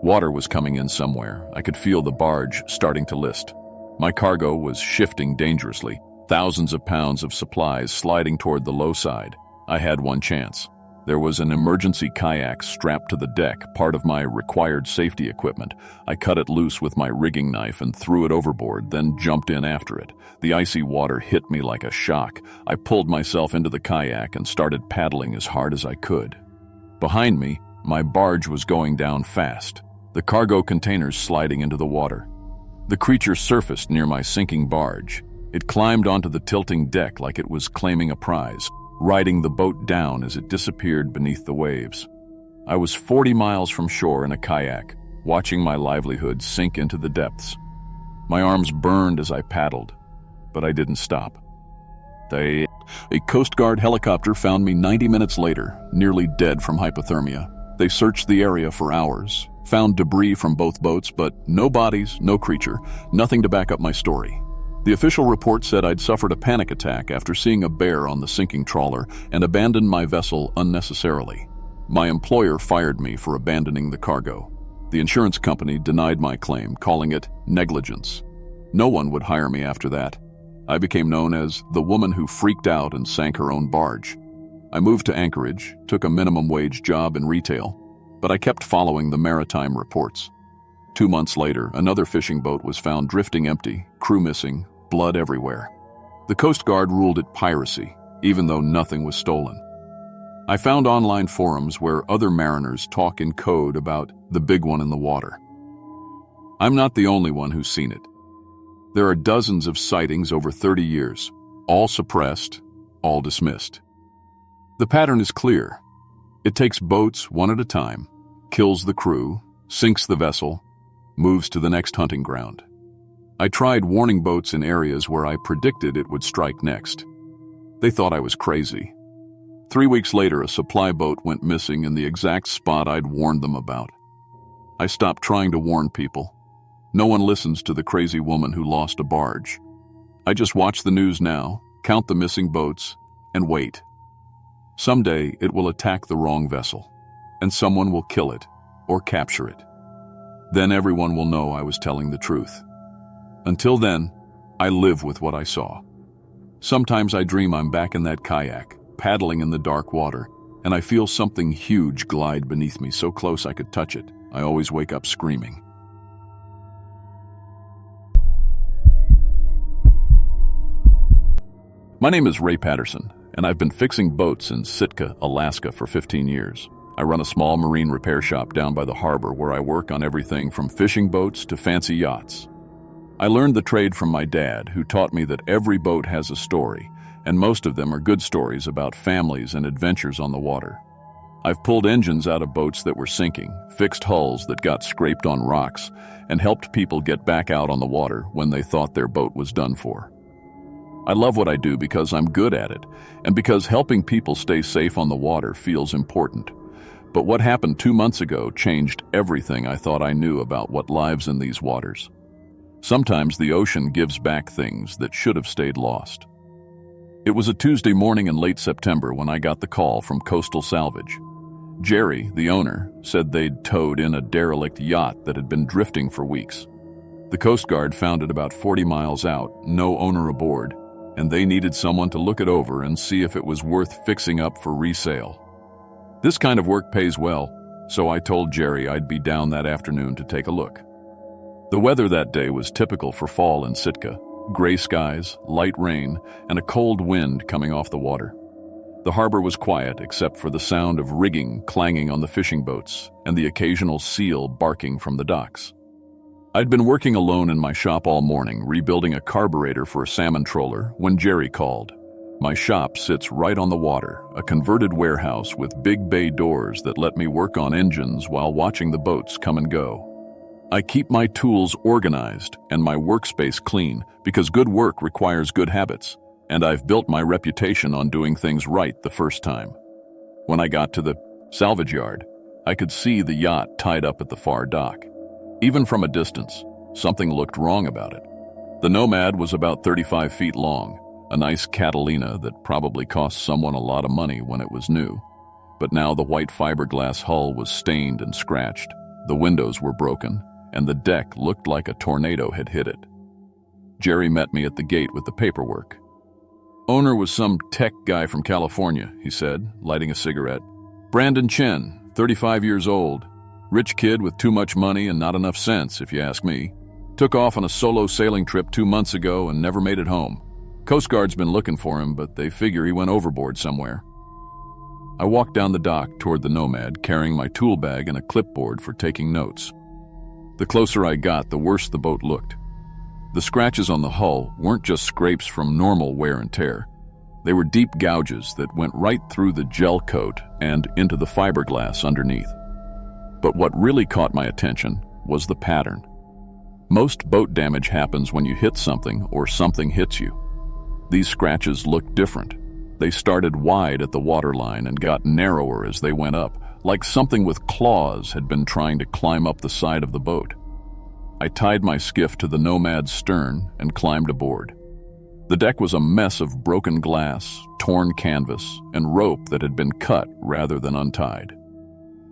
Water was coming in somewhere. I could feel the barge starting to list. My cargo was shifting dangerously, thousands of pounds of supplies sliding toward the low side. I had one chance. There was an emergency kayak strapped to the deck, part of my required safety equipment. I cut it loose with my rigging knife and threw it overboard, then jumped in after it. The icy water hit me like a shock. I pulled myself into the kayak and started paddling as hard as I could. Behind me, my barge was going down fast, the cargo containers sliding into the water. The creature surfaced near my sinking barge. It climbed onto the tilting deck like it was claiming a prize, riding the boat down as it disappeared beneath the waves. I was 40 miles from shore in a kayak, watching my livelihood sink into the depths. My arms burned as I paddled, but I didn't stop. A Coast Guard helicopter found me 90 minutes later, nearly dead from hypothermia. They searched the area for hours, found debris from both boats, but no bodies, no creature, nothing to back up my story. The official report said I'd suffered a panic attack after seeing a bear on the sinking trawler and abandoned my vessel unnecessarily. My employer fired me for abandoning the cargo. The insurance company denied my claim, calling it negligence. No one would hire me after that. I became known as the woman who freaked out and sank her own barge. I moved to Anchorage, took a minimum wage job in retail, but I kept following the maritime reports. 2 months later, another fishing boat was found drifting empty, crew missing, blood everywhere. The Coast Guard ruled it piracy, even though nothing was stolen. I found online forums where other mariners talk in code about the big one in the water. I'm not the only one who's seen it. There are dozens of sightings over 30 years, all suppressed, all dismissed. The pattern is clear. It takes boats one at a time, kills the crew, sinks the vessel, moves to the next hunting ground. I tried warning boats in areas where I predicted it would strike next. They thought I was crazy. 3 weeks later, a supply boat went missing in the exact spot I'd warned them about. I stopped trying to warn people. No one listens to the crazy woman who lost a barge. I just watch the news now, count the missing boats, and wait. Someday it will attack the wrong vessel, and someone will kill it or capture it. Then everyone will know I was telling the truth. Until then, I live with what I saw. Sometimes I dream I'm back in that kayak, paddling in the dark water, and I feel something huge glide beneath me so close I could touch it. I always wake up screaming. My name is Ray Patterson, and I've been fixing boats in Sitka, Alaska for 15 years. I run a small marine repair shop down by the harbor where I work on everything from fishing boats to fancy yachts. I learned the trade from my dad, who taught me that every boat has a story, and most of them are good stories about families and adventures on the water. I've pulled engines out of boats that were sinking, fixed hulls that got scraped on rocks, and helped people get back out on the water when they thought their boat was done for. I love what I do because I'm good at it, and because helping people stay safe on the water feels important. But what happened 2 months ago changed everything I thought I knew about what lives in these waters. Sometimes the ocean gives back things that should have stayed lost. It was a Tuesday morning in late September when I got the call from Coastal Salvage. Jerry, the owner, said they'd towed in a derelict yacht that had been drifting for weeks. The Coast Guard found it about 40 miles out, no owner aboard, and they needed someone to look it over and see if it was worth fixing up for resale. This kind of work pays well, so I told Jerry I'd be down that afternoon to take a look. The weather that day was typical for fall in Sitka: gray skies, light rain, and a cold wind coming off the water. The harbor was quiet except for the sound of rigging clanging on the fishing boats and the occasional seal barking from the docks. I'd been working alone in my shop all morning, rebuilding a carburetor for a salmon trawler, when Jerry called. My shop sits right on the water, a converted warehouse with big bay doors that let me work on engines while watching the boats come and go. I keep my tools organized and my workspace clean because good work requires good habits, and I've built my reputation on doing things right the first time. When I got to the salvage yard, I could see the yacht tied up at the far dock. Even from a distance, something looked wrong about it. The Nomad was about 35 feet long, a nice Catalina that probably cost someone a lot of money when it was new. But now the white fiberglass hull was stained and scratched, the windows were broken, and the deck looked like a tornado had hit it. Jerry met me at the gate with the paperwork. Owner was some tech guy from California, he said, lighting a cigarette. Brandon Chen, 35 years old. Rich kid with too much money and not enough sense, if you ask me. Took off on a solo sailing trip 2 months ago and never made it home. Coast Guard's been looking for him, but they figure he went overboard somewhere. I walked down the dock toward the Nomad, carrying my tool bag and a clipboard for taking notes. The closer I got, the worse the boat looked. The scratches on the hull weren't just scrapes from normal wear and tear. They were deep gouges that went right through the gel coat and into the fiberglass underneath. But what really caught my attention was the pattern. Most boat damage happens when you hit something or something hits you. These scratches looked different. They started wide at the waterline and got narrower as they went up, like something with claws had been trying to climb up the side of the boat. I tied my skiff to the Nomad's stern and climbed aboard. The deck was a mess of broken glass, torn canvas, and rope that had been cut rather than untied.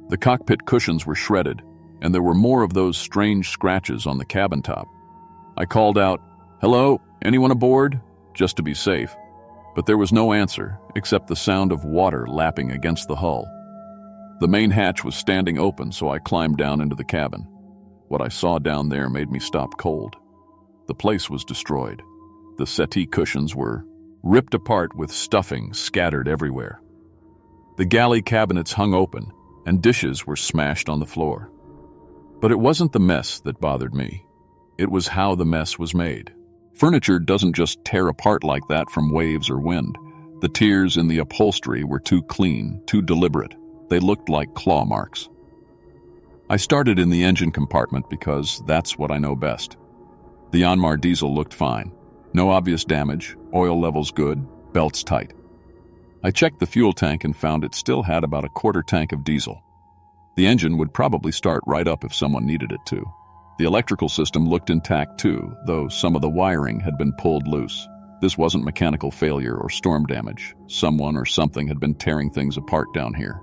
The cockpit cushions were shredded, and there were more of those strange scratches on the cabin top. I called out, "Hello, anyone aboard?" just to be safe, but there was no answer except the sound of water lapping against the hull. The main hatch was standing open, so I climbed down into the cabin. What I saw down there made me stop cold. The place was destroyed. The settee cushions were ripped apart with stuffing scattered everywhere. The galley cabinets hung open, and dishes were smashed on the floor. But it wasn't the mess that bothered me. It was how the mess was made. Furniture doesn't just tear apart like that from waves or wind. The tears in the upholstery were too clean, too deliberate. They looked like claw marks. I started in the engine compartment because that's what I know best. The Yanmar diesel looked fine. No obvious damage, oil levels good, belts tight. I checked the fuel tank and found it still had about a quarter tank of diesel. The engine would probably start right up if someone needed it to. The electrical system looked intact too, though some of the wiring had been pulled loose. This wasn't mechanical failure or storm damage. Someone or something had been tearing things apart down here.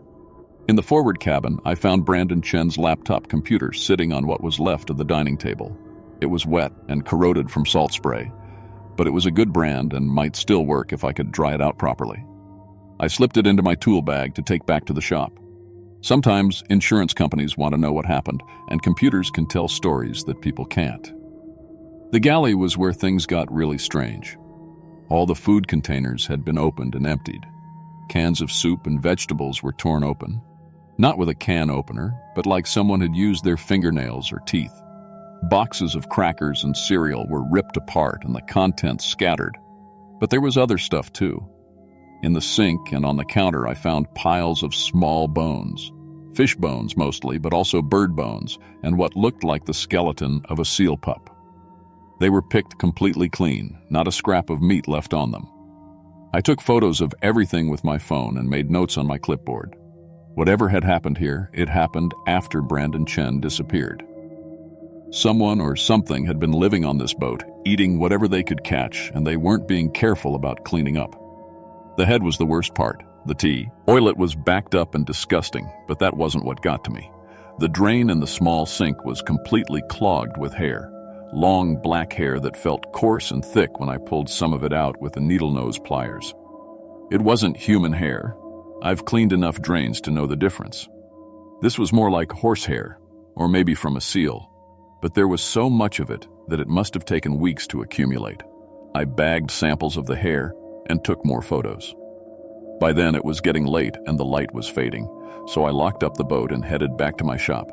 In the forward cabin, I found Brandon Chen's laptop computer sitting on what was left of the dining table. It was wet and corroded from salt spray, but it was a good brand and might still work if I could dry it out properly. I slipped it into my tool bag to take back to the shop. Sometimes insurance companies want to know what happened, and computers can tell stories that people can't. The galley was where things got really strange. All the food containers had been opened and emptied. Cans of soup and vegetables were torn open. Not with a can opener, but like someone had used their fingernails or teeth. Boxes of crackers and cereal were ripped apart and the contents scattered. But there was other stuff too. In the sink and on the counter I found piles of small bones. Fish bones mostly, but also bird bones, and what looked like the skeleton of a seal pup. They were picked completely clean, not a scrap of meat left on them. I took photos of everything with my phone and made notes on my clipboard. Whatever had happened here, it happened after Brandon Chen disappeared. Someone or something had been living on this boat, eating whatever they could catch, and they weren't being careful about cleaning up. The head was the worst part, the toilet was backed up and disgusting, but that wasn't what got to me. The drain in the small sink was completely clogged with hair. Long black hair that felt coarse and thick when I pulled some of it out with the needle nose pliers. It wasn't human hair. I've cleaned enough drains to know the difference. This was more like horsehair, or maybe from a seal, but there was so much of it that it must have taken weeks to accumulate. I bagged samples of the hair and took more photos. By then it was getting late and the light was fading, so I locked up the boat and headed back to my shop.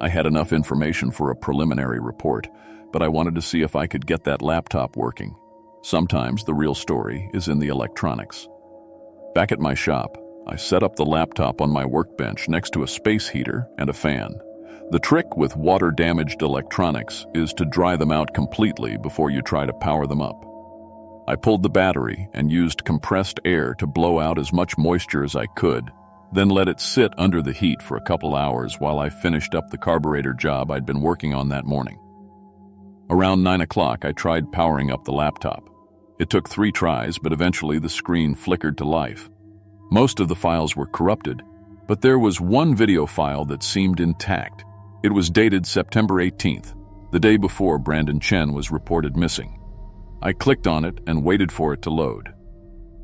I had enough information for a preliminary report, but I wanted to see if I could get that laptop working. Sometimes the real story is in the electronics. Back at my shop, I set up the laptop on my workbench next to a space heater and a fan. The trick with water-damaged electronics is to dry them out completely before you try to power them up. I pulled the battery and used compressed air to blow out as much moisture as I could, then let it sit under the heat for a couple hours while I finished up the carburetor job I'd been working on that morning. Around 9 o'clock, I tried powering up the laptop. It took 3 tries, but eventually the screen flickered to life. Most of the files were corrupted, but there was one video file that seemed intact. It was dated September 18th, the day before Brandon Chen was reported missing. I clicked on it and waited for it to load.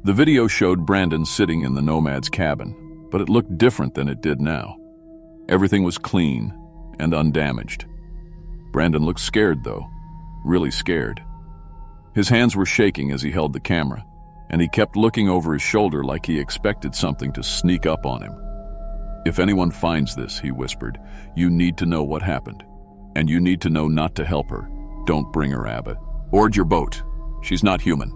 The video showed Brandon sitting in the Nomad's cabin, but it looked different than it did now. Everything was clean and undamaged. Brandon looked scared though, really scared. His hands were shaking as he held the camera, and he kept looking over his shoulder like he expected something to sneak up on him. "If anyone finds this," he whispered, "you need to know what happened. And you need to know not to help her. Don't bring her, Abba. Board your boat. She's not human."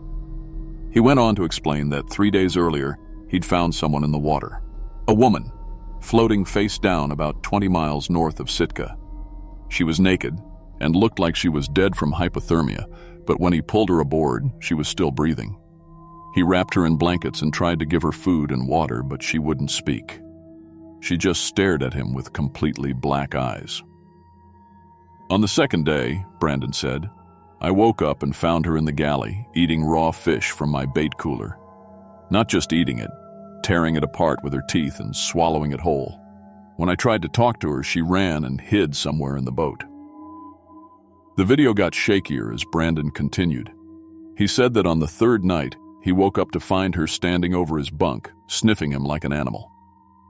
He went on to explain that 3 days earlier, he'd found someone in the water. A woman, floating face down about 20 miles north of Sitka. She was naked and looked like she was dead from hypothermia, but when he pulled her aboard, she was still breathing. He wrapped her in blankets and tried to give her food and water, but she wouldn't speak. She just stared at him with completely black eyes. On the second day, Brandon said, I woke up and found her in the galley, eating raw fish from my bait cooler. Not just eating it, tearing it apart with her teeth and swallowing it whole. When I tried to talk to her, she ran and hid somewhere in the boat. The video got shakier as Brandon continued. He said that on the third night, he woke up to find her standing over his bunk, sniffing him like an animal.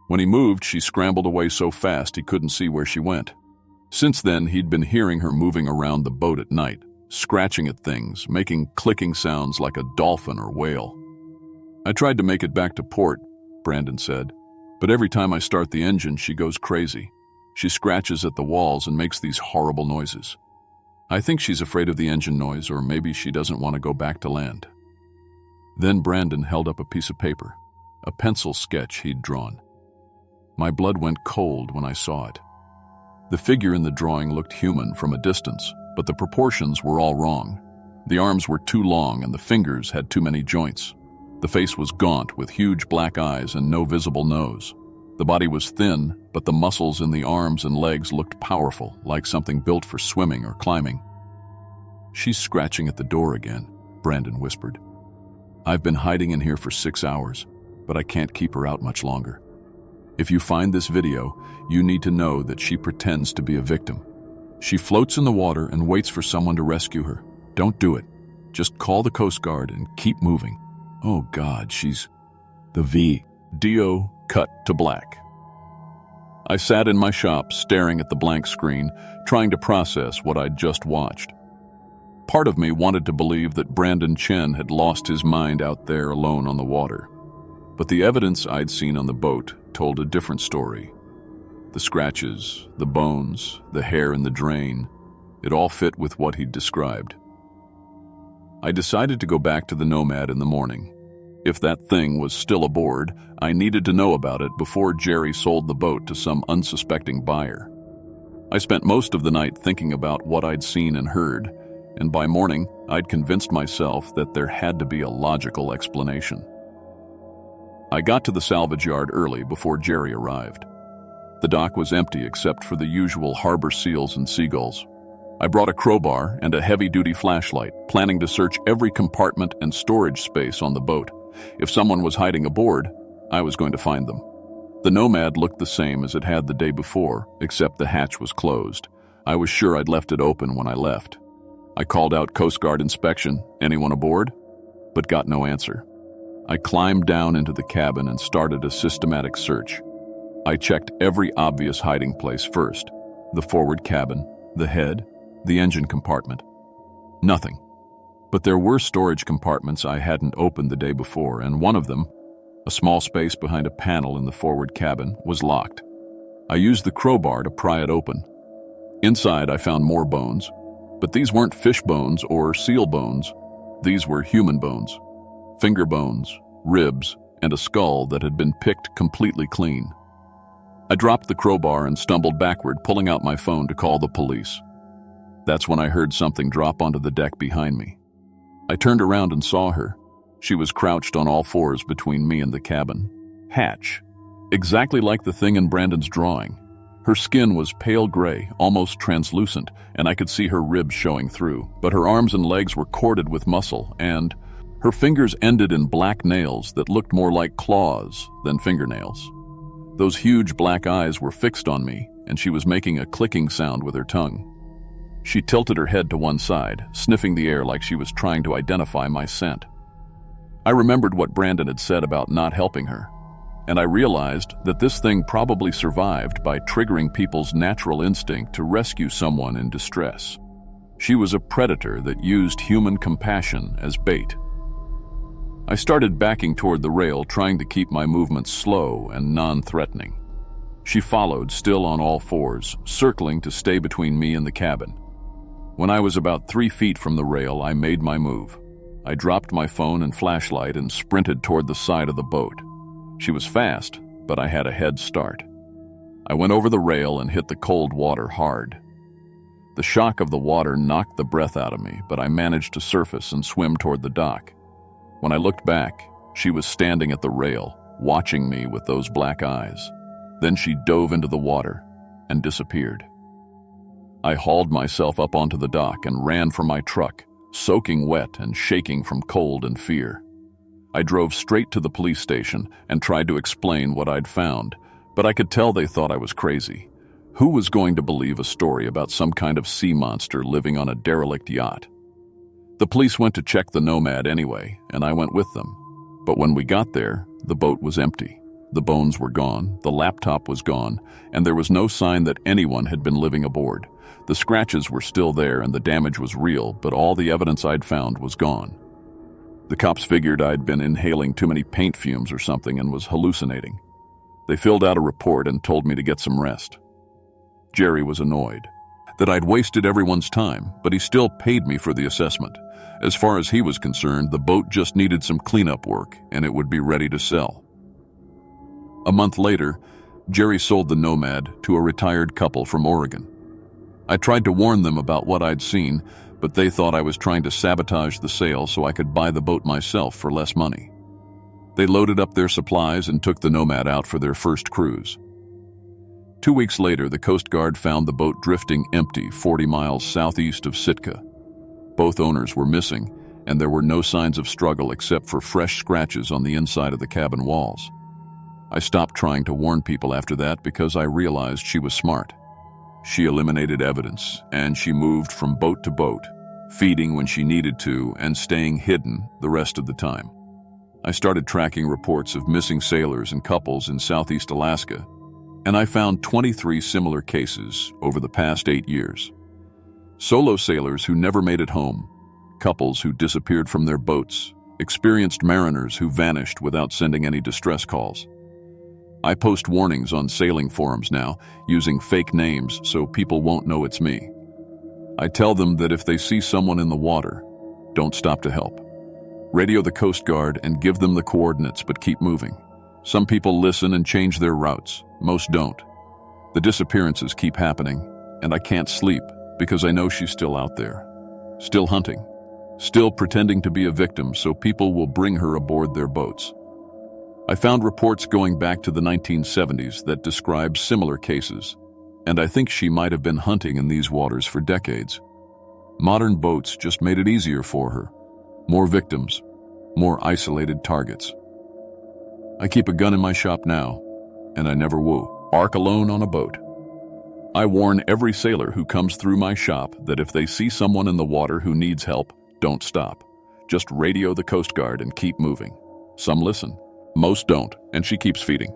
When he moved, she scrambled away so fast he couldn't see where she went. Since then, he'd been hearing her moving around the boat at night, scratching at things, making clicking sounds like a dolphin or whale. I tried to make it back to port, Brandon said, but every time I start the engine, she goes crazy. She scratches at the walls and makes these horrible noises. I think she's afraid of the engine noise, or maybe she doesn't want to go back to land. Then Brandon held up a piece of paper, a pencil sketch he'd drawn. My blood went cold when I saw it. The figure in the drawing looked human from a distance, but the proportions were all wrong. The arms were too long and the fingers had too many joints. The face was gaunt with huge black eyes and no visible nose. The body was thin, but the muscles in the arms and legs looked powerful, like something built for swimming or climbing. She's scratching at the door again, Brandon whispered. I've been hiding in here for 6 hours, but I can't keep her out much longer. If you find this video, you need to know that she pretends to be a victim. She floats in the water and waits for someone to rescue her. Don't do it. Just call the Coast Guard and keep moving. Oh God, she's... The video cut to black. I sat in my shop staring at the blank screen, trying to process what I'd just watched. Part of me wanted to believe that Brandon Chen had lost his mind out there alone on the water. But the evidence I'd seen on the boat told a different story. The scratches, the bones, the hair in the drain. It all fit with what he'd described. I decided to go back to the Nomad in the morning. If that thing was still aboard, I needed to know about it before Jerry sold the boat to some unsuspecting buyer. I spent most of the night thinking about what I'd seen and heard, and by morning, I'd convinced myself that there had to be a logical explanation. I got to the salvage yard early before Jerry arrived. The dock was empty except for the usual harbor seals and seagulls. I brought a crowbar and a heavy-duty flashlight, planning to search every compartment and storage space on the boat. If someone was hiding aboard, I was going to find them. The Nomad looked the same as it had the day before, except the hatch was closed. I was sure I'd left it open when I left. I called out Coast Guard inspection, anyone aboard? But got no answer. I climbed down into the cabin and started a systematic search. I checked every obvious hiding place first: the forward cabin, the head, the engine compartment. Nothing. But there were storage compartments I hadn't opened the day before, and one of them, a small space behind a panel in the forward cabin, was locked. I used the crowbar to pry it open. Inside, I found more bones, but these weren't fish bones or seal bones. These were human bones. Finger bones, ribs, and a skull that had been picked completely clean. I dropped the crowbar and stumbled backward, pulling out my phone to call the police. That's when I heard something drop onto the deck behind me. I turned around and saw her. She was crouched on all fours between me and the cabin hatch, exactly like the thing in Brandon's drawing. Her skin was pale gray, almost translucent, and I could see her ribs showing through, but her arms and legs were corded with muscle, and her fingers ended in black nails that looked more like claws than fingernails. Those huge black eyes were fixed on me, and she was making a clicking sound with her tongue. She tilted her head to one side, sniffing the air like she was trying to identify my scent. I remembered what Brandon had said about not helping her, and I realized that this thing probably survived by triggering people's natural instinct to rescue someone in distress. She was a predator that used human compassion as bait. I started backing toward the rail, trying to keep my movements slow and non-threatening. She followed, still on all fours, circling to stay between me and the cabin. When I was about 3 feet from the rail, I made my move. I dropped my phone and flashlight and sprinted toward the side of the boat. She was fast, but I had a head start. I went over the rail and hit the cold water hard. The shock of the water knocked the breath out of me, but I managed to surface and swim toward the dock. When I looked back, she was standing at the rail, watching me with those black eyes. Then she dove into the water and disappeared. I hauled myself up onto the dock and ran for my truck, soaking wet and shaking from cold and fear. I drove straight to the police station and tried to explain what I'd found, but I could tell they thought I was crazy. Who was going to believe a story about some kind of sea monster living on a derelict yacht? The police went to check the Nomad anyway, and I went with them. But when we got there, the boat was empty. The bones were gone, the laptop was gone, and there was no sign that anyone had been living aboard. The scratches were still there and the damage was real, but all the evidence I'd found was gone. The cops figured I'd been inhaling too many paint fumes or something and was hallucinating. They filled out a report and told me to get some rest. Jerry was annoyed that I'd wasted everyone's time, but he still paid me for the assessment. As far as he was concerned, the boat just needed some cleanup work and it would be ready to sell. A month later, Jerry sold the Nomad to a retired couple from Oregon. I tried to warn them about what I'd seen, but they thought I was trying to sabotage the sale so I could buy the boat myself for less money. They loaded up their supplies and took the Nomad out for their first cruise. 2 weeks later, the Coast Guard found the boat drifting empty 40 miles southeast of Sitka. Both owners were missing, and there were no signs of struggle except for fresh scratches on the inside of the cabin walls. I stopped trying to warn people after that because I realized she was smart. She eliminated evidence, and she moved from boat to boat, feeding when she needed to and staying hidden the rest of the time. I started tracking reports of missing sailors and couples in southeast Alaska, and I found 23 similar cases over the past 8 years. Solo sailors who never made it home, couples who disappeared from their boats, experienced mariners who vanished without sending any distress calls. I post warnings on sailing forums now, using fake names so people won't know it's me. I tell them that if they see someone in the water, don't stop to help. Radio the Coast Guard and give them the coordinates, but keep moving. Some people listen and change their routes. Most don't. The disappearances keep happening, and I can't sleep because I know she's still out there. Still hunting. Still pretending to be a victim so people will bring her aboard their boats. I found reports going back to the 1970s that describe similar cases, and I think she might have been hunting in these waters for decades. Modern boats just made it easier for her. More victims, more isolated targets. I keep a gun in my shop now, and I never woo. Arc alone on a boat. I warn every sailor who comes through my shop that if they see someone in the water who needs help, don't stop. Just radio the Coast Guard and keep moving. Some listen, most don't, and she keeps feeding.